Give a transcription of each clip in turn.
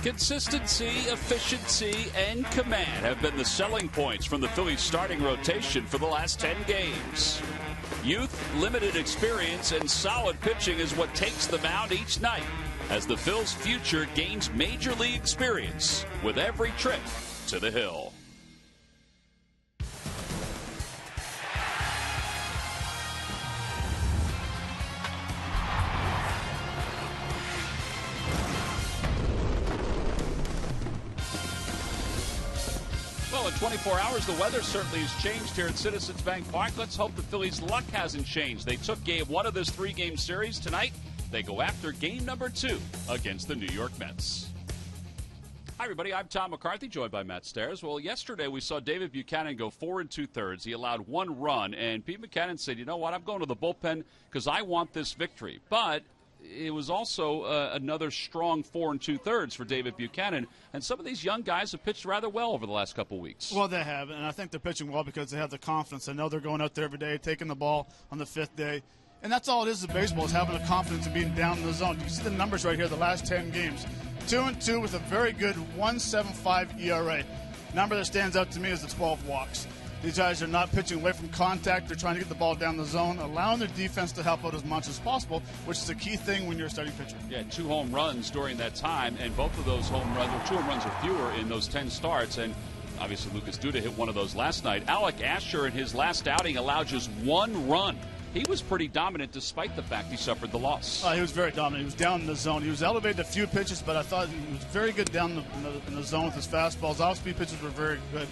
Consistency, efficiency, and command have been the selling points from the Phillies starting rotation for the last 10 games. Youth, limited experience, and solid pitching is what takes the mound each night as the Phils' future gains major league experience with every trip to the hill. Well, in 24 hours, the weather certainly has changed here at Citizens Bank Park. Let's hope the Phillies' luck hasn't changed. They took game one of this three-game series. Tonight, they go after game number 2 against the New York Mets. Hi, everybody. I'm Tom McCarthy, joined by Matt Stairs. Well, yesterday we saw David Buchanan go 4 2/3. He allowed 1 run, and Pete Buchanan said, you know what, I'm going to the bullpen because I want this victory. But it was also another strong 4 2/3 for David Buchanan. And some of these young guys have pitched rather well over the last couple weeks. Well, they have, and I think they're pitching well because they have the confidence. They know they're going out there every day, taking the ball on the 5th day. And that's all it is in baseball, is having the confidence of being down in the zone. You see the numbers right here, the last 10 games. 2-2 with a very good 1.75 ERA. Number that stands out to me is the 12 walks. These guys are not pitching away from contact. They're trying to get the ball down the zone, allowing their defense to help out as much as possible, which is a key thing when you're a starting pitcher. Yeah, 2 home runs during that time, and both of those home runs, or 2 home runs or fewer in those 10 starts. And obviously Lucas Duda hit one of those last night. Alec Asher in his last outing allowed just 1 run. He was pretty dominant despite the fact he suffered the loss. He was very dominant. He was down in the zone. He was elevated a few pitches, but I thought he was very good down in the zone with his fastballs. Off-speed pitches were very good.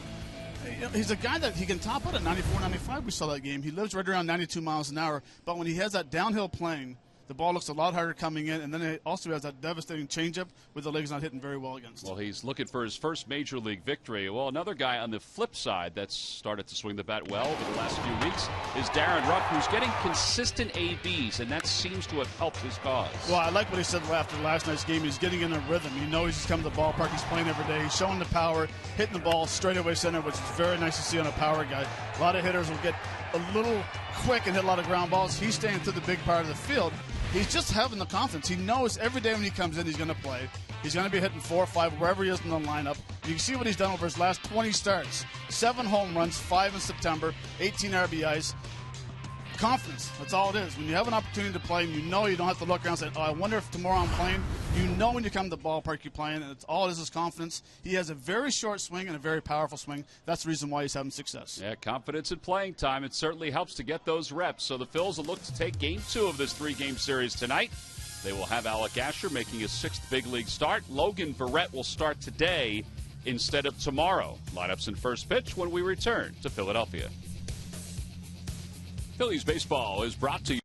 He's a guy that he can top out at 94, 95. We saw that game. He lives right around 92 miles an hour, but when he has that downhill plane, the ball looks a lot harder coming in, and then it also has that devastating changeup with the legs not hitting very well against. Well, he's looking for his first major league victory. Well, another guy on the flip side that's started to swing the bat well over the last few weeks is Darren Ruff, who's getting consistent ABs, and that seems to have helped his cause. Well, I like what he said after last night's game. He's getting in a rhythm. You know he's just coming to the ballpark. He's playing every day. He's showing the power, hitting the ball straight away center, which is very nice to see on a power guy. A lot of hitters will get a little quick and hit a lot of ground balls. He's staying to the big part of the field. He's just having the confidence. He knows every day when he comes in, he's going to play. He's going to be hitting 4 or 5 wherever he is in the lineup. You can see what he's done over his last 20 starts. 7 home runs, 5 in September, 18 RBIs. Confidence, that's all it is. When you have an opportunity to play and you know you don't have to look around and say, oh, I wonder if tomorrow I'm playing. You know when you come to the ballpark you're playing, and it's all it is confidence. He has a very short swing and a very powerful swing. That's the reason why he's having success. Yeah, confidence in playing time. It certainly helps to get those reps. So the Phils will look to take game 2 of this 3-game series tonight. They will have Alec Asher making his 6th big league start. Logan Verrett will start today instead of tomorrow. Lineups and first pitch when we return to Philadelphia. Phillies baseball is brought to you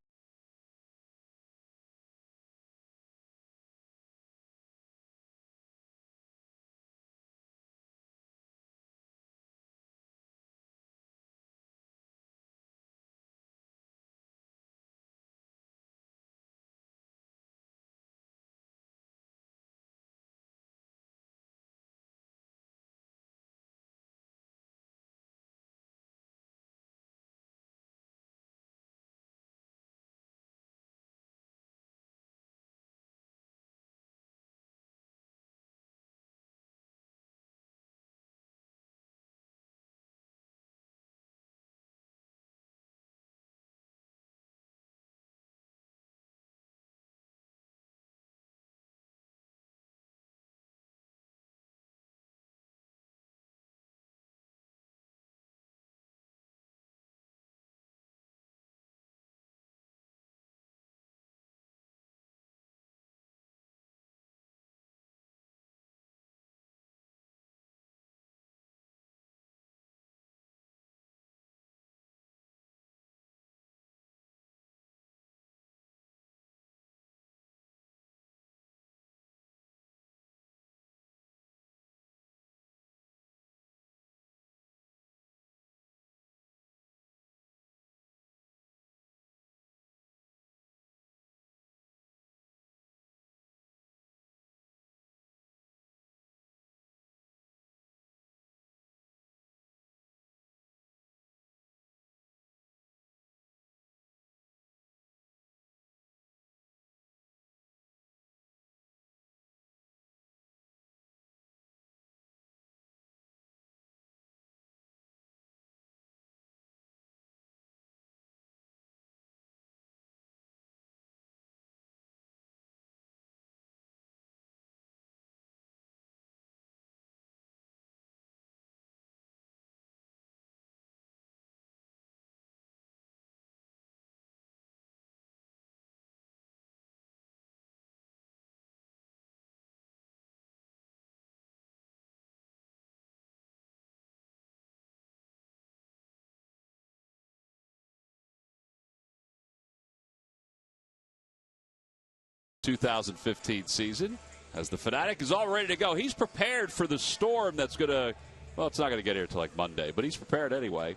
2015 season, as the Fanatic is all ready to go. He's prepared for the storm that's going to, well, it's not going to get here until like Monday, but he's prepared anyway.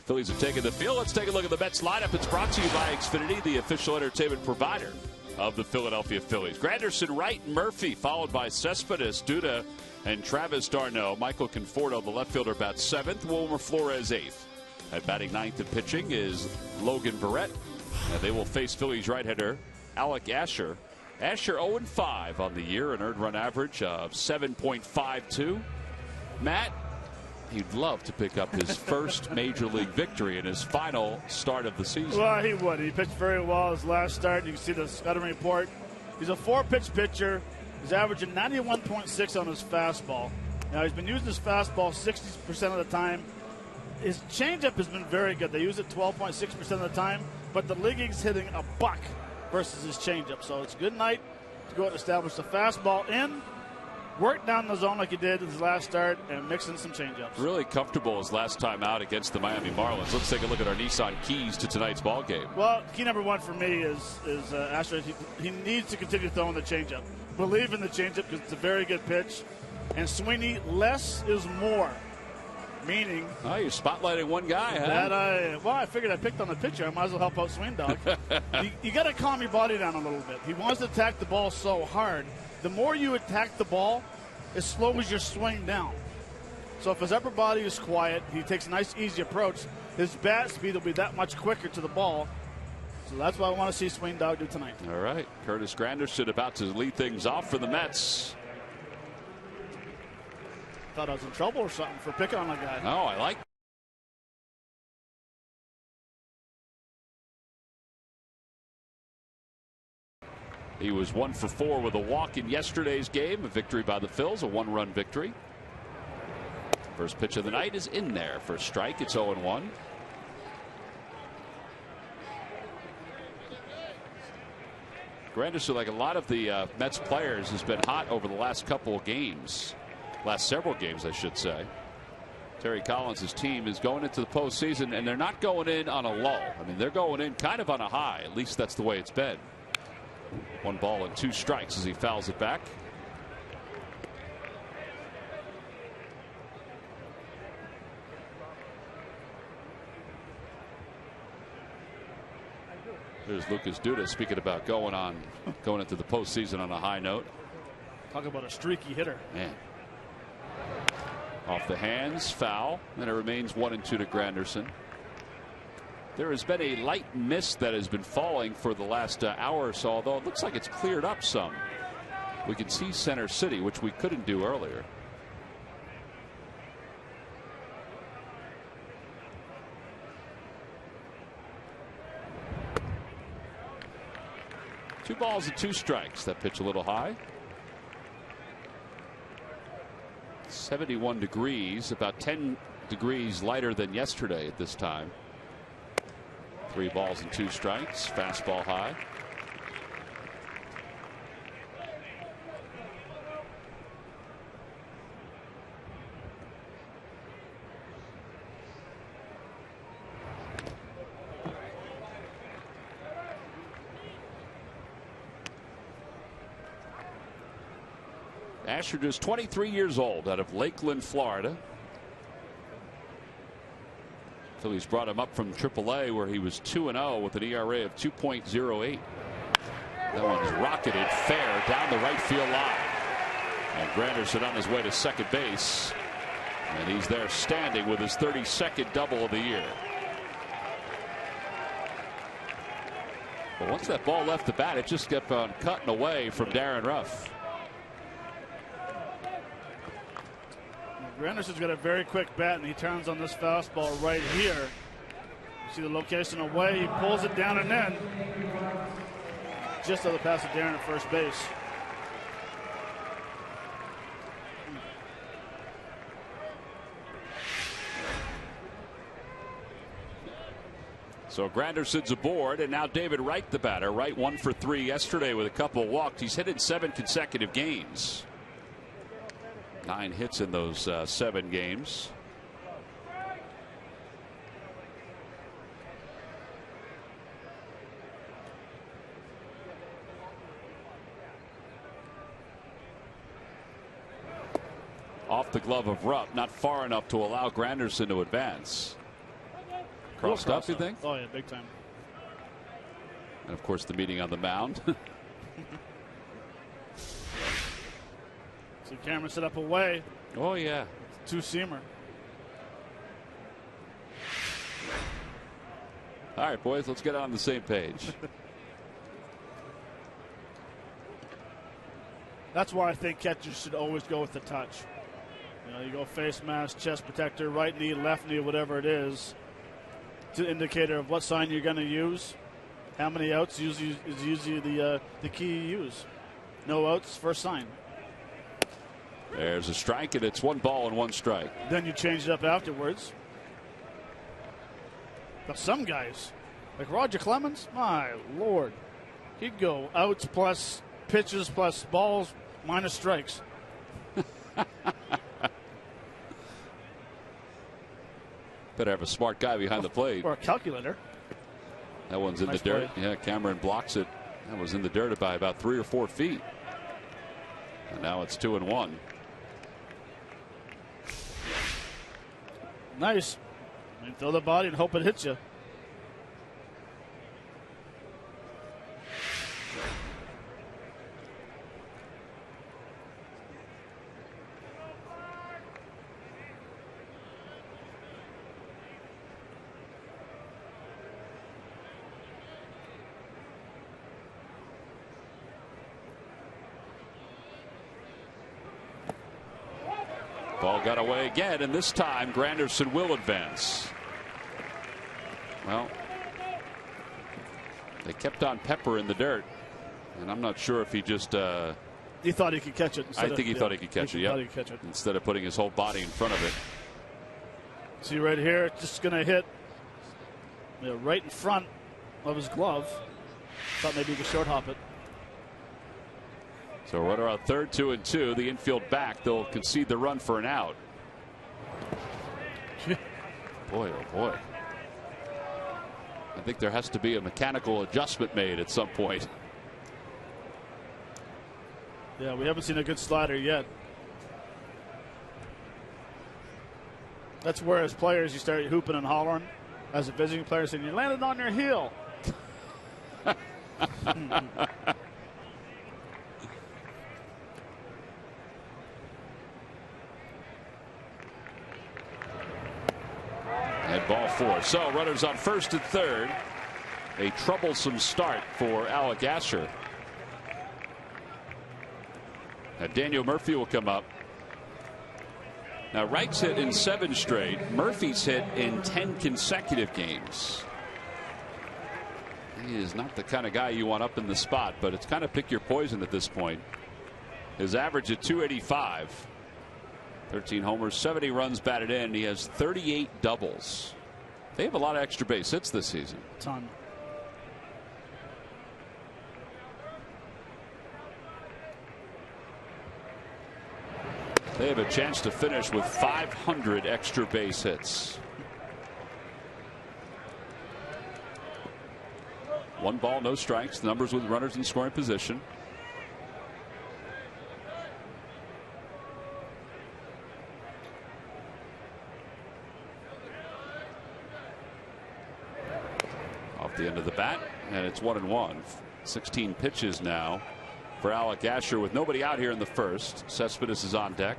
Phillies have taken the field. Let's take a look at the Mets lineup. It's brought to you by Xfinity, the official entertainment provider of the Philadelphia Phillies. Granderson, Wright, and Murphy, followed by Cespedes, Duda, and Travis d'Arnaud. Michael Conforto, the left fielder, bats 7th. Wilmer Flores, 8th. At batting 9th and pitching is Logan Barrett. And they will face Phillies right-hander Alec Asher. Asher 0-5 on the year, an earned run average of 7.52. Matt, he'd love to pick up his first major league victory in his final start of the season. Well, he would. He pitched very well his last start. You can see the scouting report. He's a 4-pitch pitcher. He's averaging 91.6 on his fastball. Now, he's been using his fastball 60% of the time. His changeup has been very good. They use it 12.6% of the time, but the league is hitting a buck versus his changeup. So it's a good night to go and establish the fastball in, work down the zone like he did in his last start, and mix in some changeups. Really comfortable his last time out against the Miami Marlins. Let's take a look at our Nissan keys to tonight's ball game. Well, key number one for me is Astros. He needs to continue throwing the changeup. Believe in the changeup because it's a very good pitch. And Sweeney, less is more. Meaning, oh, you're spotlighting one guy, huh? I figured I picked on the pitcher. I might as well help out Swing Dog. you got to calm your body down a little bit. He wants to attack the ball so hard. The more you attack the ball, as slow as your swing down. So if his upper body is quiet, he takes a nice, easy approach. His bat speed will be that much quicker to the ball. So that's what I want to see Swing Dog do tonight. All right, Curtis Granderson about to lead things off for the Mets. Thought I was in trouble or something for picking on a guy. No, I like. He was 1 for 4 with a walk in yesterday's game. A victory by the Phils, a 1-run victory. First pitch of the night is in there for a strike. It's 0-1. Granderson, like a lot of the Mets players, has been hot over the last couple of games. Last several games, I should say. Terry Collins' team is going into the postseason, and they're not going in on a lull. I mean, they're going in kind of on a high. At least that's the way it's been. 1 ball and 2 strikes as he fouls it back. There's Lucas Duda speaking about going into the postseason on a high note. Talk about a streaky hitter. Man. Off the hands, foul, and it remains 1-2 to Granderson. There has been a light mist that has been falling for the last hour or so, although it looks like it's cleared up some. We can see Center City, which we couldn't do earlier. Two balls and 2 strikes. That pitch a little high. 71 degrees, about 10 degrees lighter than yesterday at this time. 3 balls and 2 strikes. Fastball high. Asher is 23 years old, out of Lakeland, Florida. Phillies brought him up from AAA, where he was 2-0 with an ERA of 2.08. That one's rocketed fair down the right field line. And Granderson on his way to second base. And he's there standing with his 32nd double of the year. But once that ball left the bat, it just kept on cutting away from Darren Ruff. Granderson's got a very quick bat, and he turns on this fastball right here. You see the location away. He pulls it down and in. Just over the pass of Darren at first base. So Granderson's aboard, and now David Wright, the batter. Wright 1 for 3 yesterday with a couple walked. He's hit in 7 consecutive games. 9 hits in those 7 games. the glove of Rupp, not far enough to allow Granderson to advance. Crossed up, you think? Oh, yeah, big time. And, of course, the meeting on the mound. So Cameron set up away. Oh, yeah. Two-seamer. All right, boys, let's get on the same page. That's why I think catchers should always go with the touch. You know, you go face mask, chest protector, right knee, left knee, whatever it is. It's an indicator of what sign you're going to use. How many outs is usually the key you use. No outs, first sign. There's a strike, and it's 1 ball and 1 strike. Then you change it up afterwards. But some guys, like Roger Clemens, my Lord, he'd go outs plus pitches plus balls minus strikes. Better have a smart guy behind the plate. Or a calculator. That one's in the dirt. Play. Yeah, Cameron blocks it. That was in the dirt by about 3 or 4 feet. And now it's 2-1. Nice. I mean, throw the body and hope it hits you. Ball got away again, and this time Granderson will advance. Well, they kept on Pepper in the dirt, and I'm not sure if he just. He thought he could catch it. I think he thought he could catch it. Yeah, instead of putting his whole body in front of it. See right here, just going to hit right in front of his glove. Thought maybe he could short hop it. So runner on third, 2-2. The infield back. They'll concede the run for an out. Boy, oh boy. I think there has to be a mechanical adjustment made at some point. Yeah, we haven't seen a good slider yet. That's where, as players, you start hooping and hollering. As a visiting player, saying, you landed on your heel. And ball 4. So runners on first and third. A troublesome start for Alec Asher. Now Daniel Murphy will come up. Now Wright's hit in 7 straight. Murphy's hit in 10 consecutive games. He is not the kind of guy you want up in the spot, but it's kind of pick your poison at this point. His average at 285. 13 homers, 70 runs batted in. He has 38 doubles. They have a lot of extra base hits this season. Ton. They have a chance to finish with 500 extra base hits. 1 ball, no strikes. The numbers with runners in scoring position. Off the end of the bat, and it's 1-1. 16 pitches now for Alec Asher with nobody out here in the first. Cespedes is on deck.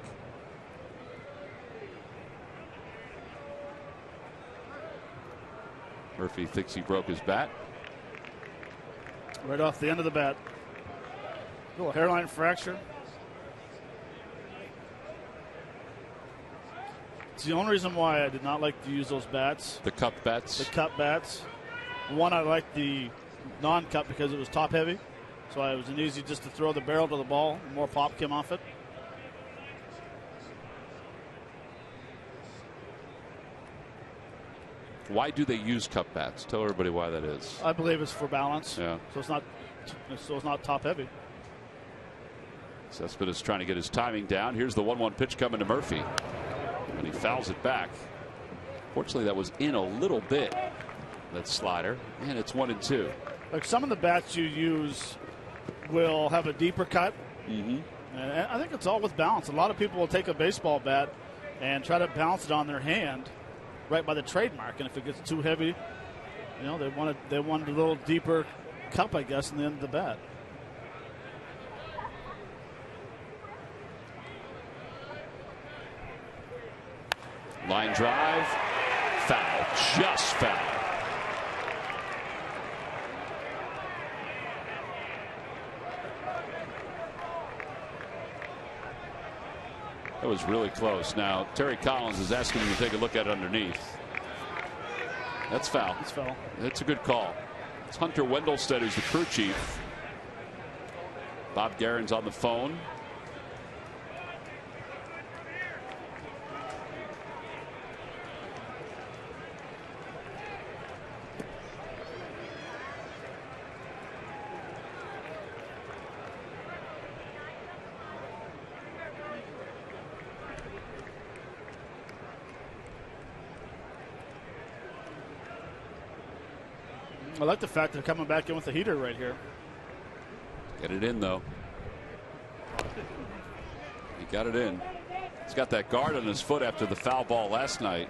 Murphy thinks he broke his bat. Right off the end of the bat. Little hairline fracture. It's the only reason why I did not like to use those bats. The cup bats? The cup bats. One, I liked the non-cup because it was top heavy. So it was an easy just to throw the barrel to the ball. More pop came off it. Why do they use cup bats? Tell everybody why that is. I believe it's for balance. Yeah. So it's not top heavy. Cespedes trying to get his timing down. Here's the 1-1 pitch coming to Murphy. And he fouls it back. Fortunately, that was in a little bit. That slider. And it's 1-2. Like some of the bats you use will have a deeper cut. Mm-hmm. And I think it's all with balance. A lot of people will take a baseball bat and try to balance it on their hand right by the trademark. And if it gets too heavy, you know, they wanted a little deeper cup, I guess, in the end of the bat. Line drive, foul, just foul. That was really close. Now, Terry Collins is asking him to take a look at it underneath. That's foul. It's foul. That's a good call. It's Hunter Wendelstedt who's the crew chief. Bob Guerin's on the phone. I like the fact they're coming back in with the heater right here. Get it in, though. He got it in. He's got that guard on his foot after the foul ball last night.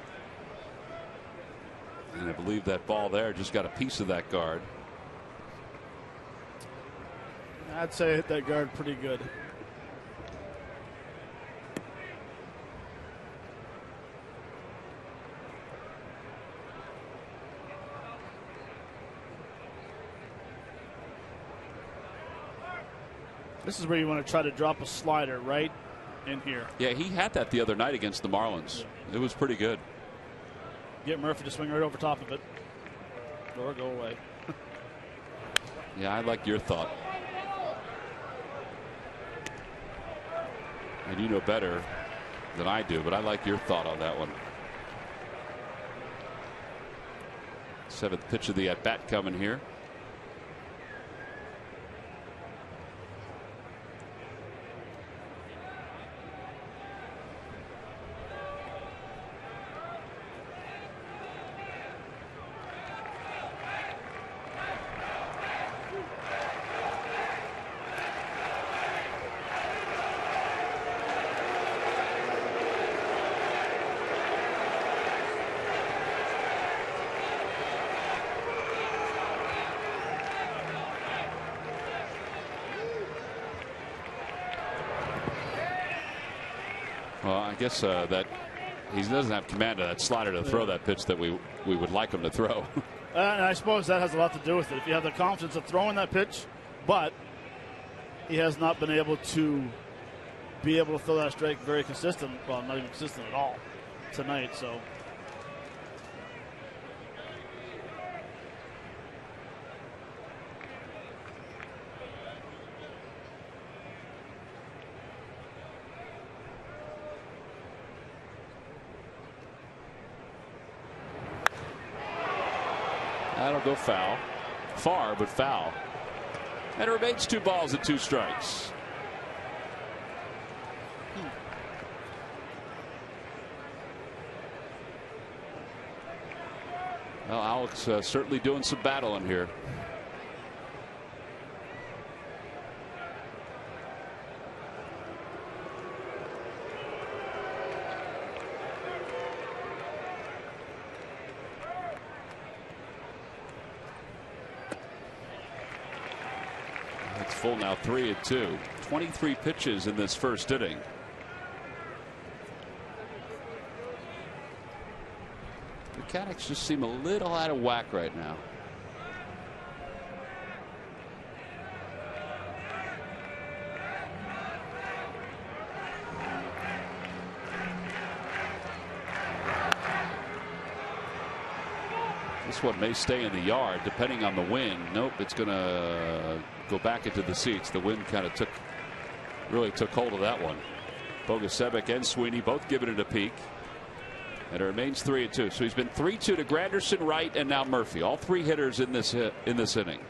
And I believe that ball there just got a piece of that guard. I'd say it hit that guard pretty good. This is where you want to try to drop a slider right in here. Yeah, he had that the other night against the Marlins. Yeah. It was pretty good. Get Murphy to swing right over top of it. Or go away. Yeah, I like your thought. And you know better than I do, but I like your thought on that one. Seventh pitch of the at-bat coming here. Well, I guess that he doesn't have command of that slider to throw that pitch that we would like him to throw. And I suppose that has a lot to do with it. If you have the confidence of throwing that pitch, but he has not been able to throw that strike very consistent. Well, not even consistent at all tonight. So. That'll go foul. Far, but foul. And it remains 2 balls and 2 strikes. Well, Alex certainly doing some battling here. Full now, 3-2. 23 pitches in this first inning. Mechanics just seem a little out of whack right now. This one may stay in the yard depending on the wind. Nope, it's going to go back into the seats. The wind kind of really took hold of that one. Bogusevic and Sweeney both giving it a peek. And it remains 3-2. So he's been 3-2 to Granderson, Wright, and now Murphy. All 3 hitters in this inning.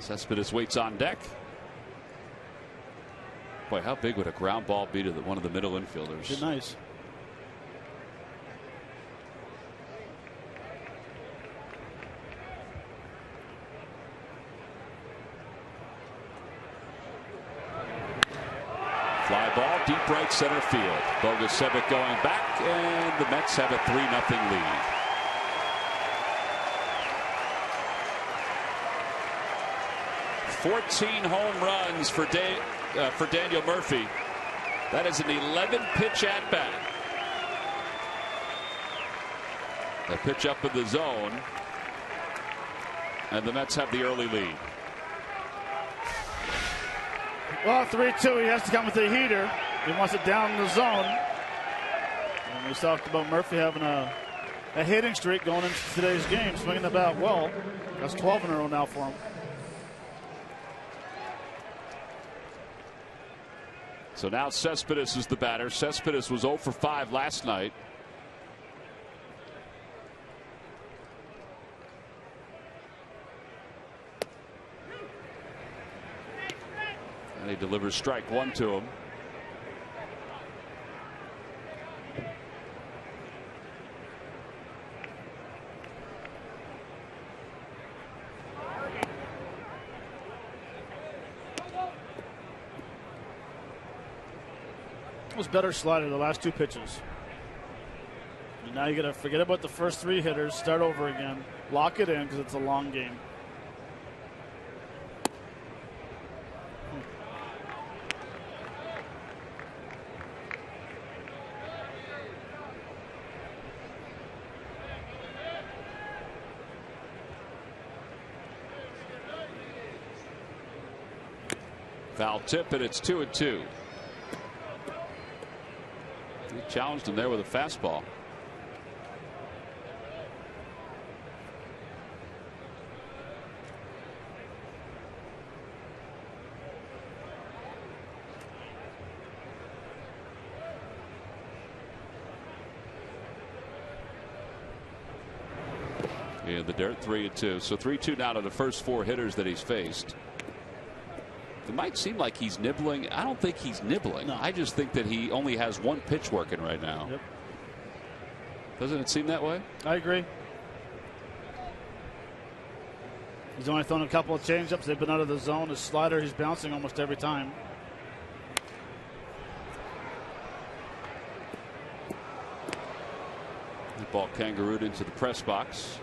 Cespedes waits on deck. Boy, how big would a ground ball be to one of the middle infielders? Good, nice. ball deep right center field. Bogusevic going back, and the Mets have a 3-0 lead. "14 home runs for Daniel Murphy. That is an 11-pitch at bat. A pitch up in the zone, and the Mets have the early lead. Well, 3-2. He has to come with a heater. He wants it down in the zone. And we talked about Murphy having a hitting streak going into today's game, swinging the bat well. That's 12 in a row now for him. So now Cespedes is the batter. Cespedes was 0 for 5 last night. And he delivers strike 1 to him. Was better slider the last 2 pitches. And now you got to forget about the first 3 hitters, start over again, lock it in because it's a long game. Foul tip, and it's 2-2. He challenged him there with a fastball. In the dirt, 3-2. So 3-2 now to the first 4 hitters that he's faced. It might seem like he's nibbling. I don't think he's nibbling. No. I just think that he only has 1 pitch working right now. Yep. Doesn't it seem that way? I agree. He's only thrown a couple of changeups. They've been out of the zone. His slider, he's bouncing almost every time. The ball kangarooed into the press box.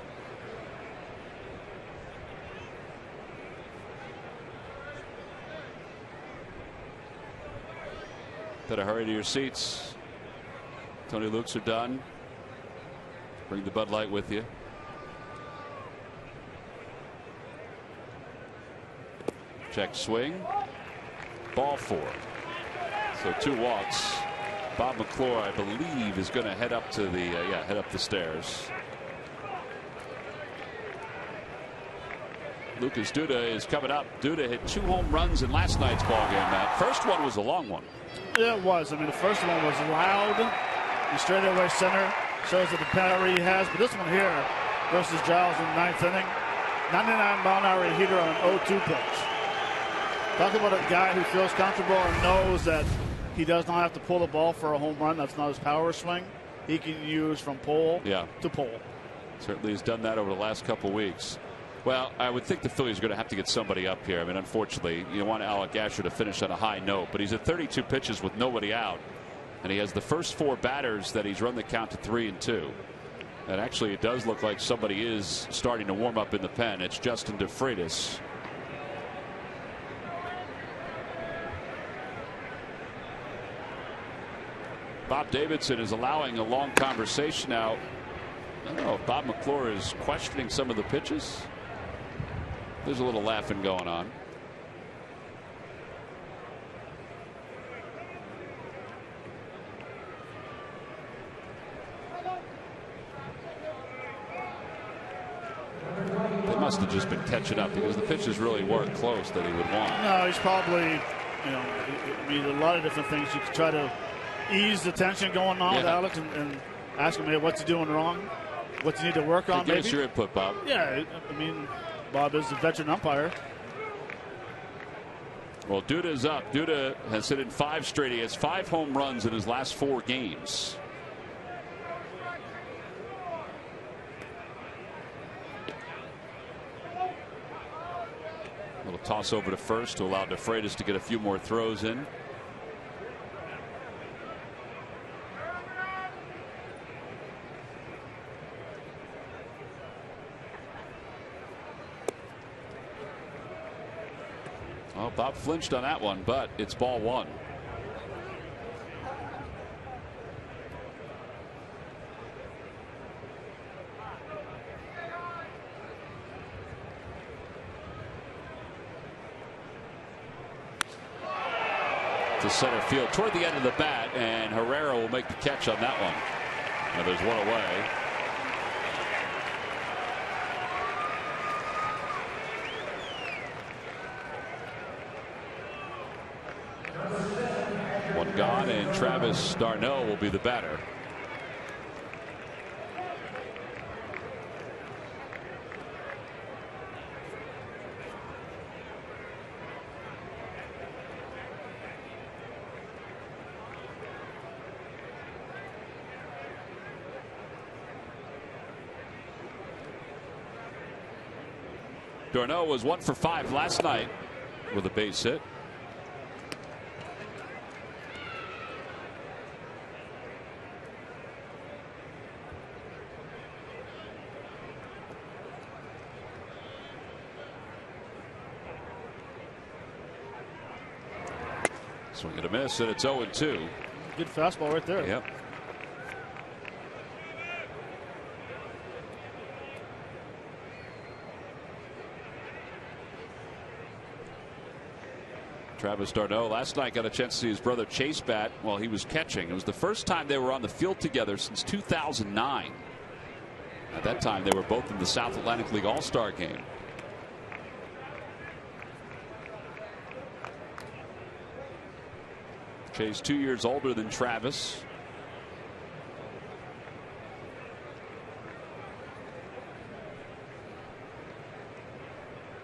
Better hurry to your seats. Tony Lukes are done. Bring the Bud Light with you. Check swing. Ball 4. So 2 walks. Bob McClure, I believe, is going to head up to the head up the stairs. Lucas Duda is coming up. Duda hit 2 home runs in last night's ball game, Matt. First one was a long one. Yeah, it was. I mean, the first one was loud. The straightaway center shows that the power he has. But this one here versus Giles in the 9th inning, 99-mile-an-hour heater on an 0-2 pitch. Talk about a guy who feels comfortable and knows that he does not have to pull the ball for a home run. That's not his power swing. He can use from pole to pole. Certainly has done that over the last couple weeks. Well, I would think the Phillies are going to have to get somebody up here. I mean, unfortunately, you want Alec Asher to finish on a high note, but he's at 32 pitches with nobody out, and he has the first 4 batters that he's run the count to 3-2. And actually, it does look like somebody is starting to warm up in the pen. It's Justin DeFreitas. Bob Davidson is allowing a long conversation now. I don't know if Bob McClure is questioning some of the pitches. There's a little laughing going on. They must have just been catching up because the pitches really weren't close that he would want. No, he's probably, I mean, a lot of different things. You could try to ease the tension going on with Alex and ask him, hey, what's he doing wrong? What do you need to work on? Give us your input, Bob. Yeah, I mean, Bob is a veteran umpire. Well, Duda's up. Duda has hit in 5 straight. He has 5 home runs in his last 4 games. A little toss over to first to allow DeFreitas to get a few more throws in. Well, Bob flinched on that one, but it's ball one. To center field toward the end of the bat, and Herrera will make the catch on that one. Now there's one away. One gone, and Travis d'Arnaud will be the batter. d'Arnaud was 1 for 5 last night with a base hit. Swing and a miss, and it's 0-2. Good fastball right there. Yep. Travis d'Arnaud last night got a chance to see his brother Chase bat while he was catching. It was the first time they were on the field together since 2009. At that time, they were both in the South Atlantic League All-Star game. Chase 2 years older than Travis.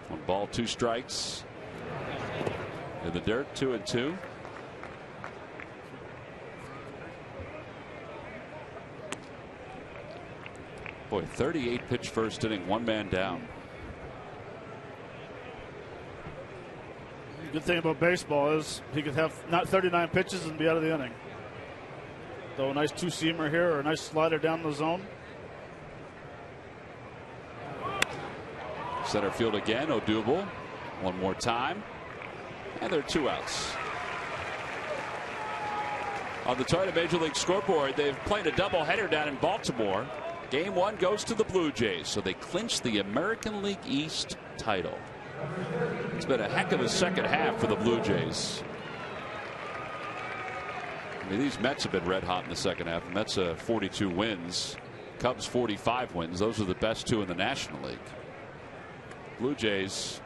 One ball, 2 strikes. In the dirt, 2-2. Boy, 38 pitch first inning, 1 man down. Good thing about baseball is he could have not 39 pitches and be out of the inning. So a nice 2-seamer here or a nice slider down the zone. Center field again, Odubel. One more time. And there are 2 outs. On the Toyota Major League scoreboard, they've played a doubleheader down in Baltimore. Game 1 goes to the Blue Jays, so they clinch the American League East title. It's been a heck of a second half for the Blue Jays. I mean, these Mets have been red hot in the second half. The Mets 42 wins, Cubs 45 wins. Those are the best 2 in the National League. Blue Jays,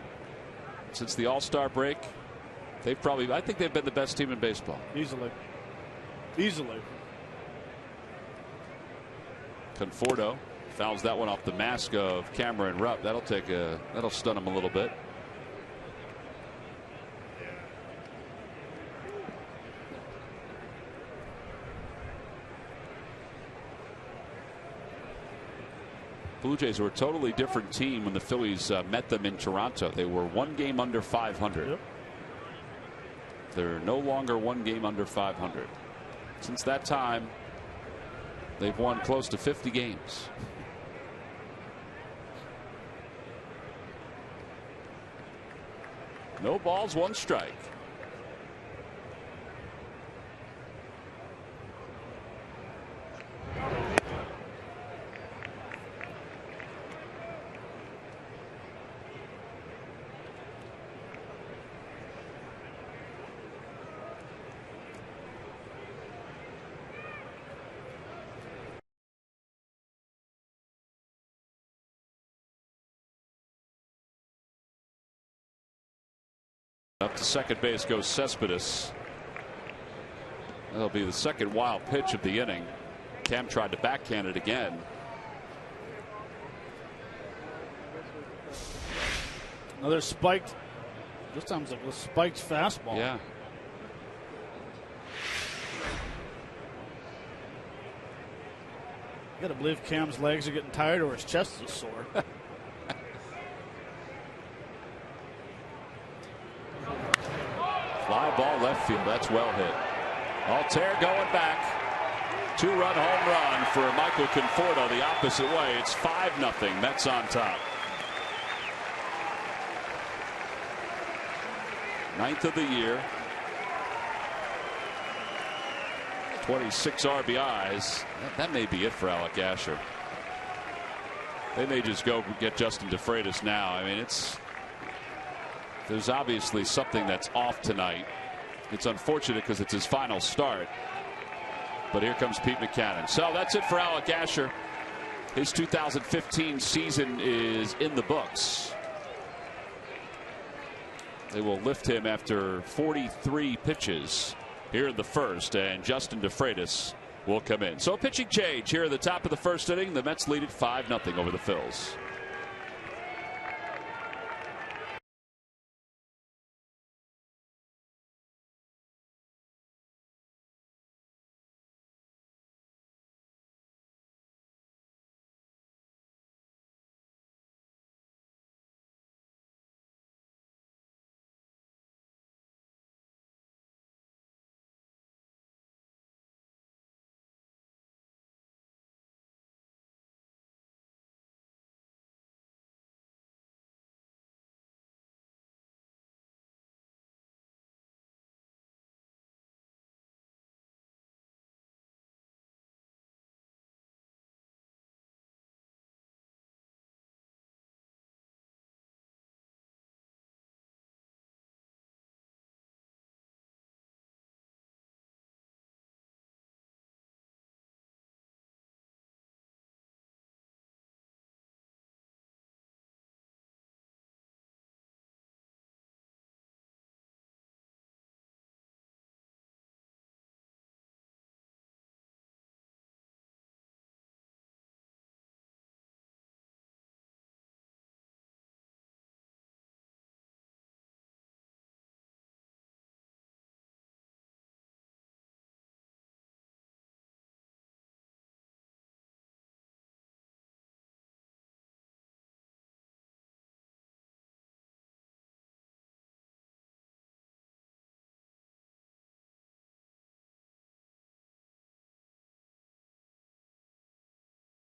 since the All-Star break, I think they've been the best team in baseball. Easily. Conforto fouls that one off the mask of Cameron Rupp. That'll stun him a little bit. Blue Jays were a totally different team when the Phillies met them in Toronto. They were 1 game under 500. Yep. They're no longer 1 game under 500. Since that time, they've won close to 50 games. No balls, 1 strike. Up to second base goes Cespedes. That'll be the second wild pitch of the inning. Cam tried to backhand it again. Another spiked. This time it's like a spiked fastball. Yeah. You gotta believe Cam's legs are getting tired or his chest is sore. Fly ball left field. That's well hit. Altair going back. 2-run home run for Michael Conforto the opposite way. It's 5-0. Mets on top. 9th of the year. 26 RBIs. That may be it for Alec Asher. They may just go get Justin DeFreitas now. I mean, there's obviously something that's off tonight. It's unfortunate because it's his final start. But here comes Pete Mackanin. So that's it for Alec Asher. His 2015 season is in the books. They will lift him after 43 pitches here in the first, and Justin DeFreitas will come in. So a pitching change here at the top of the first inning. The Mets lead it 5-0 over the Phils.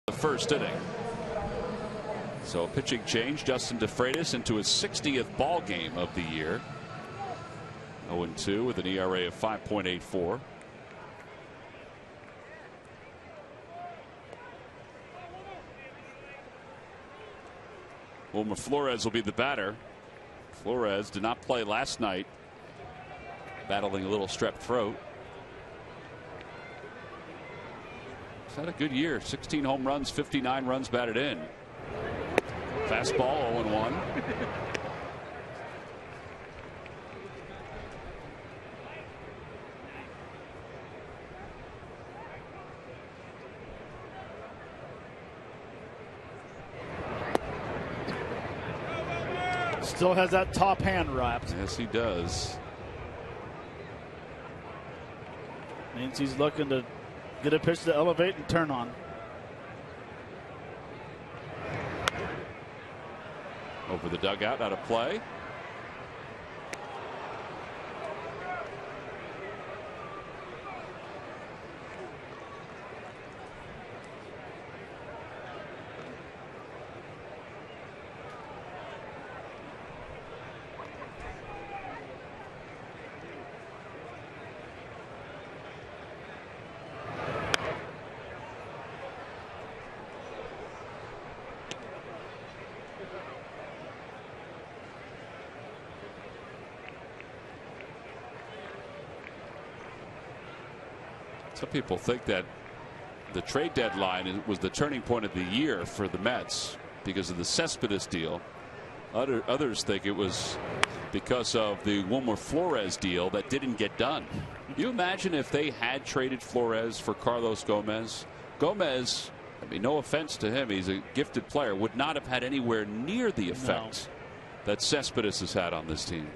The first inning. So a pitching change. Justin DeFreitas into his 60th ball game of the year. 0-2 with an ERA of 5.84. Wilmer Flores will be the batter. Flores did not play last night, battling a little strep throat. Had a good year. 16 home runs, 59 runs batted in. Fastball 0-1. Still has that top hand wrapped. Yes, he does. Means he's looking to get a pitch to elevate and turn on. Over the dugout, out of play. Some people think that the trade deadline was the turning point of the year for the Mets because of the Cespedes deal. Others think it was because of the Wilmer Flores deal that didn't get done. You imagine if they had traded Flores for Carlos Gomez. Gomez, I mean, no offense to him, he's a gifted player, would not have had anywhere near the effect that Cespedes has had on this team.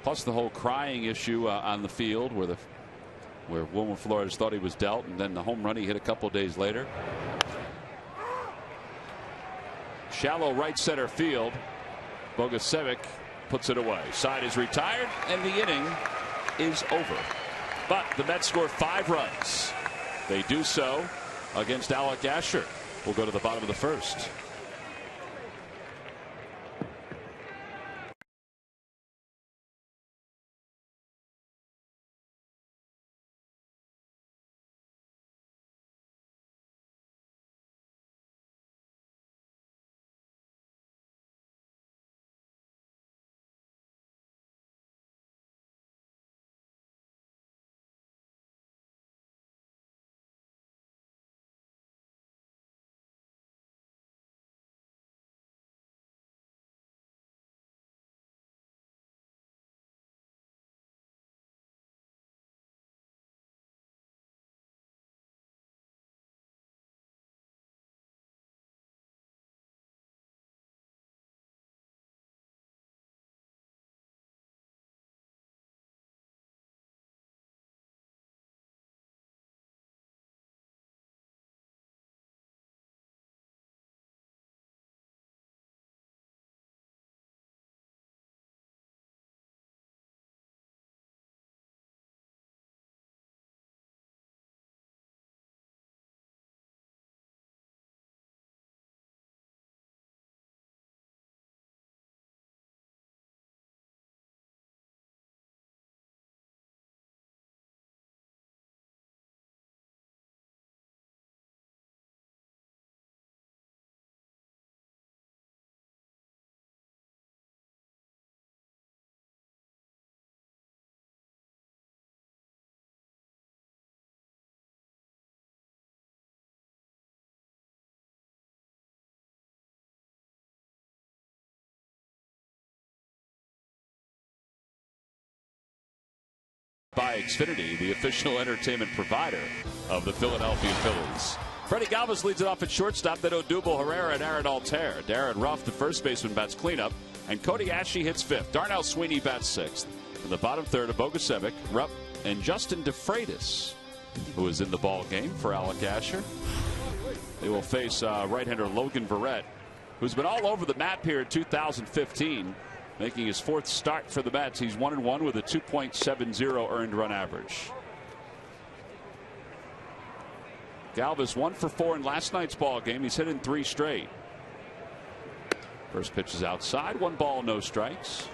Plus the whole crying issue on the field where Wilmer Flores thought he was dealt, and then the home run he hit a couple days later. Shallow right center field. Bogusevic puts it away. Side is retired, and the inning is over. But the Mets score 5 runs. They do so against Alec Asher. We'll go to the bottom of the first. by Xfinity, the official entertainment provider of the Philadelphia Phillies. Freddie Galvis leads it off at shortstop. Then Odubel Herrera and Aaron Altair. Darren Ruff, the first baseman, bats cleanup. And Cody Ashley hits fifth. Darnell Sweeney bats sixth. In the bottom third, Bogusevic, Rupp, and Justin DeFreitas, who is in the ball game for Alec Asher. They will face right-hander Logan Verrett, who's been all over the map here in 2015, making his fourth start for the Mets. He's 1-1 with a 2.70 earned run average. Galvis 1 for 4 in last night's ball game. He's hit in 3 straight. First pitch is outside. 1 ball, no strikes.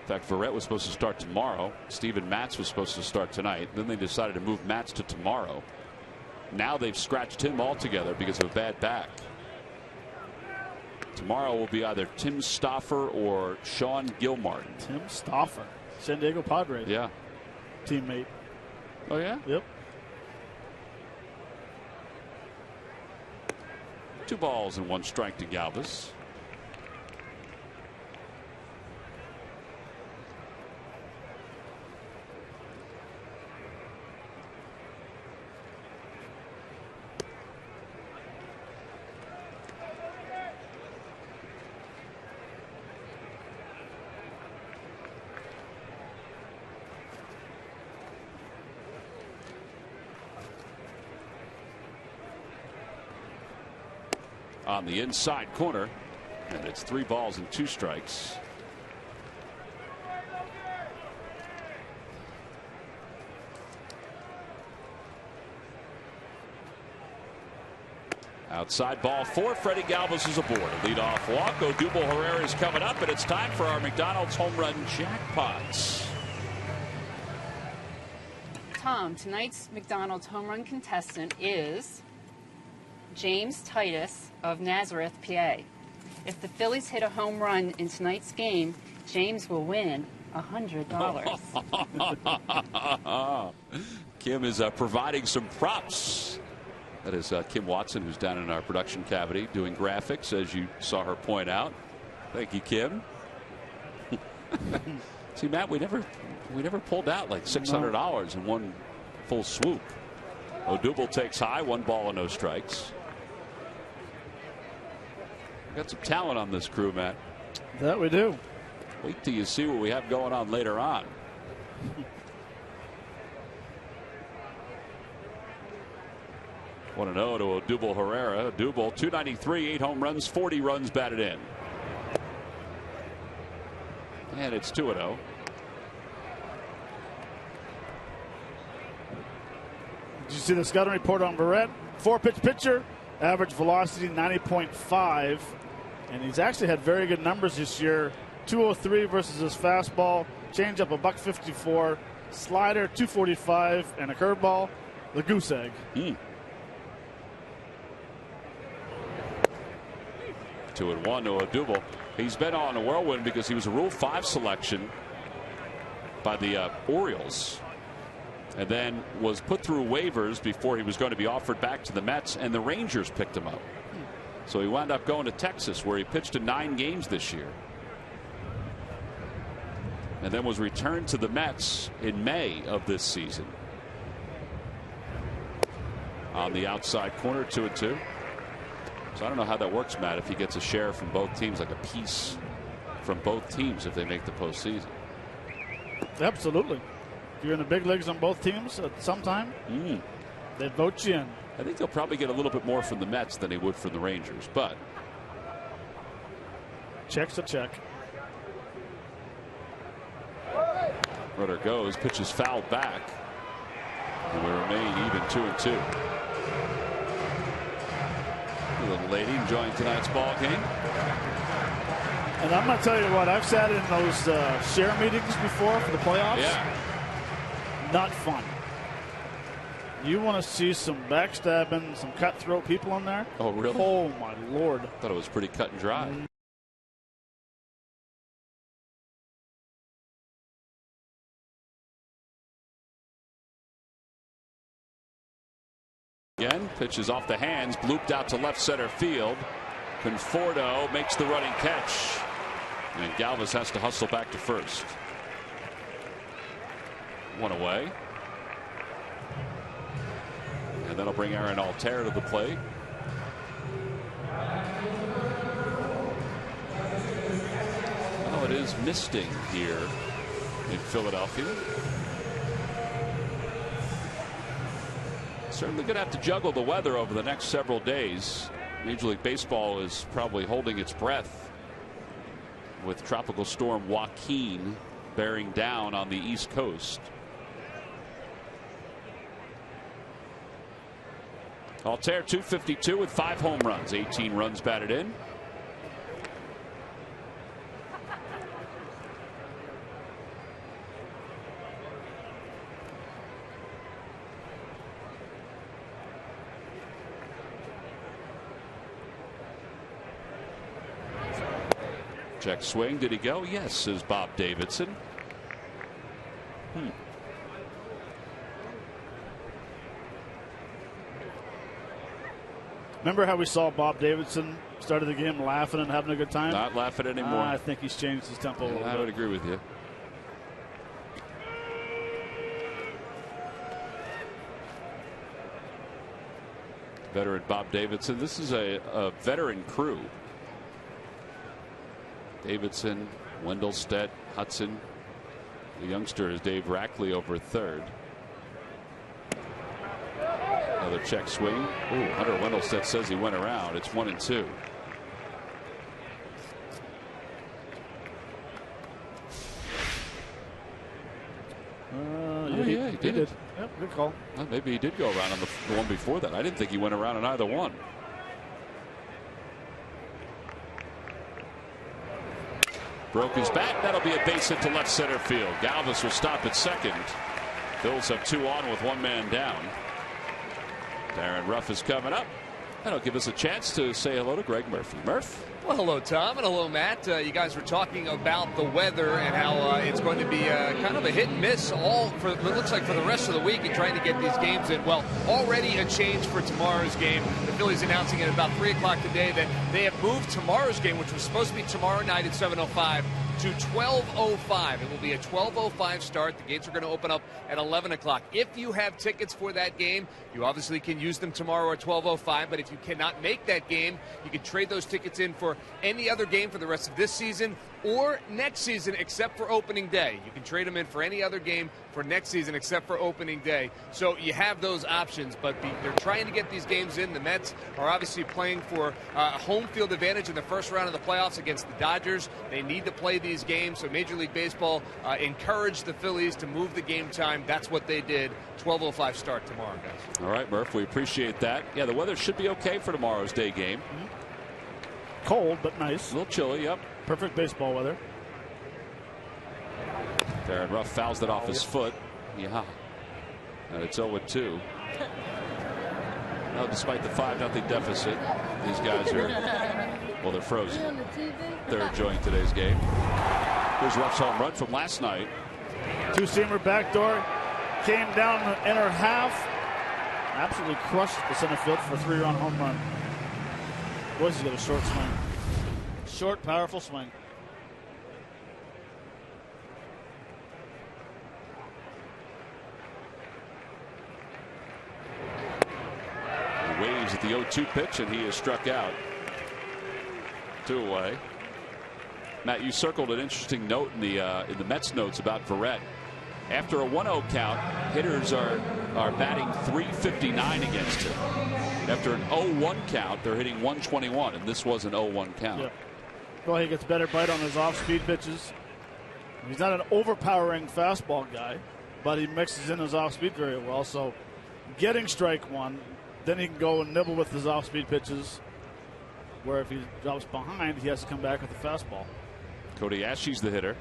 In fact, Verrett was supposed to start tomorrow. Steven Matz was supposed to start tonight. Then they decided to move Matz to tomorrow. Now they've scratched him altogether because of a bad back. Tomorrow will be either Tim Stauffer or Sean Gilmartin. Tim Stauffer, San Diego Padres. Yeah. Teammate. Oh, yeah? Yep. 2 balls and 1 strike to Galvis. On the inside corner, and it's 3 balls and 2 strikes. Outside ball 4. Freddie Galvis is aboard. A leadoff walk. Odubel Herrera is coming up, and it's time for our McDonald's home run jackpots. Tom, tonight's McDonald's home run contestant is James Titus of Nazareth, PA. If the Phillies hit a home run in tonight's game, James will win $100. Kim is providing some props. That is Kim Watson, who's down in our production cavity doing graphics, as you saw her point out. Thank you, Kim. See, Matt, we never pulled out like $600 in one full swoop. Odubel takes high, 1 ball and no strikes. Got some talent on this crew, Matt. That we do. Wait till you see what we have going on later on. Want to know to Odubel Herrera. Odubel 293, 8 home runs, 40 runs batted in. And it's 2-0. Did you see the scouting report on Verrett? 4-pitch pitcher, average velocity 90.5, and he's actually had very good numbers this year. 203 versus his fastball, changeup $154, slider 245, and a curveball, the goose egg. 2-1 to Odubel. He's been on a whirlwind because he was a Rule 5 selection by the Orioles, and then was put through waivers before he was going to be offered back to the Mets, and the Rangers picked him up. So he wound up going to Texas, where he pitched in 9 games this year, and then was returned to the Mets in May of this season. On the outside corner, 2-2. So I don't know how that works, Matt, if he gets a share from both teams, like a piece from both teams if they make the postseason. Absolutely. If you're in the big leagues on both teams at some time, they vote you in. I think he'll probably get a little bit more from the Mets than he would from the Rangers, but check's a check. Runner goes, pitch is fouled back, and we remain even 2-2. A little lady enjoying tonight's ball game. And I'm going to tell you what, I've sat in those share meetings before for the playoffs. Yeah. Not fun. You want to see some backstabbing, some cutthroat people in there? Oh, really? Oh, my Lord. Thought it was pretty cut and dry. Again, pitches off the hands, blooped out to left center field. Conforto makes the running catch, and Galvis has to hustle back to first. one away. And that'll bring Aaron Altair to the plate. Oh, it is misting here in Philadelphia. Certainly going to have to juggle the weather over the next several days. Major League Baseball is probably holding its breath with Tropical Storm Joaquin bearing down on the East Coast. Altair .252 with 5 home runs, 18 runs batted in. Check swing. Did he go? Yes, says Bob Davidson. Remember how we saw Bob Davidson started the game laughing and having a good time? Not laughing anymore. I think he's changed his tempo a little bit. I would agree with you. Veteran Bob Davidson. This is a veteran crew. Davidson, Wendelstedt, Hudson. The youngster is Dave Rackley over third. Another check swing. Ooh, Hunter Wendelstedt says he went around. It's 1-2. Yeah, he did. Yep, good call. Well, maybe he did go around on the one before that. I didn't think he went around on either one. Broke his bat. That'll be a base hit to left center field. Galvis will stop at second. Phils have 2 on with 1 man down. Darren Ruff is coming up. That'll give us a chance to say hello to Greg Murphy. Murph? Well, hello, Tom, and hello, Matt. You guys were talking about the weather and how it's going to be kind of a hit and miss all for it looks like for the rest of the week and trying to get these games in. Well, already a change for tomorrow's game. The Phillies announcing at about 3 o'clock today that they have moved tomorrow's game, which was supposed to be tomorrow night at 7:05, to 12:05. It will be a 12:05 start. The gates are going to open up at 11 o'clock. If you have tickets for that game, you obviously can use them tomorrow at 12:05. But if you cannot make that game, you can trade those tickets in for any other game for the rest of this season or next season except for opening day. You can trade them in for any other game for next season except for opening day. So you have those options, but they're trying to get these games in. The Mets are obviously playing for home field advantage in the first round of the playoffs against the Dodgers. They need to play these games, so Major League Baseball encouraged the Phillies to move the game time. That's what they did. 12:05 start tomorrow, guys. All right, Murph, we appreciate that. Yeah, the weather should be okay for tomorrow's day game. Cold, but nice. A little chilly, yep. Perfect baseball weather. Darren Ruff fouls that off his foot. Yeah. And it's 0-2. Well, despite the 5-0 deficit, these guys are, well, they're frozen. They're enjoying today's game. Here's Ruff's home run from last night. 2-seamer backdoor. Came down the inner half. Absolutely crushed the center field for a 3-run home run. Boys, he's got a short swing. Short, powerful swing. He waves at the 0-2 pitch, and he is struck out. 2 away. Matt, you circled an interesting note in the Mets notes about Verrett. After a 1-0 count, hitters are batting .359 against him. After an 0-1 count, they're hitting .121, and this was an 0-1 count. Yep. Well, he gets better bite on his off-speed pitches. He's not an overpowering fastball guy, but he mixes in his off-speed very well. So getting strike one, then he can go and nibble with his off-speed pitches, where if he drops behind, he has to come back with a fastball. Cody Ashe's the hitter.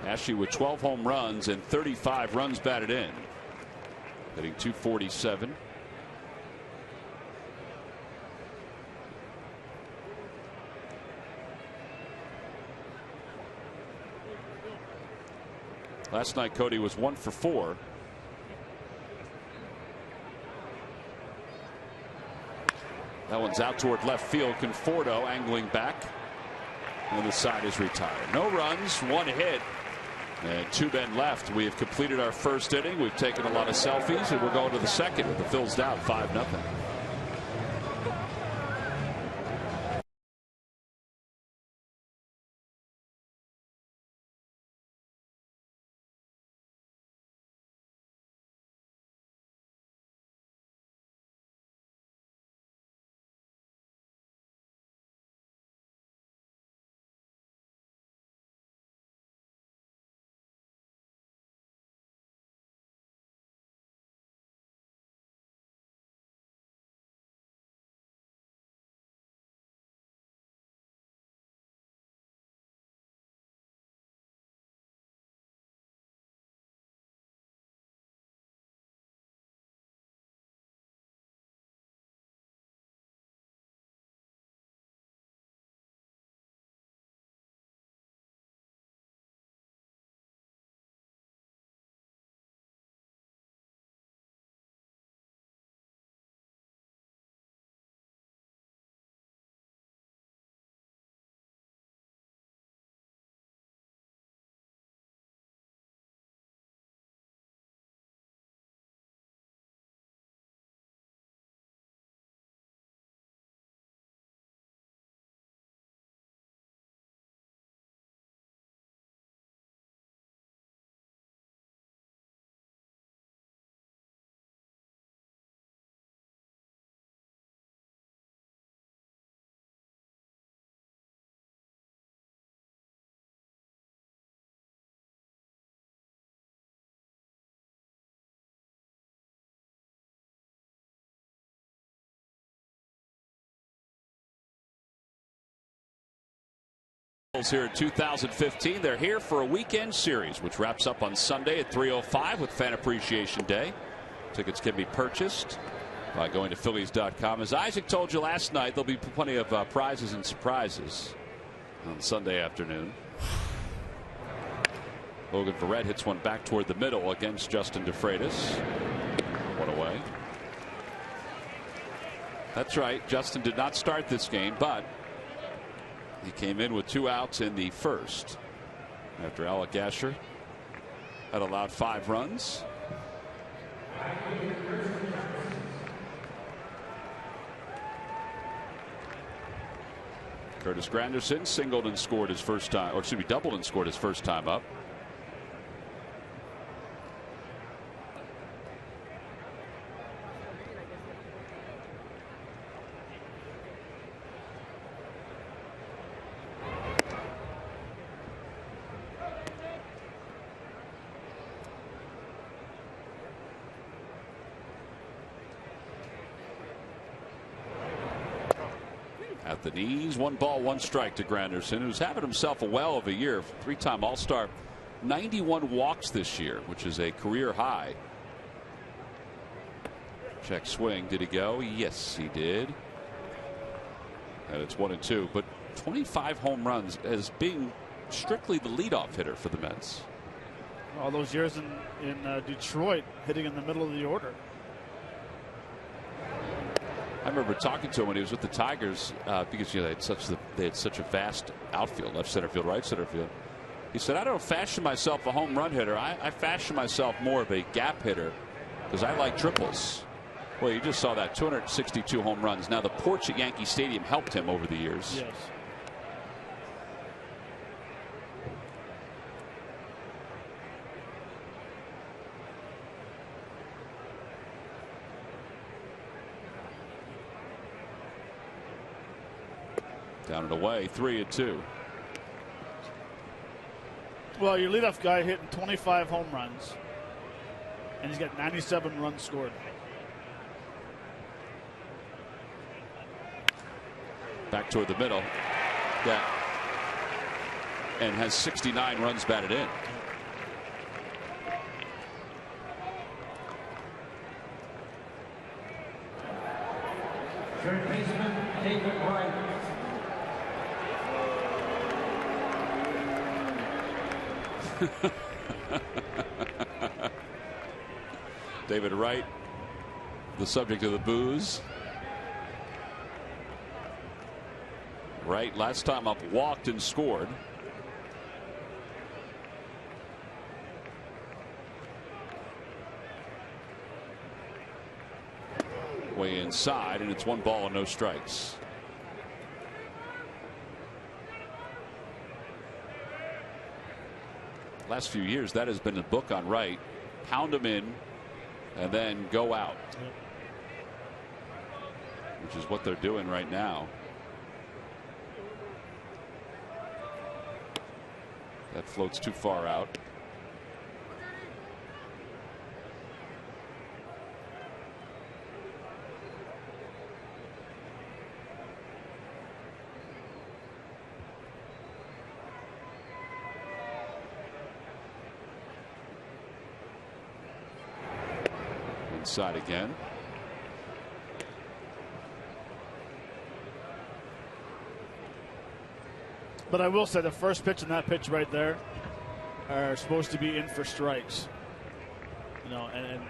Ashe with 12 home runs and 35 runs batted in. Hitting .247. Last night, Cody was 1 for 4. That one's out toward left field. Conforto angling back. And the side is retired. No runs, 1 hit. And 2 men left. We have completed our first inning. We've taken a lot of selfies, and we're going to the second with the Phils down 5-0. Here in 2015. They're here for a weekend series, which wraps up on Sunday at 3:05 with Fan Appreciation Day. Tickets can be purchased by going to Phillies.com. As Isaac told you last night, there'll be plenty of prizes and surprises on Sunday afternoon. Logan Verrett hits one back toward the middle against Justin DeFreitas. One away. That's right. Justin did not start this game, but he came in with 2 outs in the first after Alec Asher had allowed 5 runs. Curtis Granderson singled and scored his first time, or excuse me, doubled and scored his first time up. At the knees, 1 ball, 1 strike to Granderson, who's having himself a well of a year. 3-time All-Star, 91 walks this year, which is a career high. Check swing. Did he go? Yes, he did. And it's 1-2. But 25 home runs as being strictly the leadoff hitter for the Mets. All those years in Detroit, hitting in the middle of the order. I remember talking to him when he was with the Tigers because they had such a vast outfield, left center field, right center field. He said, I don't fashion myself a home run hitter. I fashion myself more of a gap hitter because I like triples. Well, you just saw that, 262 home runs. Now the porch at Yankee Stadium helped him over the years. Yes. Down and away, 3-2. Well, your leadoff guy hitting 25 home runs, and he's got 97 runs scored. Back toward the middle. Yeah. And has 69 runs batted in. Third baseman, David Wright. David Wright, the subject of the boos. Wright last time up walked and scored. Way inside, and it's 1 ball and no strikes. Last few years, that has been the book on Wright. Pound him in and then go out. Which is what they're doing right now. That floats too far out. Inside again. But I will say the first pitch and that pitch right there are supposed to be in for strikes. You know, and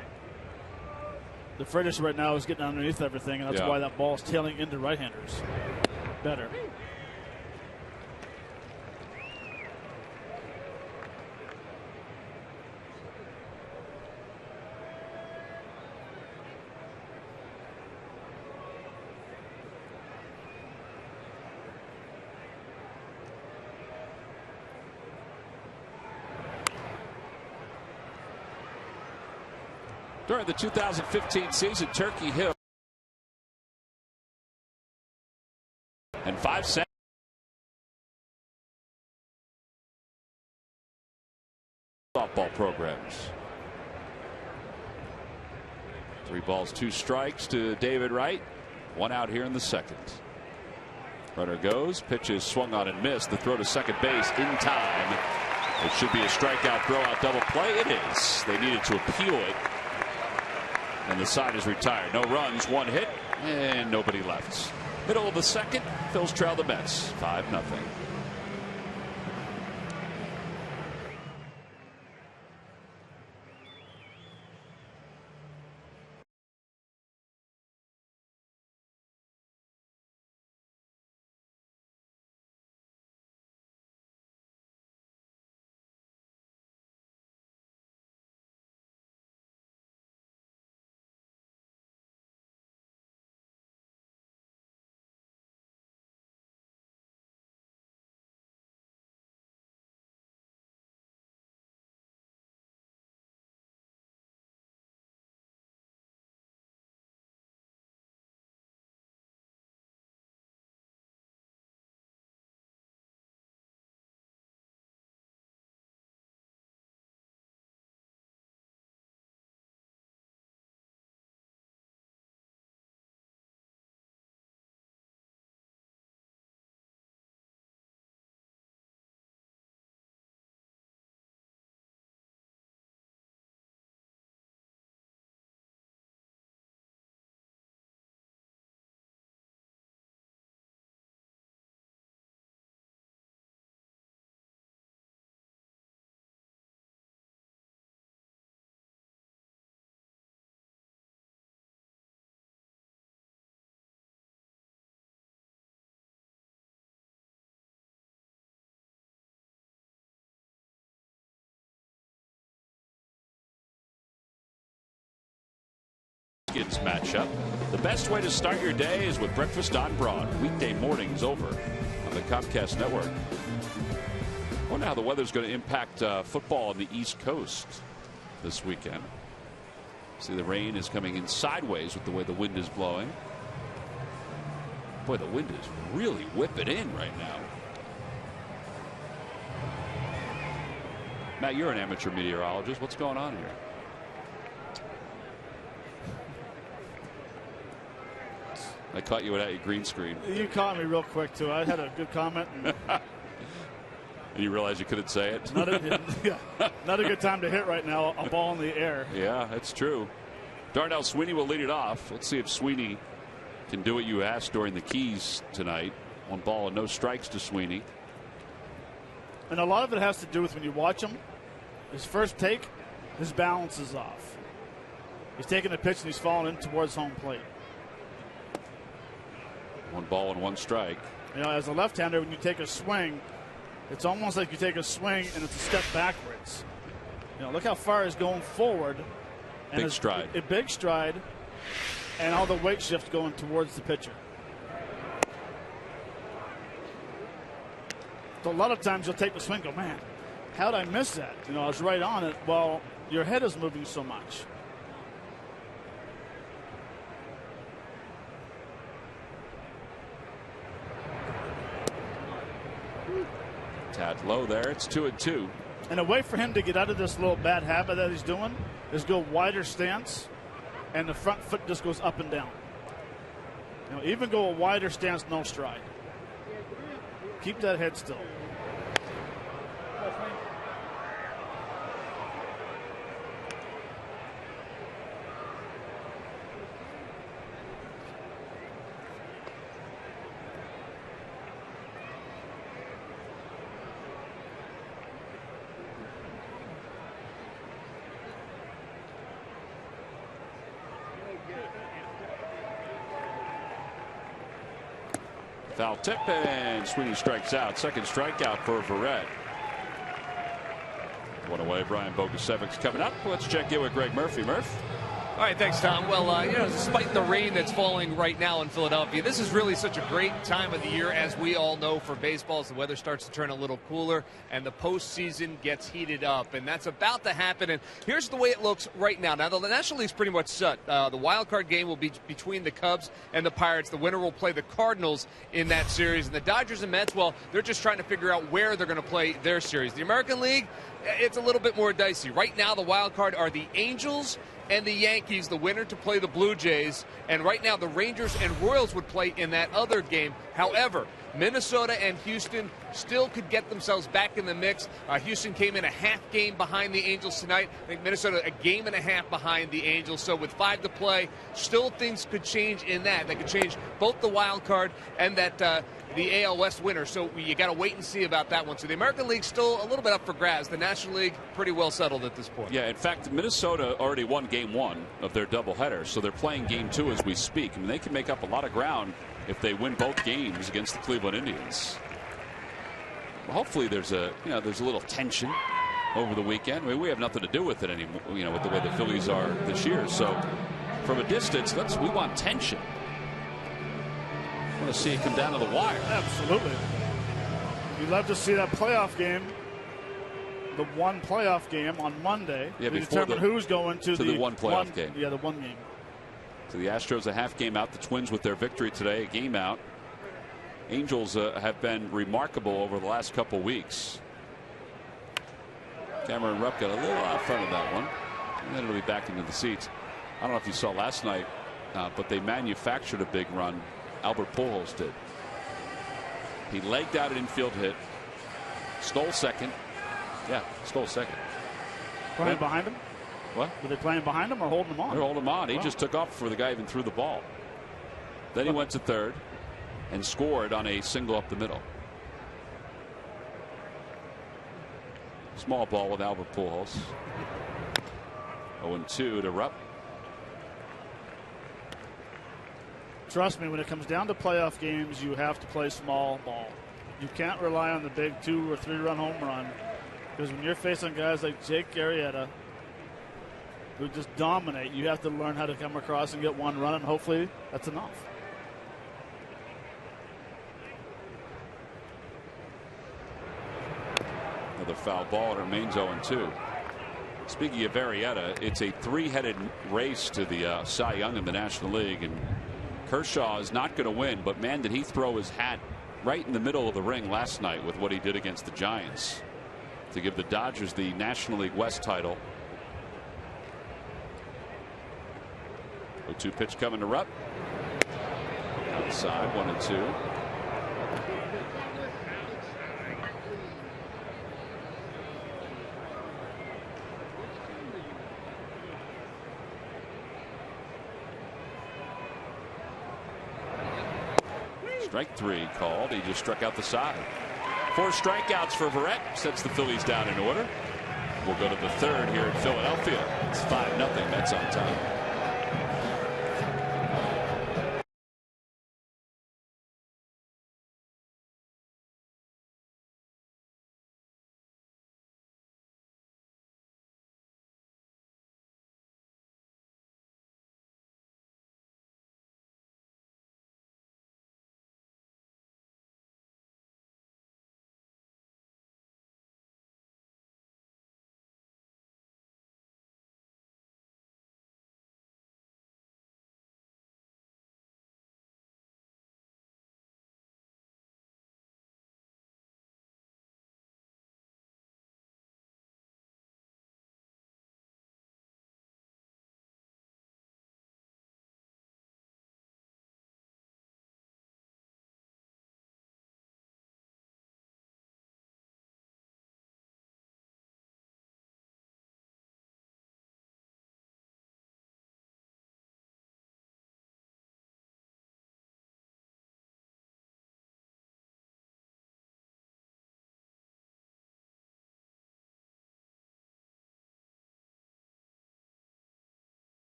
the Freitas right now is getting underneath everything, and that's why that ball is tailing into right-handers better. During the 2015 season, Turkey Hill and 5 cents softball programs. 3 balls, 2 strikes to David Wright. 1 out here in the second. Runner goes, pitch is swung on and missed. The throw to second base in time. It should be a strikeout, throw out, double play. It is. They needed to appeal it. And the side is retired. No runs, 1 hit, and nobody left. Middle of the second, Phils trail the Mets 5-0. Matchup. The best way to start your day is with breakfast on Broad. Weekday mornings over on the Comcast Network. I wonder how the weather's going to impact football on the East Coast this weekend. See, the rain is coming in sideways with the way the wind is blowing. Boy, the wind is really whipping in right now. Matt, you're an amateur meteorologist. What's going on here? I caught you without your green screen. You caught me real quick, too. I had a good comment. And you realize you couldn't say it? Not a good time to hit right now, a ball in the air. Yeah, that's true. Darnell Sweeney will lead it off. Let's see if Sweeney can do what you asked during the Keys tonight. 1 ball and no strikes to Sweeney. And a lot of it has to do with when you watch him, his first take, his balance is off. He's taking a pitch and he's falling in towards home plate. 1 ball and 1 strike. You know, as a left-hander, when you take a swing, it's almost like you take a swing and it's a step backwards. You know, look how far he's going forward. And big stride. A big stride. and all the weight shift going towards the pitcher. So a lot of times you'll take the swing and go, man, how'd I miss that? You know, I was right on it. Well, your head is moving so much. Tad low there. It's 2-2. And a way for him to get out of this little bad habit that he's doing is go wider stance, and the front foot just goes up and down. You know, even go a wider stance, no stride. Keep that head still. Foul tip, and Sweeney strikes out. Second strikeout for Verrett. One away. Brian Bogusevic's coming up. Let's check in with Greg Murphy. Murph. All right, thanks, Tom. Well, you know, despite the rain that's falling right now in Philadelphia, this is really such a great time of the year, as we all know, for baseball, as the weather starts to turn a little cooler and the postseason gets heated up, and that's about to happen. And here's the way it looks right now. Now, the National League's pretty much set. The wild card game will be between the Cubs and the Pirates. The winner will play the Cardinals in that series. And the Dodgers and Mets, well, they're just trying to figure out where they're going to play their series. The American League, it's a little bit more dicey. Right now, the wild card are the Angels and the Yankees, the winner to play the Blue Jays. And right now, the Rangers and Royals would play in that other game. However, Minnesota and Houston still could get themselves back in the mix. Houston came in a half game behind the Angels tonight. I think Minnesota a game and a half behind the Angels. So with 5 to play, still things could change in that. They could change both the wild card and that the AL West winner. So you got to wait and see about that one. So the American League still a little bit up for grabs. The National League pretty well settled at this point. Yeah, in fact, Minnesota already won game 1 of their doubleheader, so they're playing game 2 as we speak. I mean, they can make up a lot of ground if they win both games against the Cleveland Indians. Well, hopefully there's a little tension over the weekend. I mean, we have nothing to do with it anymore, you know, with the way the Phillies are this year. So from a distance, we want tension. I want to see it come down to the wire. Absolutely. You'd love to see that playoff game, the one playoff game on Monday, yeah, to determine who's going to the one playoff game. Yeah, the one game. So the Astros a half game out. The Twins with their victory today, a game out. Angels have been remarkable over the last couple weeks. Cameron Rupp got a little out front of that one, and then it'll be back into the seats. I don't know if you saw last night, but they manufactured a big run. Albert Pujols did. He legged out an infield hit, stole second. Yeah, stole second. Playing behind him? What? Were they playing behind him or holding him on? They're holding him on. He just took off before the guy even threw the ball. Then he went to third and scored on a single up the middle. Small ball with Albert Pujols. 0-2 to Rupp. Trust me, when it comes down to playoff games, you have to play small ball. You can't rely on the big 2 or 3 run home run, because when you're facing guys like Jake Arrieta, who just dominate, you have to learn how to come across and get one run, and hopefully that's enough. Another foul ball. It remains 0-2. Speaking of Arrieta, it's a 3-headed race to the Cy Young in the National League, and Kershaw is not going to win, but man, did he throw his hat right in the middle of the ring last night with what he did against the Giants to give the Dodgers the National League West title. 0-2 pitch coming to Rupp. Outside, 1-2. Strike 3 called. He just struck out the side. 4 strikeouts for Verrett. Sets the Phillies down in order. We'll go to the third here in Philadelphia. It's 5-0. Mets on top.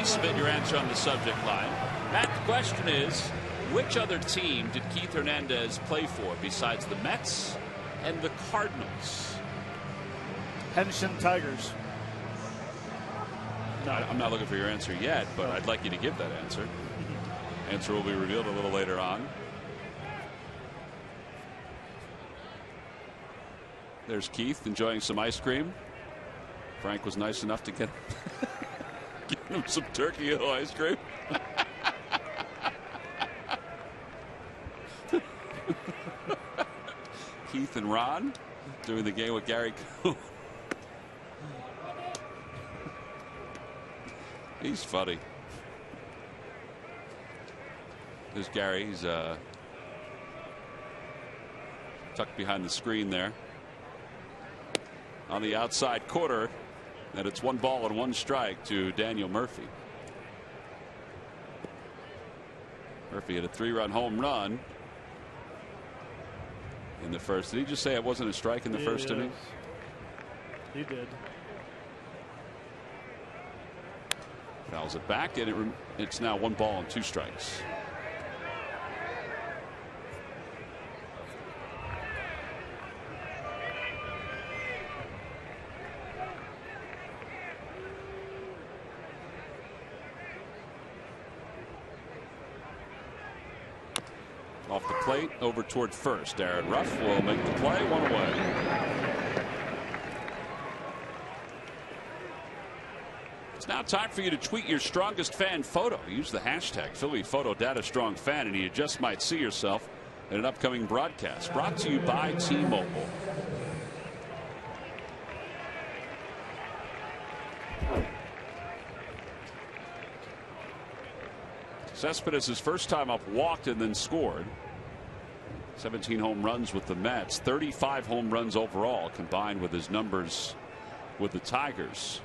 Please submit your answer on the subject line. Matt, the question is, which other team did Keith Hernandez play for besides the Mets and the Cardinals? Henshin Tigers. No, I'm not looking for your answer yet, but I'd like you to give that answer. Answer will be revealed a little later on. There's Keith enjoying some ice cream. Frank was nice enough to get give him some Turkey Hill ice cream. Keith and Ron doing the game with Gary Coon. He's funny. There's Gary. He's tucked behind the screen there. On the outside corner, and it's 1 ball and 1 strike to Daniel Murphy. Murphy had a 3-run home run in the first. Did he just say it wasn't a strike in the first inning? He did. Fouls it back, and it's now 1 ball and 2 strikes. Off the plate, over toward first. Darren Ruff will make the play, 1 away. It's now time for you to tweet your strongest fan photo. Use the hashtag #PhillyPhotoDataStrongFan, and you just might see yourself in an upcoming broadcast. Brought to you by T-Mobile. Cespedes, his first time up, walked and then scored. 17 home runs with the Mets, 35 home runs overall combined with his numbers with the Tigers.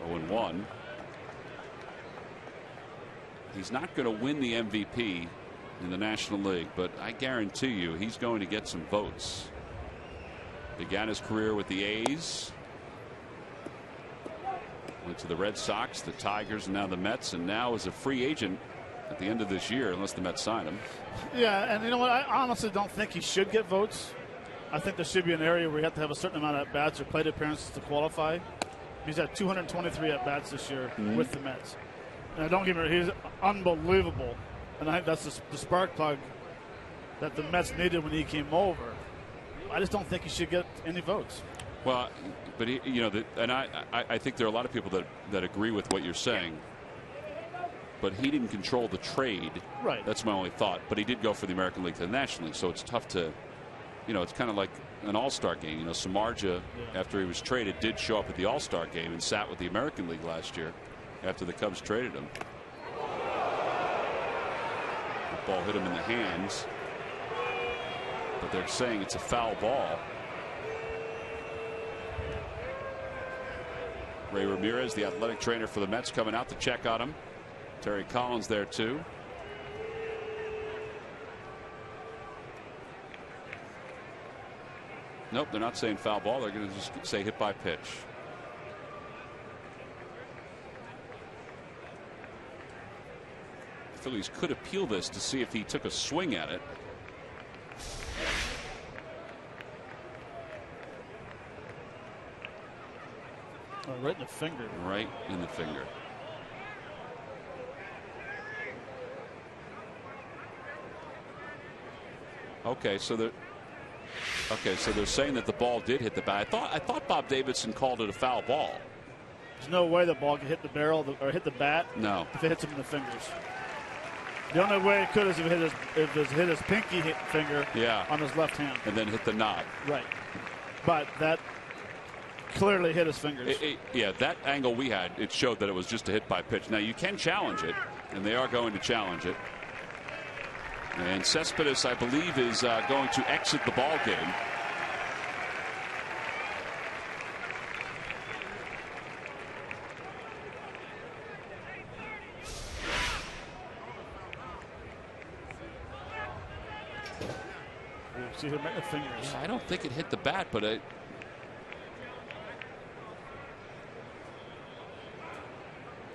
0-1. He's not going to win the MVP in the National League, but I guarantee you he's going to get some votes. Began his career with the A's. Went to the Red Sox, the Tigers, and now the Mets, and now is a free agent at the end of this year, unless the Mets sign him. Yeah, and you know what? I honestly don't think he should get votes. I think there should be an area where you have to have a certain amount of at-bats or plate appearances to qualify. He's had 223 at-bats this year with the Mets. And don't get me wrong, he's unbelievable. And I think that's the spark plug that the Mets needed when he came over. I just don't think he should get any votes. Well, but and I think there are a lot of people that agree with what you're saying. But he didn't control the trade. Right. That's my only thought. But he did go for the American League to the National League, so it's tough to, it's kind of like an All-Star game. Samardzija, after he was traded, did show up at the All-Star game and sat with the American League last year after the Cubs traded him. The ball hit him in the hands, but they're saying it's a foul ball. Ray Ramirez, the athletic trainer for the Mets, coming out to check on him. Terry Collins there too. Nope, they're not saying foul ball. They're going to just say hit by pitch. The Phillies could appeal this to see if he took a swing at it. Right in the finger. Right in the finger. Okay, so they're saying that the ball did hit the bat. I thought Bob Davidson called it a foul ball. There's no way the ball could hit the barrel or hit the bat. No. If it hits him in the fingers. The only way it could is if it hit his pinky finger on his left hand. And then hit the knob. Right. But that clearly hit his fingers. That angle we had, it showed that it was just a hit by pitch. Now you can challenge it, and they are going to challenge it. And Cespedes, I believe, is going to exit the ball game. See him at the fingers. I don't think it hit the bat, but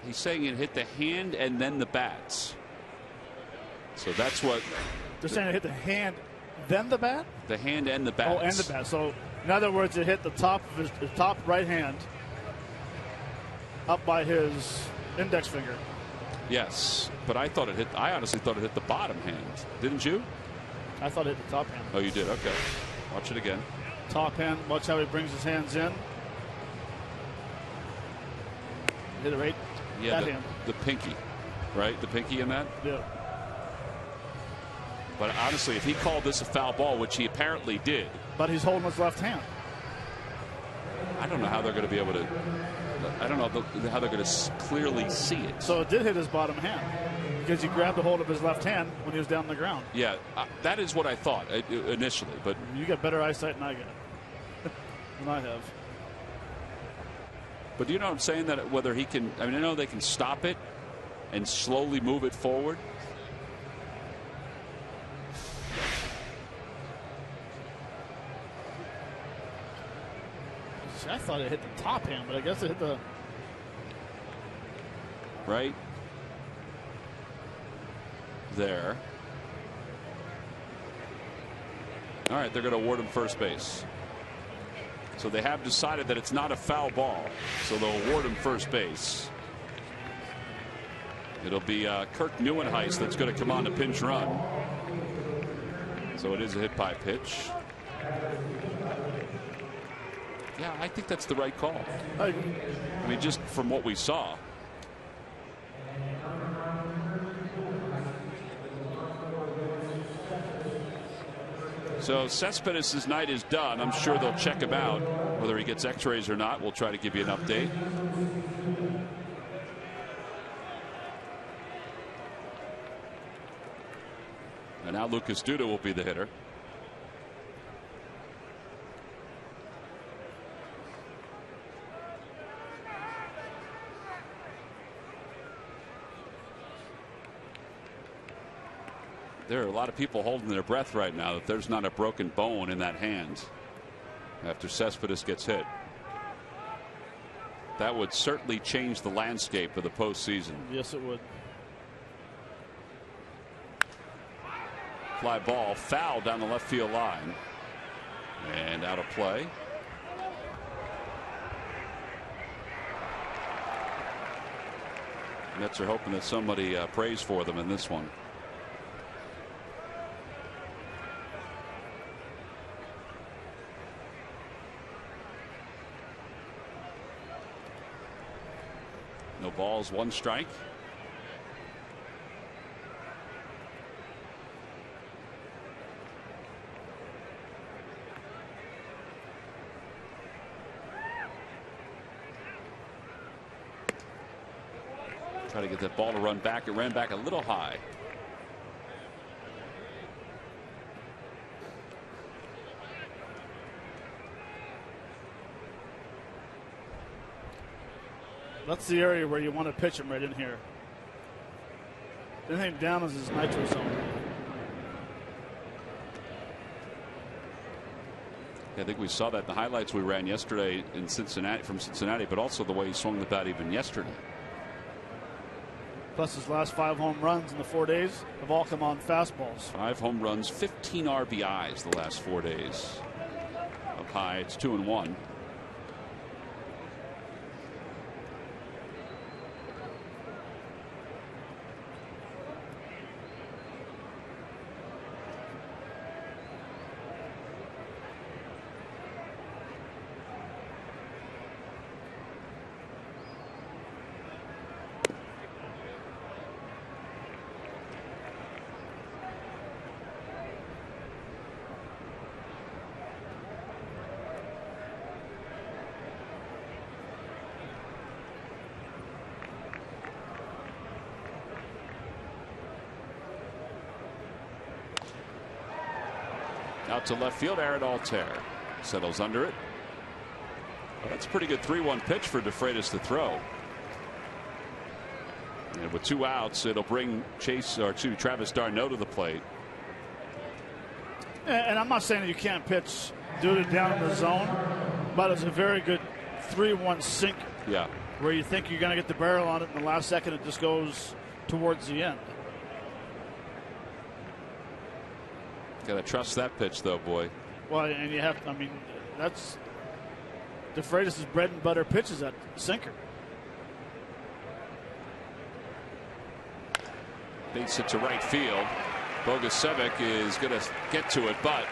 He's saying it hit the hand and then the bats. So that's what they're saying. It hit the hand, then the bat. The hand and the bats. Oh, and the bat. So in other words, it hit the top of his top right hand, up by his index finger. Yes, but I honestly thought it hit the bottom hand. Didn't you? I thought it hit the top hand. Oh, you did. Okay, watch it again. Top hand. Watch how he brings his hands in. Hit it right. Yeah, that hand. The pinky, right? The pinky in that. Yeah. But honestly, if he called this a foul ball, which he apparently did, but he's holding his left hand. I don't know how they're going to be able to. I don't know how they're going to clearly see it. So it did hit his bottom hand because he grabbed a hold of his left hand when he was down on the ground. Yeah, that is what I thought initially. But you got better eyesight than I got. Than I have. But do you know what I'm saying? That whether he can, I know they can stop it and slowly move it forward. I thought it hit the top hand, but I guess it hit the right there. All right, they're going to award him first base. So they have decided that it's not a foul ball, so they'll award him first base. It'll be Kirk Neuenhuis that's going to come on to pinch run. So it is a hit by pitch. Yeah, I think that's the right call. I mean, just from what we saw. So Cespedes' night is done. I'm sure they'll check him out. Whether he gets x-rays or not, we'll try to give you an update. And now Lucas Duda will be the hitter. There are a lot of people holding their breath right now that there's not a broken bone in that hand after Cespedes gets hit. That would certainly change the landscape of the postseason. Yes, it would. Fly ball, foul down the left field line. And out of play. Mets are hoping that somebody prays for them in this one. No balls, one strike. Try to get that ball to run back. It ran back a little high. That's the area where you want to pitch him, right in here. Anything down is his nitro zone. I think we saw that in the highlights we ran yesterday in Cincinnati, from Cincinnati, but also the way he swung the bat even yesterday. Plus his last 5 home runs in the 4 days have all come on fastballs. 5 home runs, 15 RBIs the last 4 days. Up high, it's 2-1. Out to left field, Aaron Altair settles under it. Well, that's a pretty good 3-1 pitch for DeFreitas to throw. And with 2 outs, it'll bring Travis d'Arnaud to the plate. And I'm not saying that you can't pitch Duda down in the zone, but it's a very good 3-1 sink. Yeah. where you think you're going to get the barrel on it in the last second, it just goes towards the end. Got to trust that pitch, though, boy. Well, and you have, I mean, that's DeFreitas' bread and butter pitches, that sinker. Beats it to right field. Bogusevic is going to get to it, but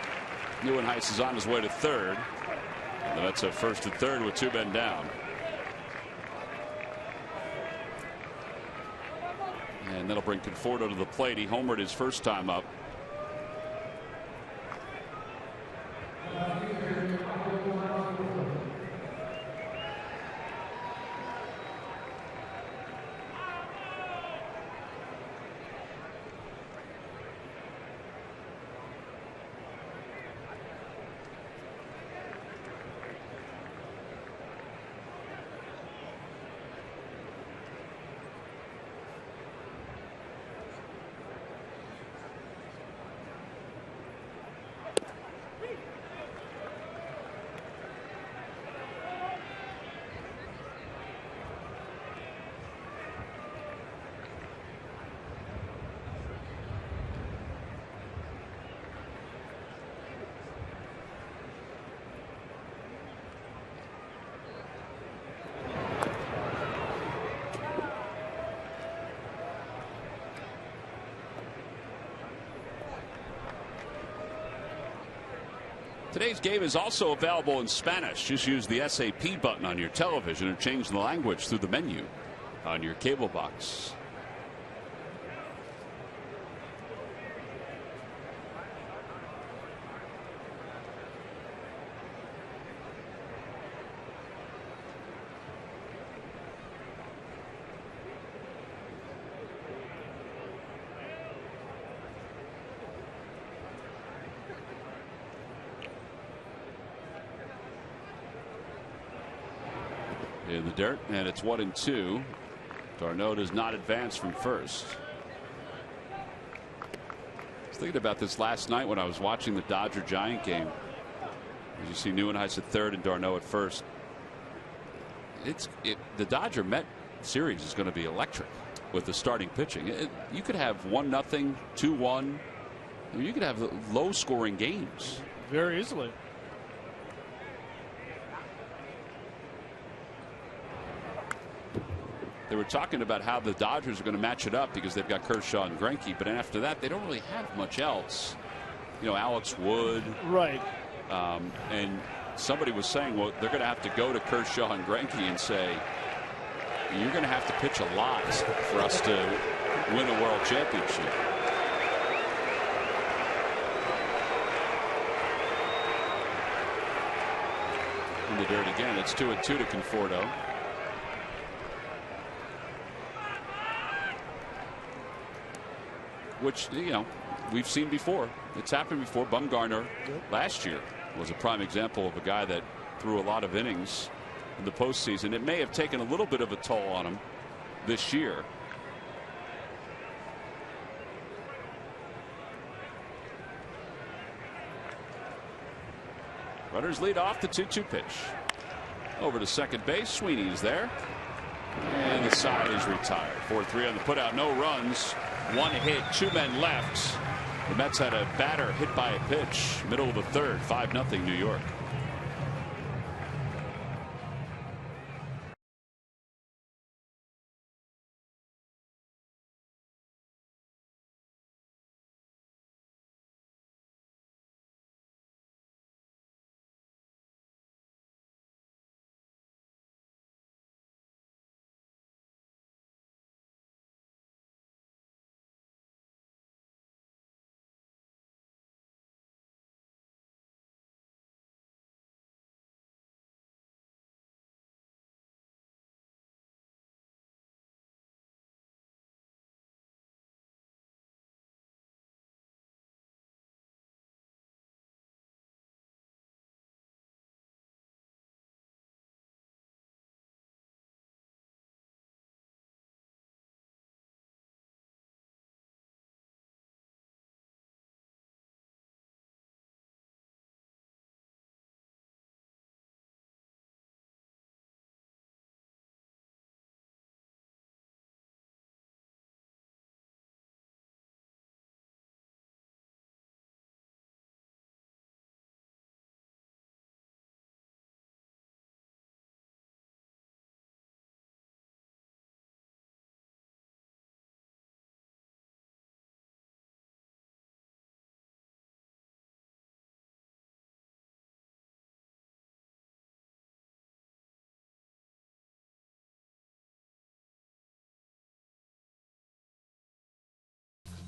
Neuenhuis is on his way to third. And the Mets have first and third with 2 men down. And that'll bring Conforto to the plate. He homered his first time up. Today's game is also available in Spanish. Just use the SAP button on your television or change the language through the menu on your cable box. In the dirt, and it's 1-2. Darno does not advance from first. I was thinking about this last night when I was watching the Dodger-Giant game. As you see Neuenhuis at third and Darno at first. The Dodger-Met series is going to be electric with the starting pitching. You could have 1-0, 2-1. You could have low-scoring games very easily. They were talking about how the Dodgers are going to match it up because they've got Kershaw and Greinke, but after that they don't really have much else. You know, Alex Wood, right? And somebody was saying, well, they're going to have to go to Kershaw and Greinke and say, you're going to have to pitch a lot for us to win a world championship. In the dirt again. It's 2-2 to Conforto. Which, you know, we've seen before. It's happened before. Bumgarner last year was a prime example of a guy that threw a lot of innings in the postseason. It may have taken a little bit of a toll on him this year. Runners lead off the 2-2 pitch. Over to second base. Sweeney's there. And the side is retired. 4-3 on the putout. No runs. 1 hit, 2 men left. The Mets had a batter hit by a pitch. Middle of the third. 5-0 New York.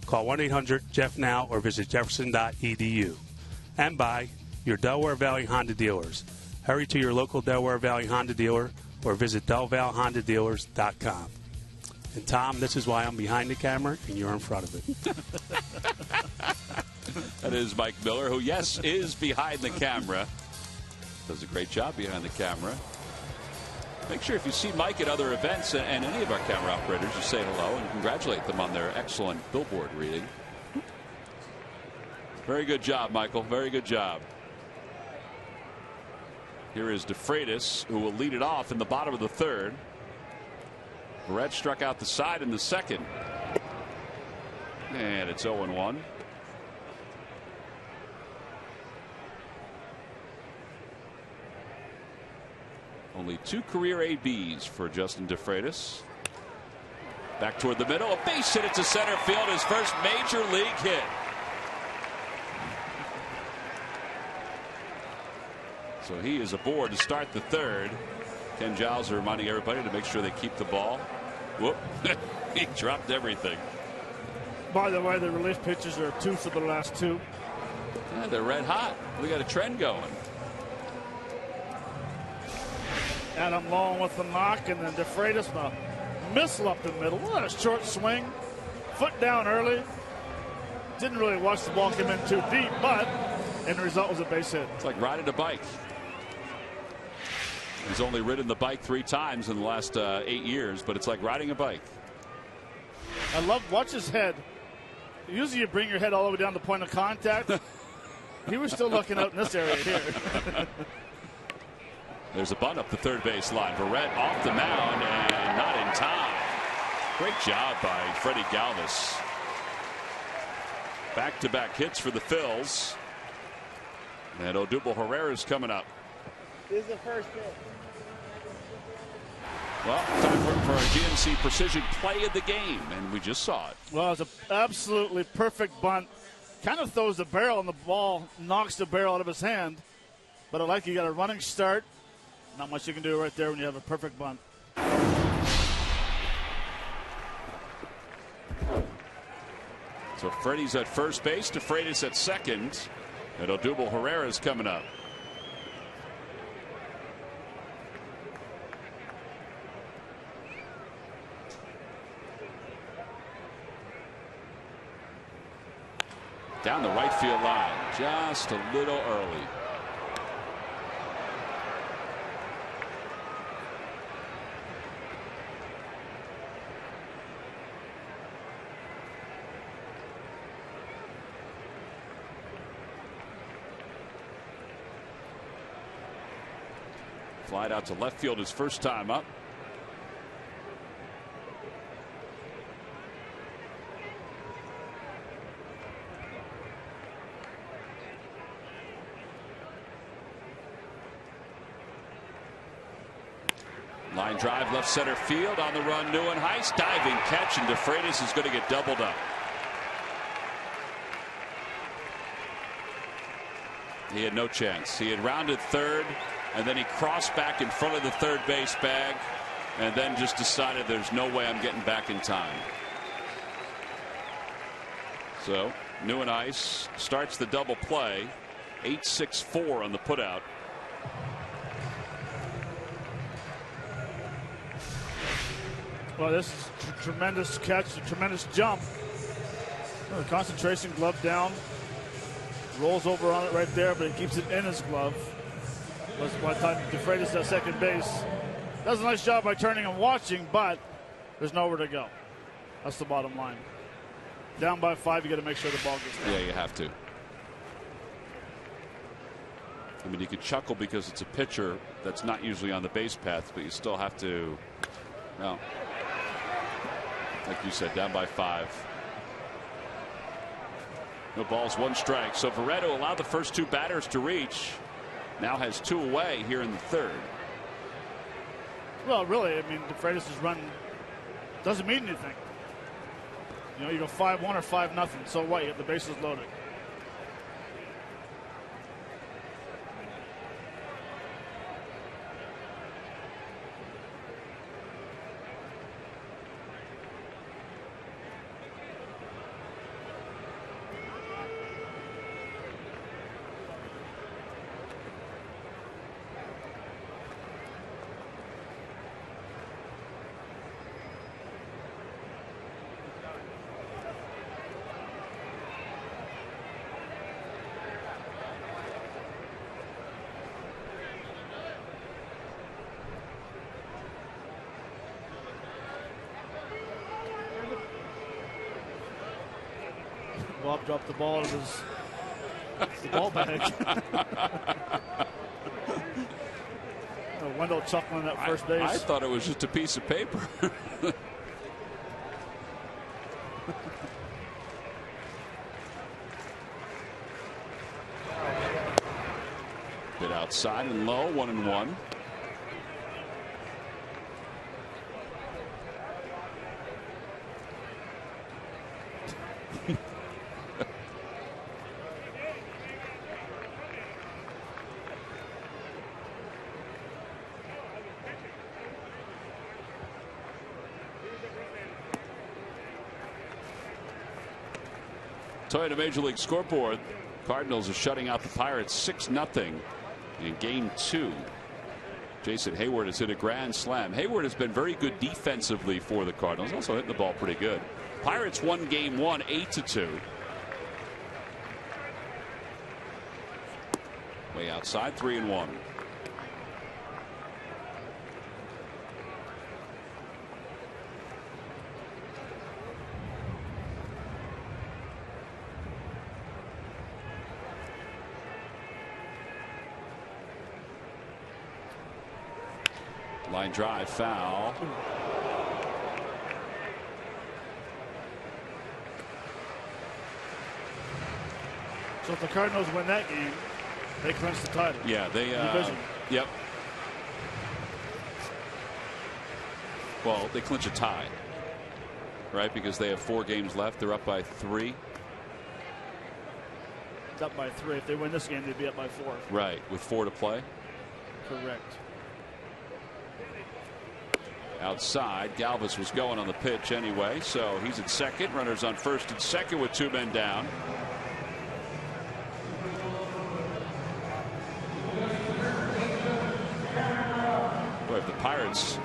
Call 1-800-JEFF-NOW or visit jefferson.edu. And by your Delaware Valley Honda dealers. Hurry to your local Delaware Valley Honda dealer or visit DelValHondaDealers.com. And Tom, this is why I'm behind the camera and you're in front of it. That is Mike Miller, who, yes, is behind the camera. Does a great job behind the camera. Make sure if you see Mike at other events and any of our camera operators, you say hello and congratulate them on their excellent billboard reading. Very good job, Michael. Very good job. Here is DeFreitas, who will lead it off in the bottom of the third. Barrett struck out the side in the second. And it's 0-1. Only 2 career ABs for Justin DeFreitas. Back toward the middle. A base hit to center field. His first major league hit. So he is aboard to start the third. Ken Giles reminding everybody to make sure they keep the ball. Whoop. He dropped everything. By the way, the relief pitchers are 2 for the last 2. Yeah, they're red hot. We got a trend going. Adam Long with the knock, and then DeFreitas missile up the middle. What a short swing. Foot down early. Didn't really watch the ball come in too deep, but end result was a base hit. It's like riding a bike. He's only ridden the bike 3 times in the last 8 years, but it's like riding a bike. Watch his head. Usually you bring your head all the way down the point of contact. He was still looking out in this area here. There's a bunt up the third base line. Barrett off the mound and not in time. Great job by Freddie Galvis. Back-to-back hits for the Phils. And Odubel Herrera's coming up. This is the first hit. Well, time for a GMC Precision play of the game, and we just saw it. Well, it's an absolutely perfect bunt. Kind of throws the barrel, and the ball knocks the barrel out of his hand. But I like you got a running start. Not much you can do right there when you have a perfect bunt. So Freddie's at first base, DeFreitas at second, and Odubel Herrera's coming up. Down the right field line, just a little early. Flied out to left field his first time up. Line drive left center field on the run. NYN Heist diving catch, and DeFreitas is going to get doubled up. He had no chance. He had rounded third, and then he crossed back in front of the third base bag, and then just decided there's no way I'm getting back in time. So NYN Heist starts the double play. 8-6-4 on the putout. Well, this is a tremendous catch, a tremendous jump. The concentration glove down. Rolls over on it right there, but he keeps it in his glove. That's by the time DeFreitas at second base. Does a nice job by turning and watching, but there's nowhere to go. That's the bottom line. Down by 5, you got to make sure the ball gets down. Yeah, you have to. I mean, you could chuckle because it's a pitcher that's not usually on the base path, but you still have to, well, like you said, down by 5. No balls, 1 strike. So Veretto allowed the first 2 batters to reach. Now has 2 away here in the third. Well, really, I mean, DeFreitas' run doesn't mean anything. You know, you go 5-1 or 5-0. So what? You have the bases loaded. Bob dropped the ball out of the ball bag. Wendell chuckling at first base. I thought it was just a piece of paper. Bit outside and low, 1-1. Toyota Major League Scoreboard. Cardinals are shutting out the Pirates 6-0 in Game 2. Jason Hayward has hit a grand slam. Hayward has been very good defensively for the Cardinals. Also hitting the ball pretty good. Pirates won Game 1 8-2. Way outside, 3-1. Line drive, foul. So if the Cardinals win that game, they clinch the title. Yeah, they. Division. Yep. Well, they clinch a tie, right? Because they have 4 games left. They're up by 3. Up by 3. If they win this game, they'd be up by 4. Right, with 4 to play. Correct. Outside, Galvis was going on the pitch anyway, so he's at second. Runners on first and second with 2 men down. Boy, if the Pirates,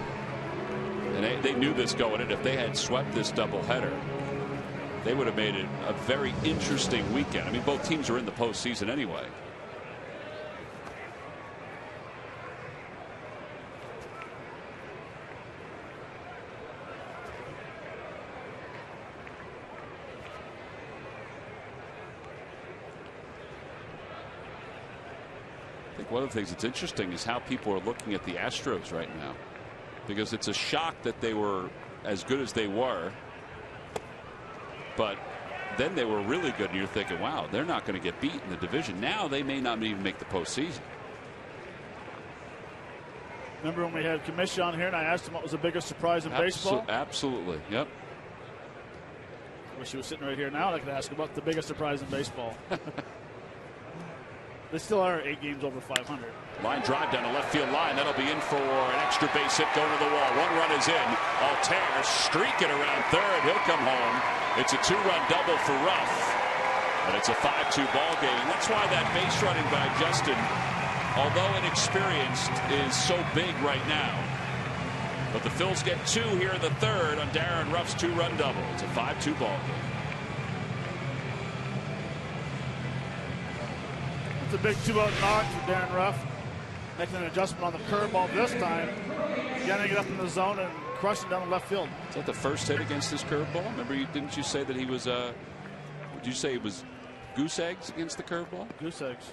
and they knew this going in, if they had swept this doubleheader, they would have made it a very interesting weekend. I mean, both teams are in the postseason anyway. One of the things that's interesting is how people are looking at the Astros right now, because it's a shock that they were as good as they were, but then they were really good and you're thinking, wow, they're not going to get beat in the division. Now they may not even make the postseason. Remember when we had Commission on here and I asked him what was the biggest surprise in baseball? Absolutely. Yep. I wish he was sitting right here now. I could ask him about the biggest surprise in baseball. They still are 8 games over 500. Line drive down the left field line. That'll be in for an extra base hit going to the wall. 1 run is in. Altair streaking around third. He'll come home. It's a 2-run double for Ruff. And it's a 5-2 ball game. And that's why that base running by Justin, although inexperienced, is so big right now. But the Phils get 2 here in the third on Darren Ruff's 2-run double. It's a 5-2 ball game. It's a big 2-out knock for Darren Ruff. Making an adjustment on the curveball this time. Getting it up in the zone and crushing down the left field. Is that the first hit against this curveball? Remember, didn't you say that he was, did you say it was goose eggs against the curveball? Goose eggs.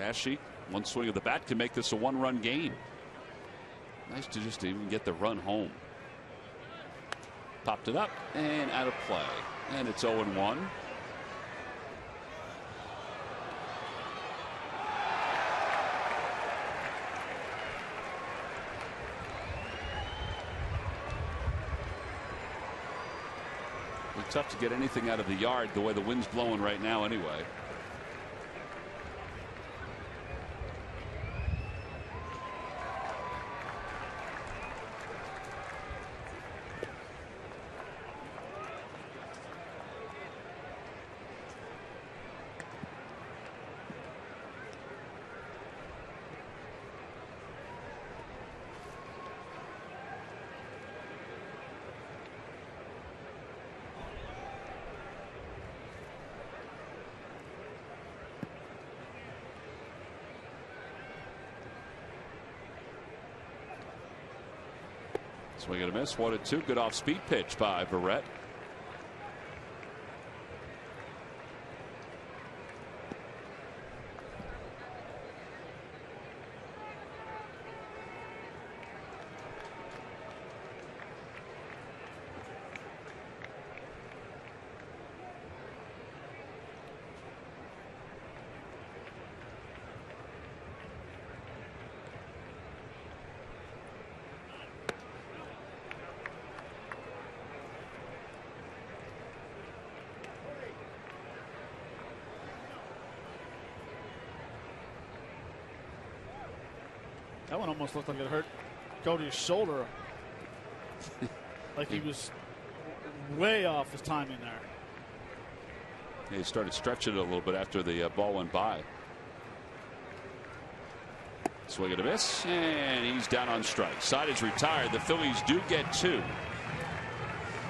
Ashe, 1 swing of the bat can make this a 1-run game. Nice to just even get the run home. Popped it up and out of play. And it's 0-1. Tough to get anything out of the yard the way the wind's blowing right now anyway. Swing and a miss. 1-2. Good off speed pitch by Verrett. That one almost looked like it hurt Cody's shoulder. Like he was way off his timing there. He started stretching it a little bit after the ball went by. Swing and a miss, and he's down on strike. Side is retired. The Phillies do get 2.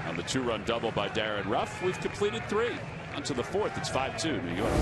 On the 2-run double by Darren Ruff, we've completed 3. On to the 4th, it's 5-2 New York.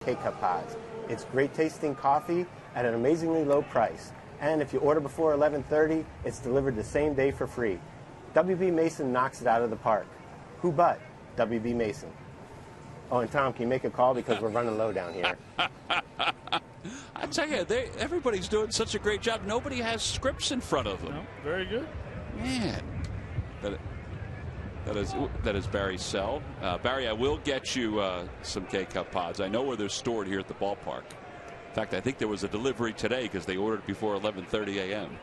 K-Cup pods. It's great tasting coffee at an amazingly low price. And if you order before 11:30, it's delivered the same day for free. WB Mason knocks it out of the park. Who but WB Mason? Oh, and Tom, can you make a call because we're running low down here? I tell you, everybody's doing such a great job. Nobody has scripts in front of them. No, very good. Man, that is Barry Sell. Barry, I will get you some K-Cup pods. I know where they're stored here at the ballpark. In fact, I think there was a delivery today because they ordered before 11:30 a.m.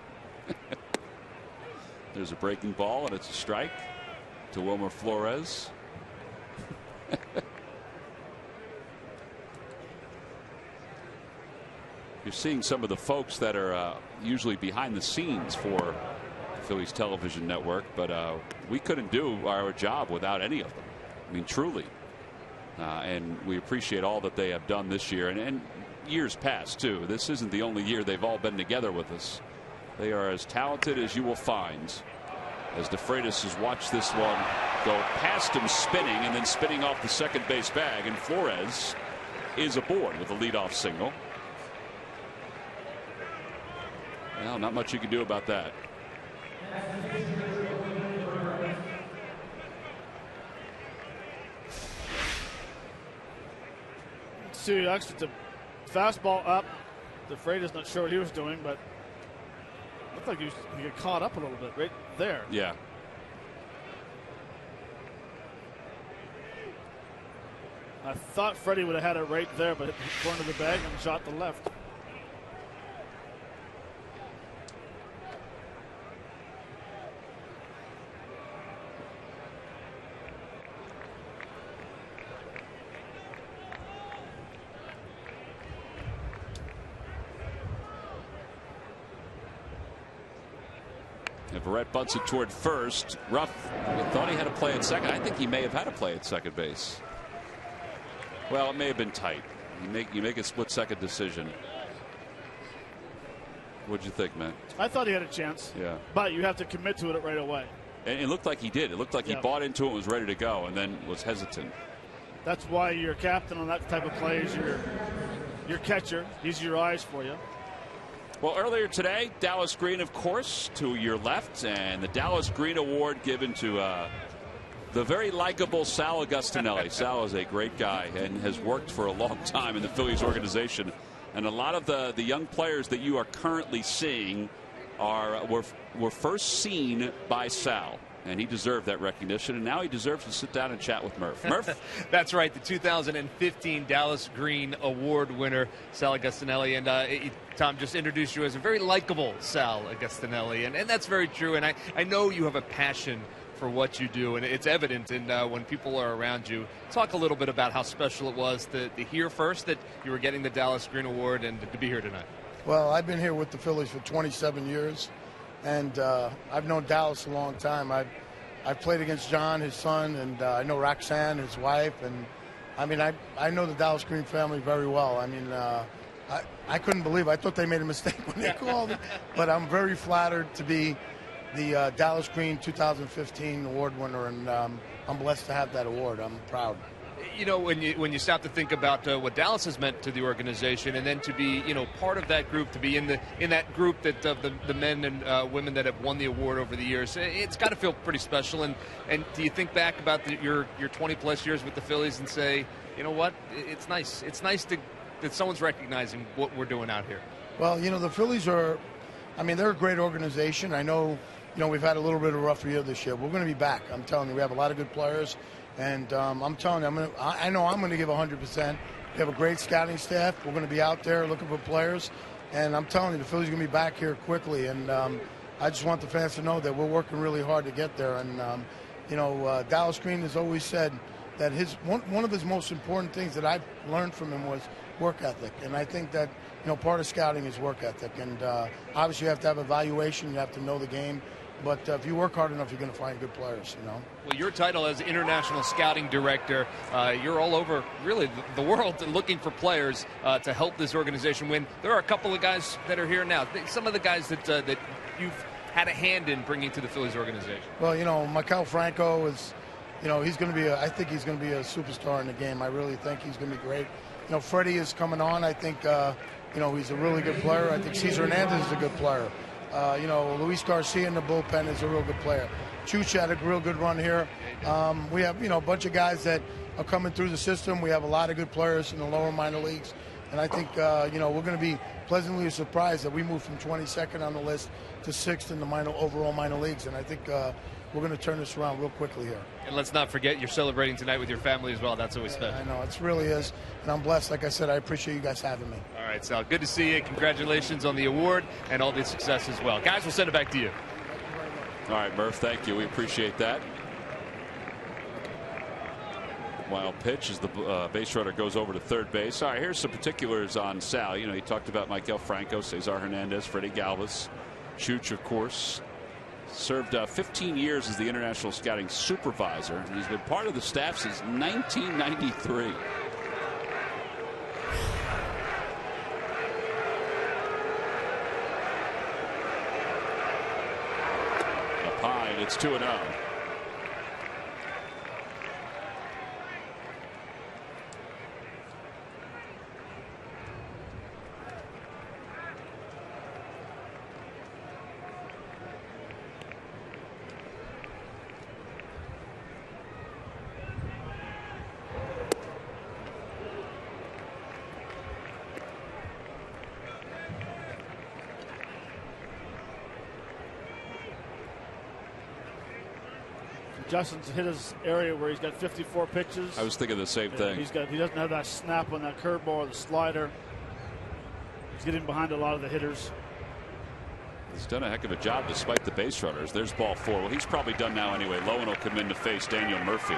There's a breaking ball, and it's a strike to Wilmer Flores. You're seeing some of the folks that are usually behind the scenes for the Phillies television network, but we couldn't do our job without any of them. I mean, truly. And we appreciate all that they have done this year and years past, too. This isn't the only year they've all been together with us. They are as talented as you will find. As DeFreitas has watched this one go past him spinning and then spinning off the second base bag, and Flores is aboard with a leadoff single. Well, not much you can do about that. See, actually, the fastball up. DeFreitas not sure what he was doing, but looked like he got caught up a little bit right there. Yeah. I thought Freddie would have had it right there, but it went to the bag and shot to left. Verrett bunts it toward first. Ruff thought he had a play at second. I think he may have had a play at second base. Well, it may have been tight. You make a split-second decision. What'd you think, man? I thought he had a chance. Yeah. But you have to commit to it right away. And it looked like he did. It looked like he bought into it and was ready to go, and then was hesitant. That's why your captain on that type of play is your catcher. He's your eyes for you. Well, earlier today, Dallas Green, of course, to your left, and the Dallas Green Award given to the very likable Sal Agostinelli. Sal is a great guy and has worked for a long time in the Phillies organization. And a lot of the young players that you are currently seeing were first seen by Sal. And he deserved that recognition, and now he deserves to sit down and chat with Murph. Murph? That's right, the 2015 Dallas Green Award winner, Sal Agostinelli. And Tom just introduced you as a very likable Sal Agostinelli, and that's very true. And I know you have a passion for what you do, and it's evident in when people are around you. Talk a little bit about how special it was to hear first that you were getting the Dallas Green Award and to be here tonight. Well, I've been here with the Phillies for 27 years. And I've known Dallas a long time. I've played against John, his son, and I know Roxanne, his wife. And, I mean, I know the Dallas Green family very well. I mean, I couldn't believe it. I thought they made a mistake when they called it. But I'm very flattered to be the Dallas Green 2015 award winner, and I'm blessed to have that award. I'm proud. You know, when you stop to think about what Dallas has meant to the organization, and then to be, part of that group, to be in that group that the men and women that have won the award over the years, it's got to feel pretty special. And do you think back about your 20+ years with the Phillies and say, you know what, it's nice. It's nice that someone's recognizing what we're doing out here. Well, the Phillies are, they're a great organization. I know, we've had a little bit of a rough year this year. We're going to be back. I'm telling you, we have a lot of good players. And I'm telling you, I know I'm going to give 100%. We have a great scouting staff. We're going to be out there looking for players. And I'm telling you, the Phillies are going to be back here quickly. And I just want the fans to know that we're working really hard to get there. And, Dallas Green has always said that one of his most important things that I've learned from him was work ethic. And I think that, part of scouting is work ethic. And obviously you have to have evaluation. You have to know the game. But if you work hard enough, you're going to find good players, Well, your title as International Scouting Director, you're all over, really, the world looking for players to help this organization win. There are a couple of guys that are here now. Some of the guys that you've had a hand in bringing to the Phillies organization. Well, Michael Franco is, he's going to be I think he's going to be a superstar in the game. I really think he's going to be great. Freddie is coming on. I think, he's a really good player. I think Cesar Hernandez is a good player. Luis Garcia in the bullpen is a real good player. Chuch had a real good run here. We have, a bunch of guys that are coming through the system. We have a lot of good players in the lower minor leagues. And I think, we're going to be pleasantly surprised that we moved from 22nd on the list to 6th in the overall minor leagues. And I think we're going to turn this around real quickly here. And let's not forget you're celebrating tonight with your family as well. That's always special. I know, it really is. And I'm blessed. Like I said, I appreciate you guys having me. All right, Sal, good to see you. Congratulations on the award and all the success as well. Guys, we'll send it back to you. All right, Murph, thank you. We appreciate that. Wild pitch as the base runner goes over to third base. All right, here's some particulars on Sal. He talked about Michael Franco, Cesar Hernandez, Freddie Galvis, Chuch, of course. Served 15 years as the international scouting supervisor, and he's been part of the staff since 1993. Up high, and it's 2-0. Justin's hit his area where he's got 54 pitches. I was thinking the same thing. He doesn't have that snap on that curveball or the slider. He's getting behind a lot of the hitters. He's done a heck of a job despite the base runners. There's ball 4. Well, he's probably done now anyway. Lowen will come in to face Daniel Murphy.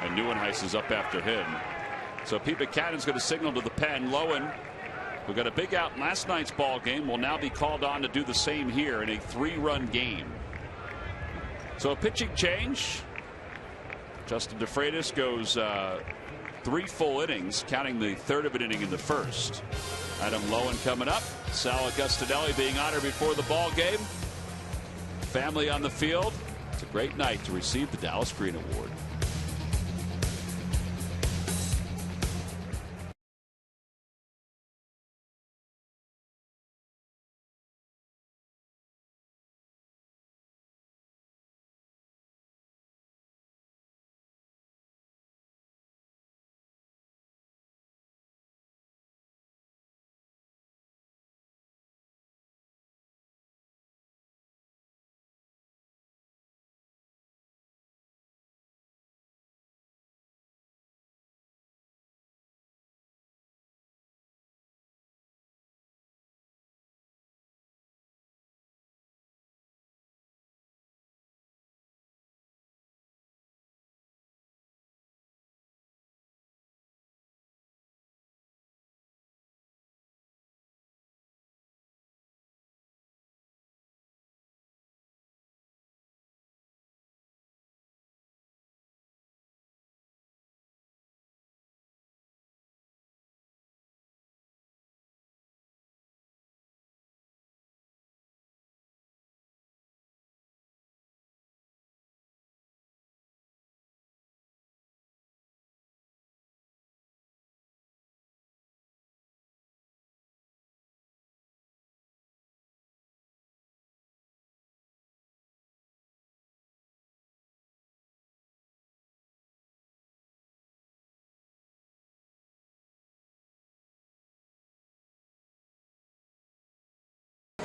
And Neuenhuis is up after him. So Pete Buchanan's going to signal to the pen. Lowen, who got a big out in last night's ball game, will now be called on to do the same here in a 3-run game. So a pitching change. Justin DeFreitas goes 3 full innings, counting the third of an inning in the first. Adam Lowen coming up. Sal Agostinelli being honored before the ball game. Family on the field. It's a great night to receive the Dallas Green Award.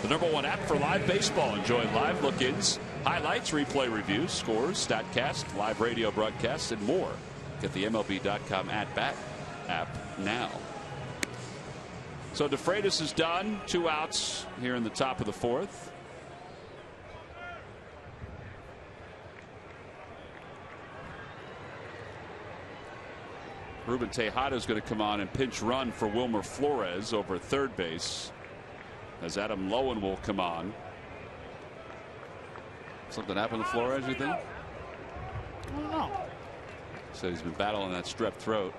The #1 app for live baseball. Enjoy live look-ins, highlights, replay reviews, scores, StatCast, live radio broadcasts, and more. Get the MLB.com at-bat app now. So DeFreitas is done. 2 outs here in the top of the 4th. Ruben Tejada is going to come on and pinch run for Wilmer Flores over third base, as Adam Lowen will come on. Something happened to Flores, you think? I don't know. So he's been battling that strep throat.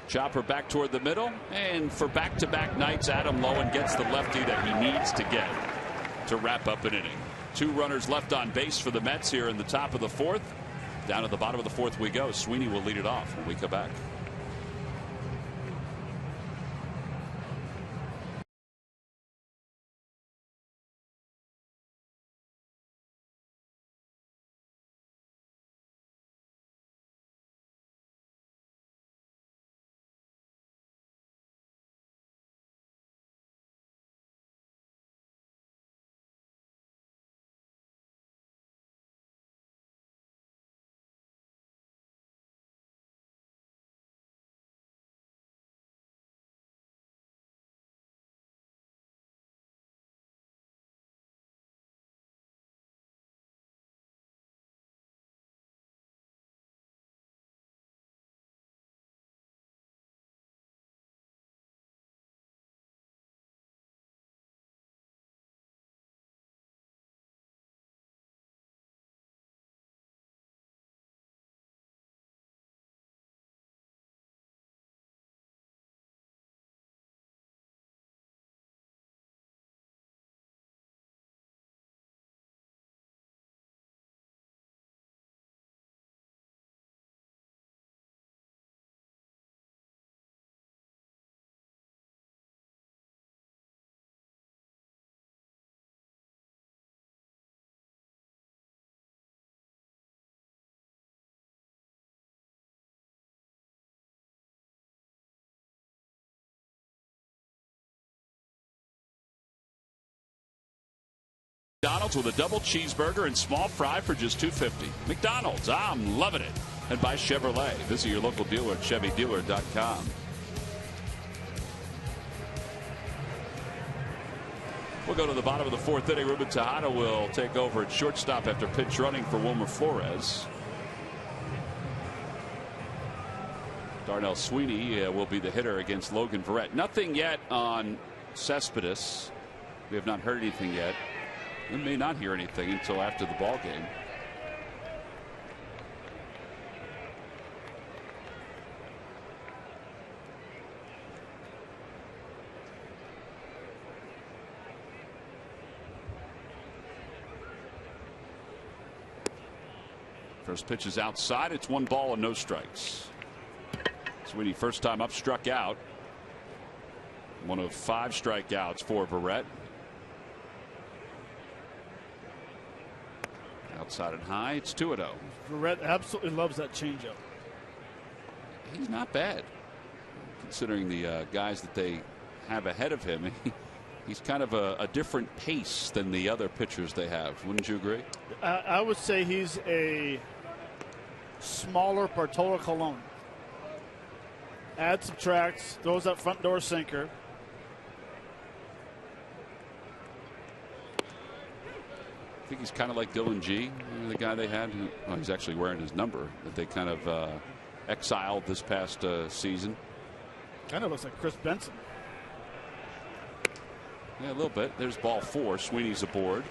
Chopper back toward the middle, and for back-to-back nights, Adam Lowen gets the lefty that he needs to get to wrap up an inning. 2 runners left on base for the Mets here in the top of the 4th. Down at the bottom of the 4th we go. Sweeney will lead it off when we come back. McDonald's with a double cheeseburger and small fry for just $2.50. McDonald's, I'm loving it. And by Chevrolet. Visit your local dealer at ChevyDealer.com. We'll go to the bottom of the fourth inning. Ruben Tejada will take over at shortstop after pinch running for Wilmer Flores. Darnell Sweeney will be the hitter against Logan Verrett. Nothing yet on Cespedes. We have not heard anything yet. We may not hear anything until after the ball game. First pitch is outside. It's 1 ball and no strikes. Sweeney, first time up, struck out. One of 5 strikeouts for Verrett. Outside and high. It's 2-0. Verrett absolutely loves that changeup. He's not bad, considering the guys that they have ahead of him. He's kind of a different pace than the other pitchers they have. Wouldn't you agree? I would say he's a smaller Bartolo Colon. Add, subtracts, throws that front door sinker. I think he's kind of like Dylan G, the guy they had. Well, he's actually wearing his number that they kind of exiled this past season. Kind of looks like Chris Benson. Yeah, a little bit. There's ball 4. Sweeney's aboard.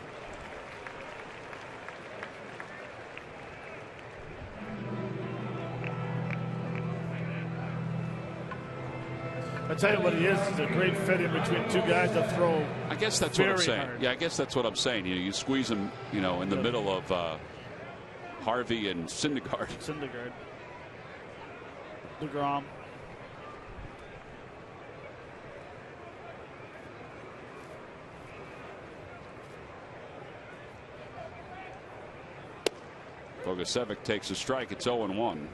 I tell you what he is a great fit in between 2 guys that throw. I guess that's what I'm saying. Hard. Yeah, I guess that's what I'm saying. You squeeze him, in the middle of Harvey and Syndergaard. DeGrom. Bogusevic takes a strike. It's 0-1.